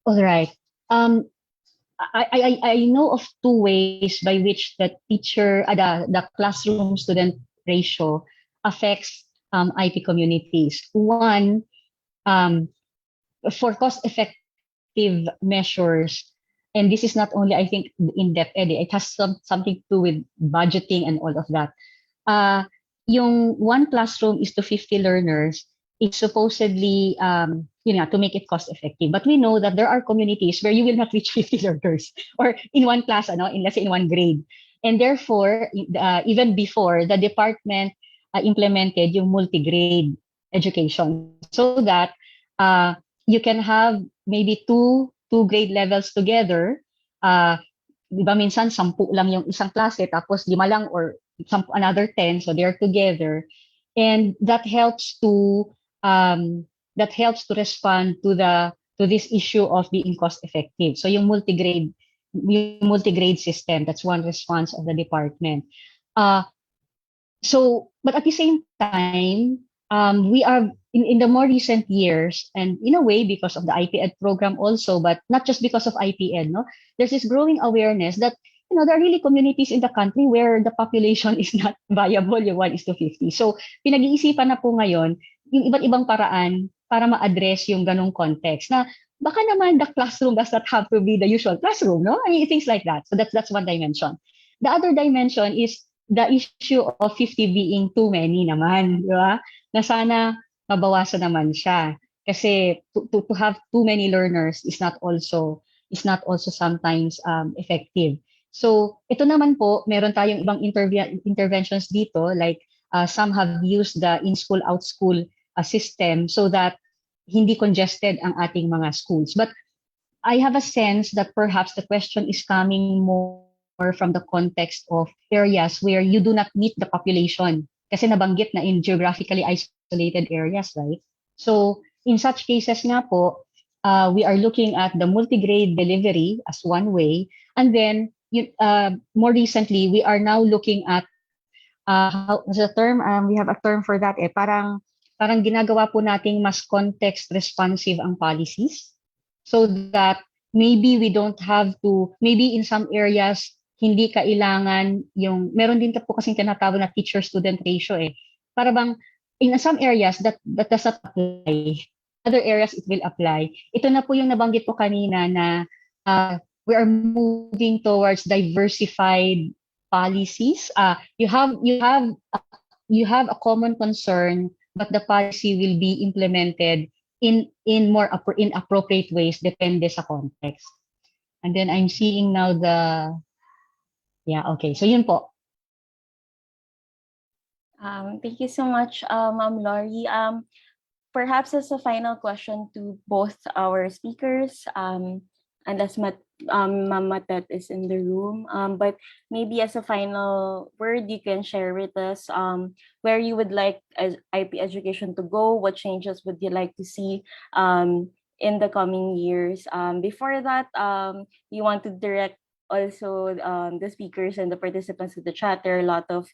All right. I know of two ways by which the the classroom student ratio affects IP communities. One, for cost-effective measures, and this is not only, I think, in DepEd, it has something to do with budgeting and all of that. Yung one classroom is to 50 learners is supposedly, to make it cost-effective. But we know that there are communities where you will not reach 50 learners or in one class, let's say in one grade. And therefore, even before, the department implemented yung multi-grade education so that you can have maybe two grade levels together. Di ba minsan 10 lang yung isang klase tapos 5 lang or another 10, so they're together, and that helps to respond to this issue of being cost effective. So yung multi-grade system, that's one response of the department. But at the same time, we are in the more recent years, and in a way because of the IPED program also, but not just because of IPED, there's this growing awareness that there are really communities in the country where the population is not viable, yung 1:50. So pinag-iisipan na po ngayon yung iba't ibang paraan para ma-address yung ganong context na baka naman the classroom does not have to be the usual classroom, no? I mean, things like that. So that's one dimension. The other dimension is the issue of 50 being too many naman, di ba? Na sana mabawasan naman siya. Kasi to have too many learners is not also sometimes effective. So ito naman po, meron tayong ibang interventions dito, like some have used the in-school, out-school system so that hindi congested ang ating mga schools. But I have a sense that perhaps the question is coming more from the context of areas where you do not meet the population. Kasi nabanggit na in geographically isolated areas, right? So in such cases nga po, we are looking at the multi-grade delivery as one way. And then more recently, we are now looking at how the term, we have a term for that parang ginagawa po nating mas context responsive ang policies. So that maybe we don't have to, maybe in some areas, hindi kailangan yung, meron din po kasing tinatawag na teacher-student ratio Para bang, in some areas, that does not apply. Other areas, it will apply. Ito na po yung nabanggit ko kanina na we are moving towards diversified policies. You have a common concern, but the policy will be implemented in appropriate ways depende sa context. And then I'm seeing now okay. So yun po. Thank you so much, Ma'am Laurie. Perhaps as a final question to both our speakers, unless Ma'am Matet is in the room, but maybe as a final word, you can share with us where you would like IP education to go, what changes would you like to see in the coming years. Before that, we want to direct also the speakers and the participants of the chat. There are a lot of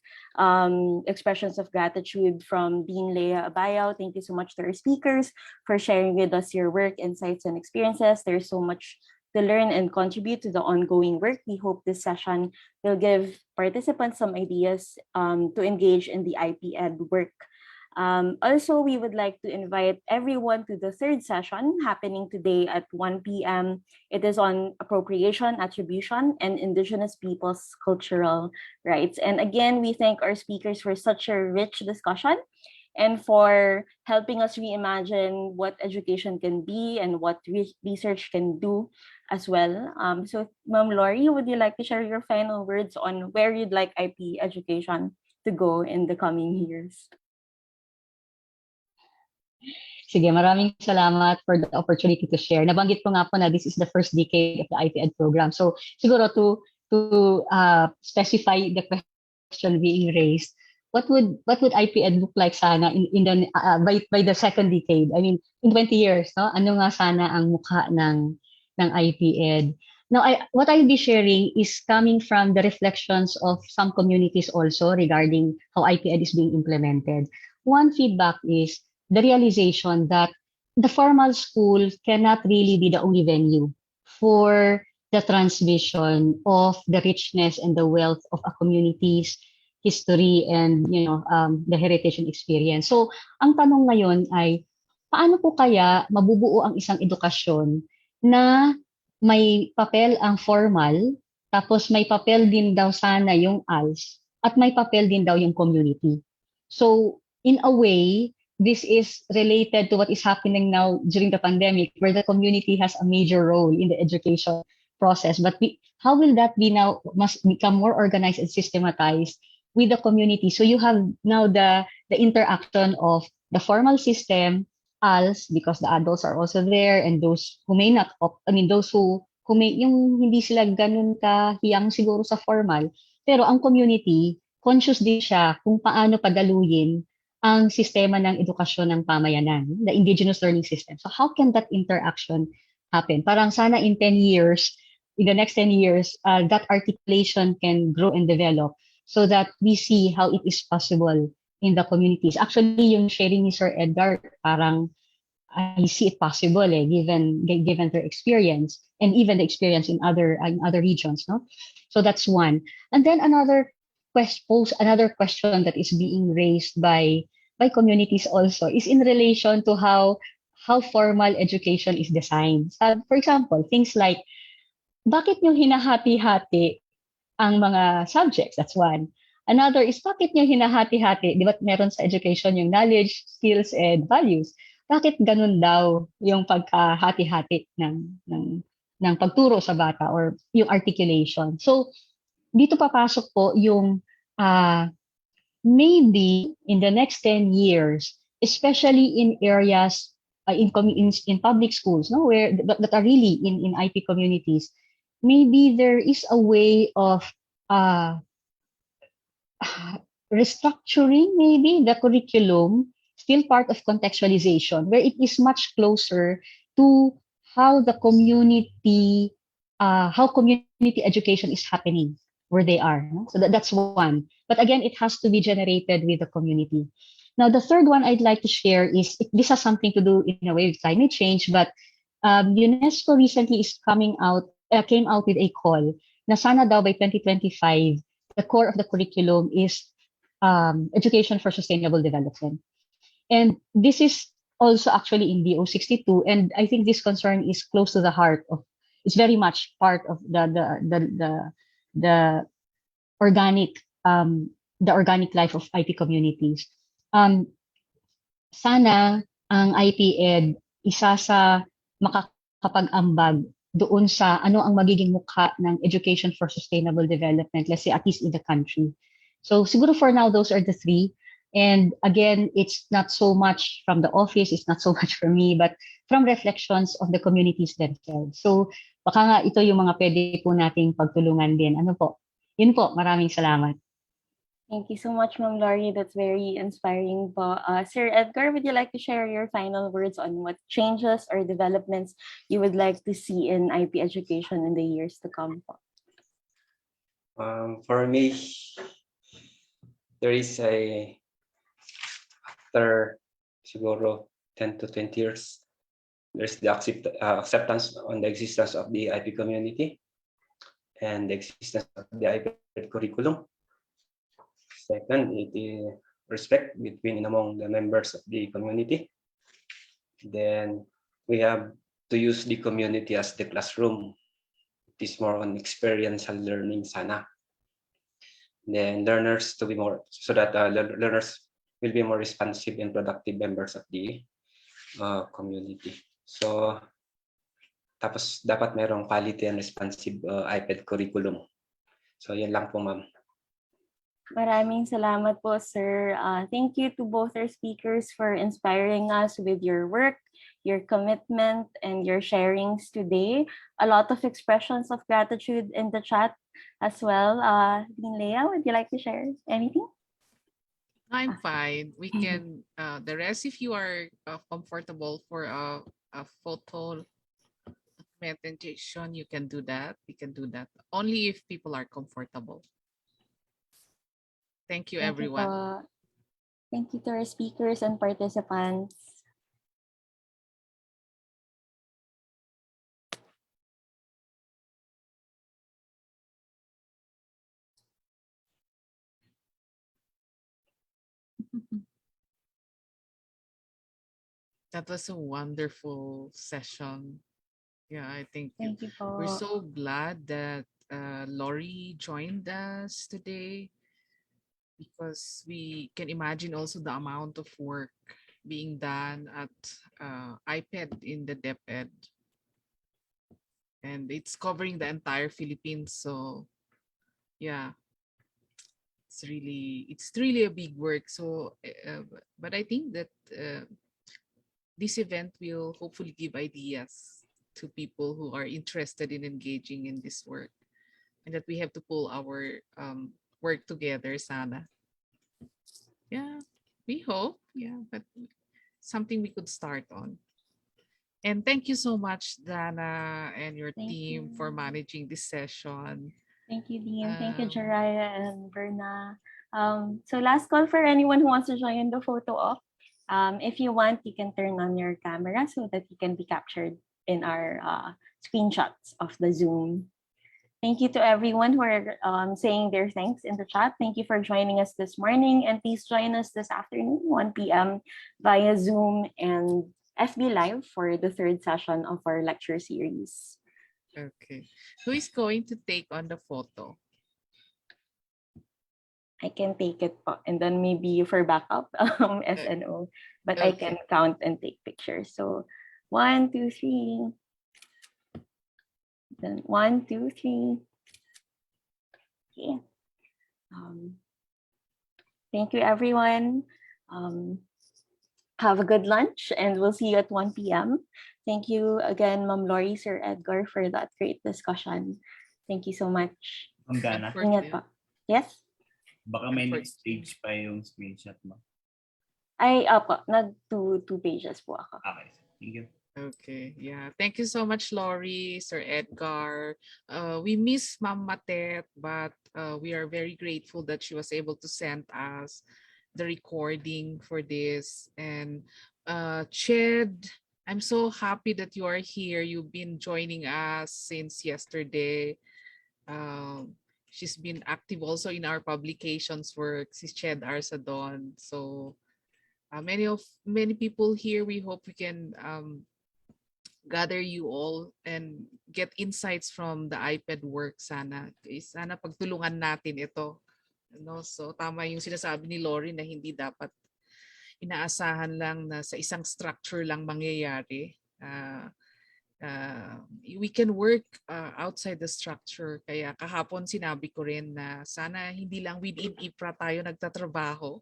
expressions of gratitude from Dean Leah Abayao. Thank you so much to our speakers for sharing with us your work, insights, and experiences. There's so much to learn and contribute to the ongoing work. We hope this session will give participants some ideas to engage in the IPED work. Also, we would like to invite everyone to the third session happening today at 1 p.m. It is on appropriation, attribution, and Indigenous peoples' cultural rights. And again, we thank our speakers for such a rich discussion and for helping us reimagine what education can be and what research can do as well. So, Ma'am Laurie, would you like to share your final words on where you'd like IP education to go in the coming years? Sige, maraming salamat for the opportunity to share. Nabanggit ko nga po na this is the first decade of the IPED program. So siguro to specify the question being raised, what would IPED look like sana in the by the second decade? I mean, in 20 years, no? Ano nga sana ang mukha ng IPED? Now, what I'll be sharing is coming from the reflections of some communities also regarding how IPED is being implemented. One feedback is the realization that the formal school cannot really be the only venue for the transmission of the richness and the wealth of a community's history and the heritage and experience. So, ang tanong ngayon ay paano po kaya mabubuo ang isang edukasyon na may papel ang formal, tapos may papel din daw sana yung ALS, at may papel din daw yung community. So, in a way, this is related to what is happening now during the pandemic, where the community has a major role in the education process. But how will that be now must become more organized and systematized with the community? So you have now the interaction of the formal system, ALS, because the adults are also there, and those who may not, those who may, yung hindi sila ganun kahiyang siguro sa formal, pero ang community, conscious din siya kung paano padaluyin ang sistema ng edukasyon ng pamayanan, the indigenous learning system. So how can that interaction happen? Parang sana in 10 years, in the next 10 years, that articulation can grow and develop so that we see how it is possible in the communities. Actually, yung sharing ni Sir Edgar, parang I see it possible given their experience and even the experience in other regions. No? So that's one. And then another question that is being raised by communities also is in relation to how formal education is designed. For example, things like, bakit nyo hinahati-hati ang mga subjects? That's one. Another is, bakit nyo hinahati-hati? Di ba meron sa education yung knowledge, skills, and values? Bakit ganun daw yung pagkahati-hati ng pagturo sa bata or yung articulation? So, dito papasok po yung maybe in the next 10 years, especially in areas in public schools, no, where that are really in IP communities. Maybe there is a way of uh, restructuring maybe the curriculum, still part of contextualization, where it is much closer to how the community, how community education is happening where they are. No? So that's one. But again, it has to be generated with the community. Now, the third one I'd like to share is this has something to do in a way with climate change, but UNESCO recently came out with a call na sana daw by 2025 the core of the curriculum is education for sustainable development. And this is also actually in DO 62. And I think this concern is close to the heart of, it's very much part of the organic, the organic life of IP communities. Sana ang IPED isa sa makakapag-ambag doon sa ano ang magiging mukha ng education for sustainable development, let's say at least in the country. So siguro for now, those are the three. And again, it's not so much from the office, it's not so much from me, but from reflections of the communities themselves. So baka nga ito yung mga pwede po nating pagtulungan din. Ano po? Yun po, maraming salamat. Thank you so much, Ma'am Laurie. That's very inspiring po. Sir Edgar, would you like to share your final words on what changes or developments you would like to see in IP education in the years to come po? For me, there is after siguro 10 to 20 years, there's the acceptance on the existence of the IP community and the existence of the IP curriculum. Second, it is respect between and among the members of the community. Then we have to use the community as the classroom. It is more on experiential learning sana. Then learners to be more, so that learners will be more responsive and productive members of the community. So tapos dapat merong quality and responsive iPad curriculum. So yan lang po, ma'am. Maraming salamat po, sir. Thank you to both our speakers for inspiring us with your work, your commitment, and your sharings today. A lot of expressions of gratitude in the chat as well. Dean Leah, would you like to share anything? I'm fine. We can, the rest, if you are comfortable for a photo meditation, you can do that. We can do that. Only if people are comfortable. Thank you, everyone. Thank you to our speakers and participants. That was a wonderful session. Yeah, I think Thank you po. we're so glad that Laurie joined us today, because we can imagine also the amount of work being done at IPED in the DepEd. And it's covering the entire Philippines. So yeah, it's really a big work. So, but I think that this event will hopefully give ideas to people who are interested in engaging in this work, and that we have to pull our work together, sana. Yeah, we hope. Yeah, but something we could start on. And thank you so much, Dana, and your team for managing this session. Thank you, Dean. Thank you, Jaraya and Berna. So last call for anyone who wants to join the photo op. If you want, you can turn on your camera so that you can be captured in our screenshots of the Zoom. Thank you to everyone who are saying their thanks in the chat. Thank you for joining us this morning, and please join us this afternoon, 1 p.m. via Zoom and FB Live for the third session of our lecture series. Okay. Who is going to take on the photo? I can take it po, and then maybe for backup, SNO, but I can Okay. count and take pictures. So 1, 2, 3. Then 1, 2, 3. Okay. Thank you, everyone. have a good lunch, and we'll see you at 1 p.m. Thank you again, Ma'am Lori, Sir Edgar, for that great discussion. Thank you so much. Ma'am Dana, Ingat pa. Yes? baka may next stage pa yung screenshot mo. Ay, apo, two pages po ako. Okay, thank you. Okay, yeah. Thank you so much, Lori, Sir Edgar. We miss Ma'am Matet, but we are very grateful that she was able to send us the recording for this. And Ched, I'm so happy that you are here. You've been joining us since yesterday. She's been active also in our publications work, si Ched Arsadon. So many people here, we hope we can gather you all and get insights from the IPED work sana. Sana pagtulungan natin ito. No? So tama yung sinasabi ni Lori na hindi dapat inaasahan lang na sa isang structure lang mangyayari. We can work outside the structure. Kaya kahapon sinabi ko rin na sana hindi lang within IPRA tayo nagtatrabaho,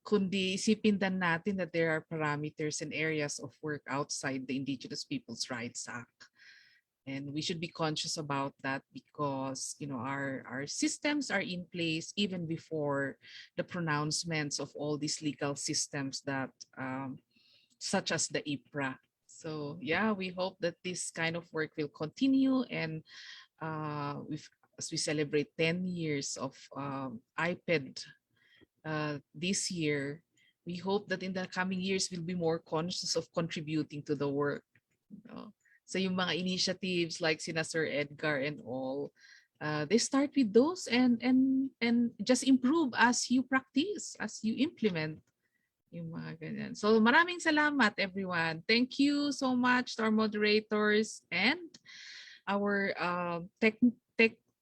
kundi isipin din natin that there are parameters and areas of work outside the Indigenous Peoples' Rights Act. And we should be conscious about that because our systems are in place even before the pronouncements of all these legal systems that such as the IPRA. So yeah, we hope that this kind of work will continue, and as we celebrate 10 years of IPED this year, we hope that in the coming years we'll be more conscious of contributing to the work. So yung mga initiatives like sina Sir Edgar and all, they start with those and just improve as you practice, as you implement yung mga ganyan. So maraming salamat everyone. Thank you so much to our moderators and our tech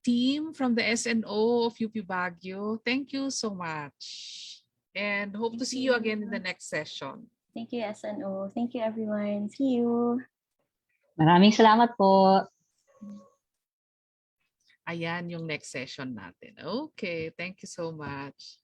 team from the SNO of UP Baguio. Thank you so much. And hope to see you again in the next session. Thank you, SNO. Thank you, everyone. See you. Maraming salamat po. Ayan yung next session natin. Okay, thank you so much.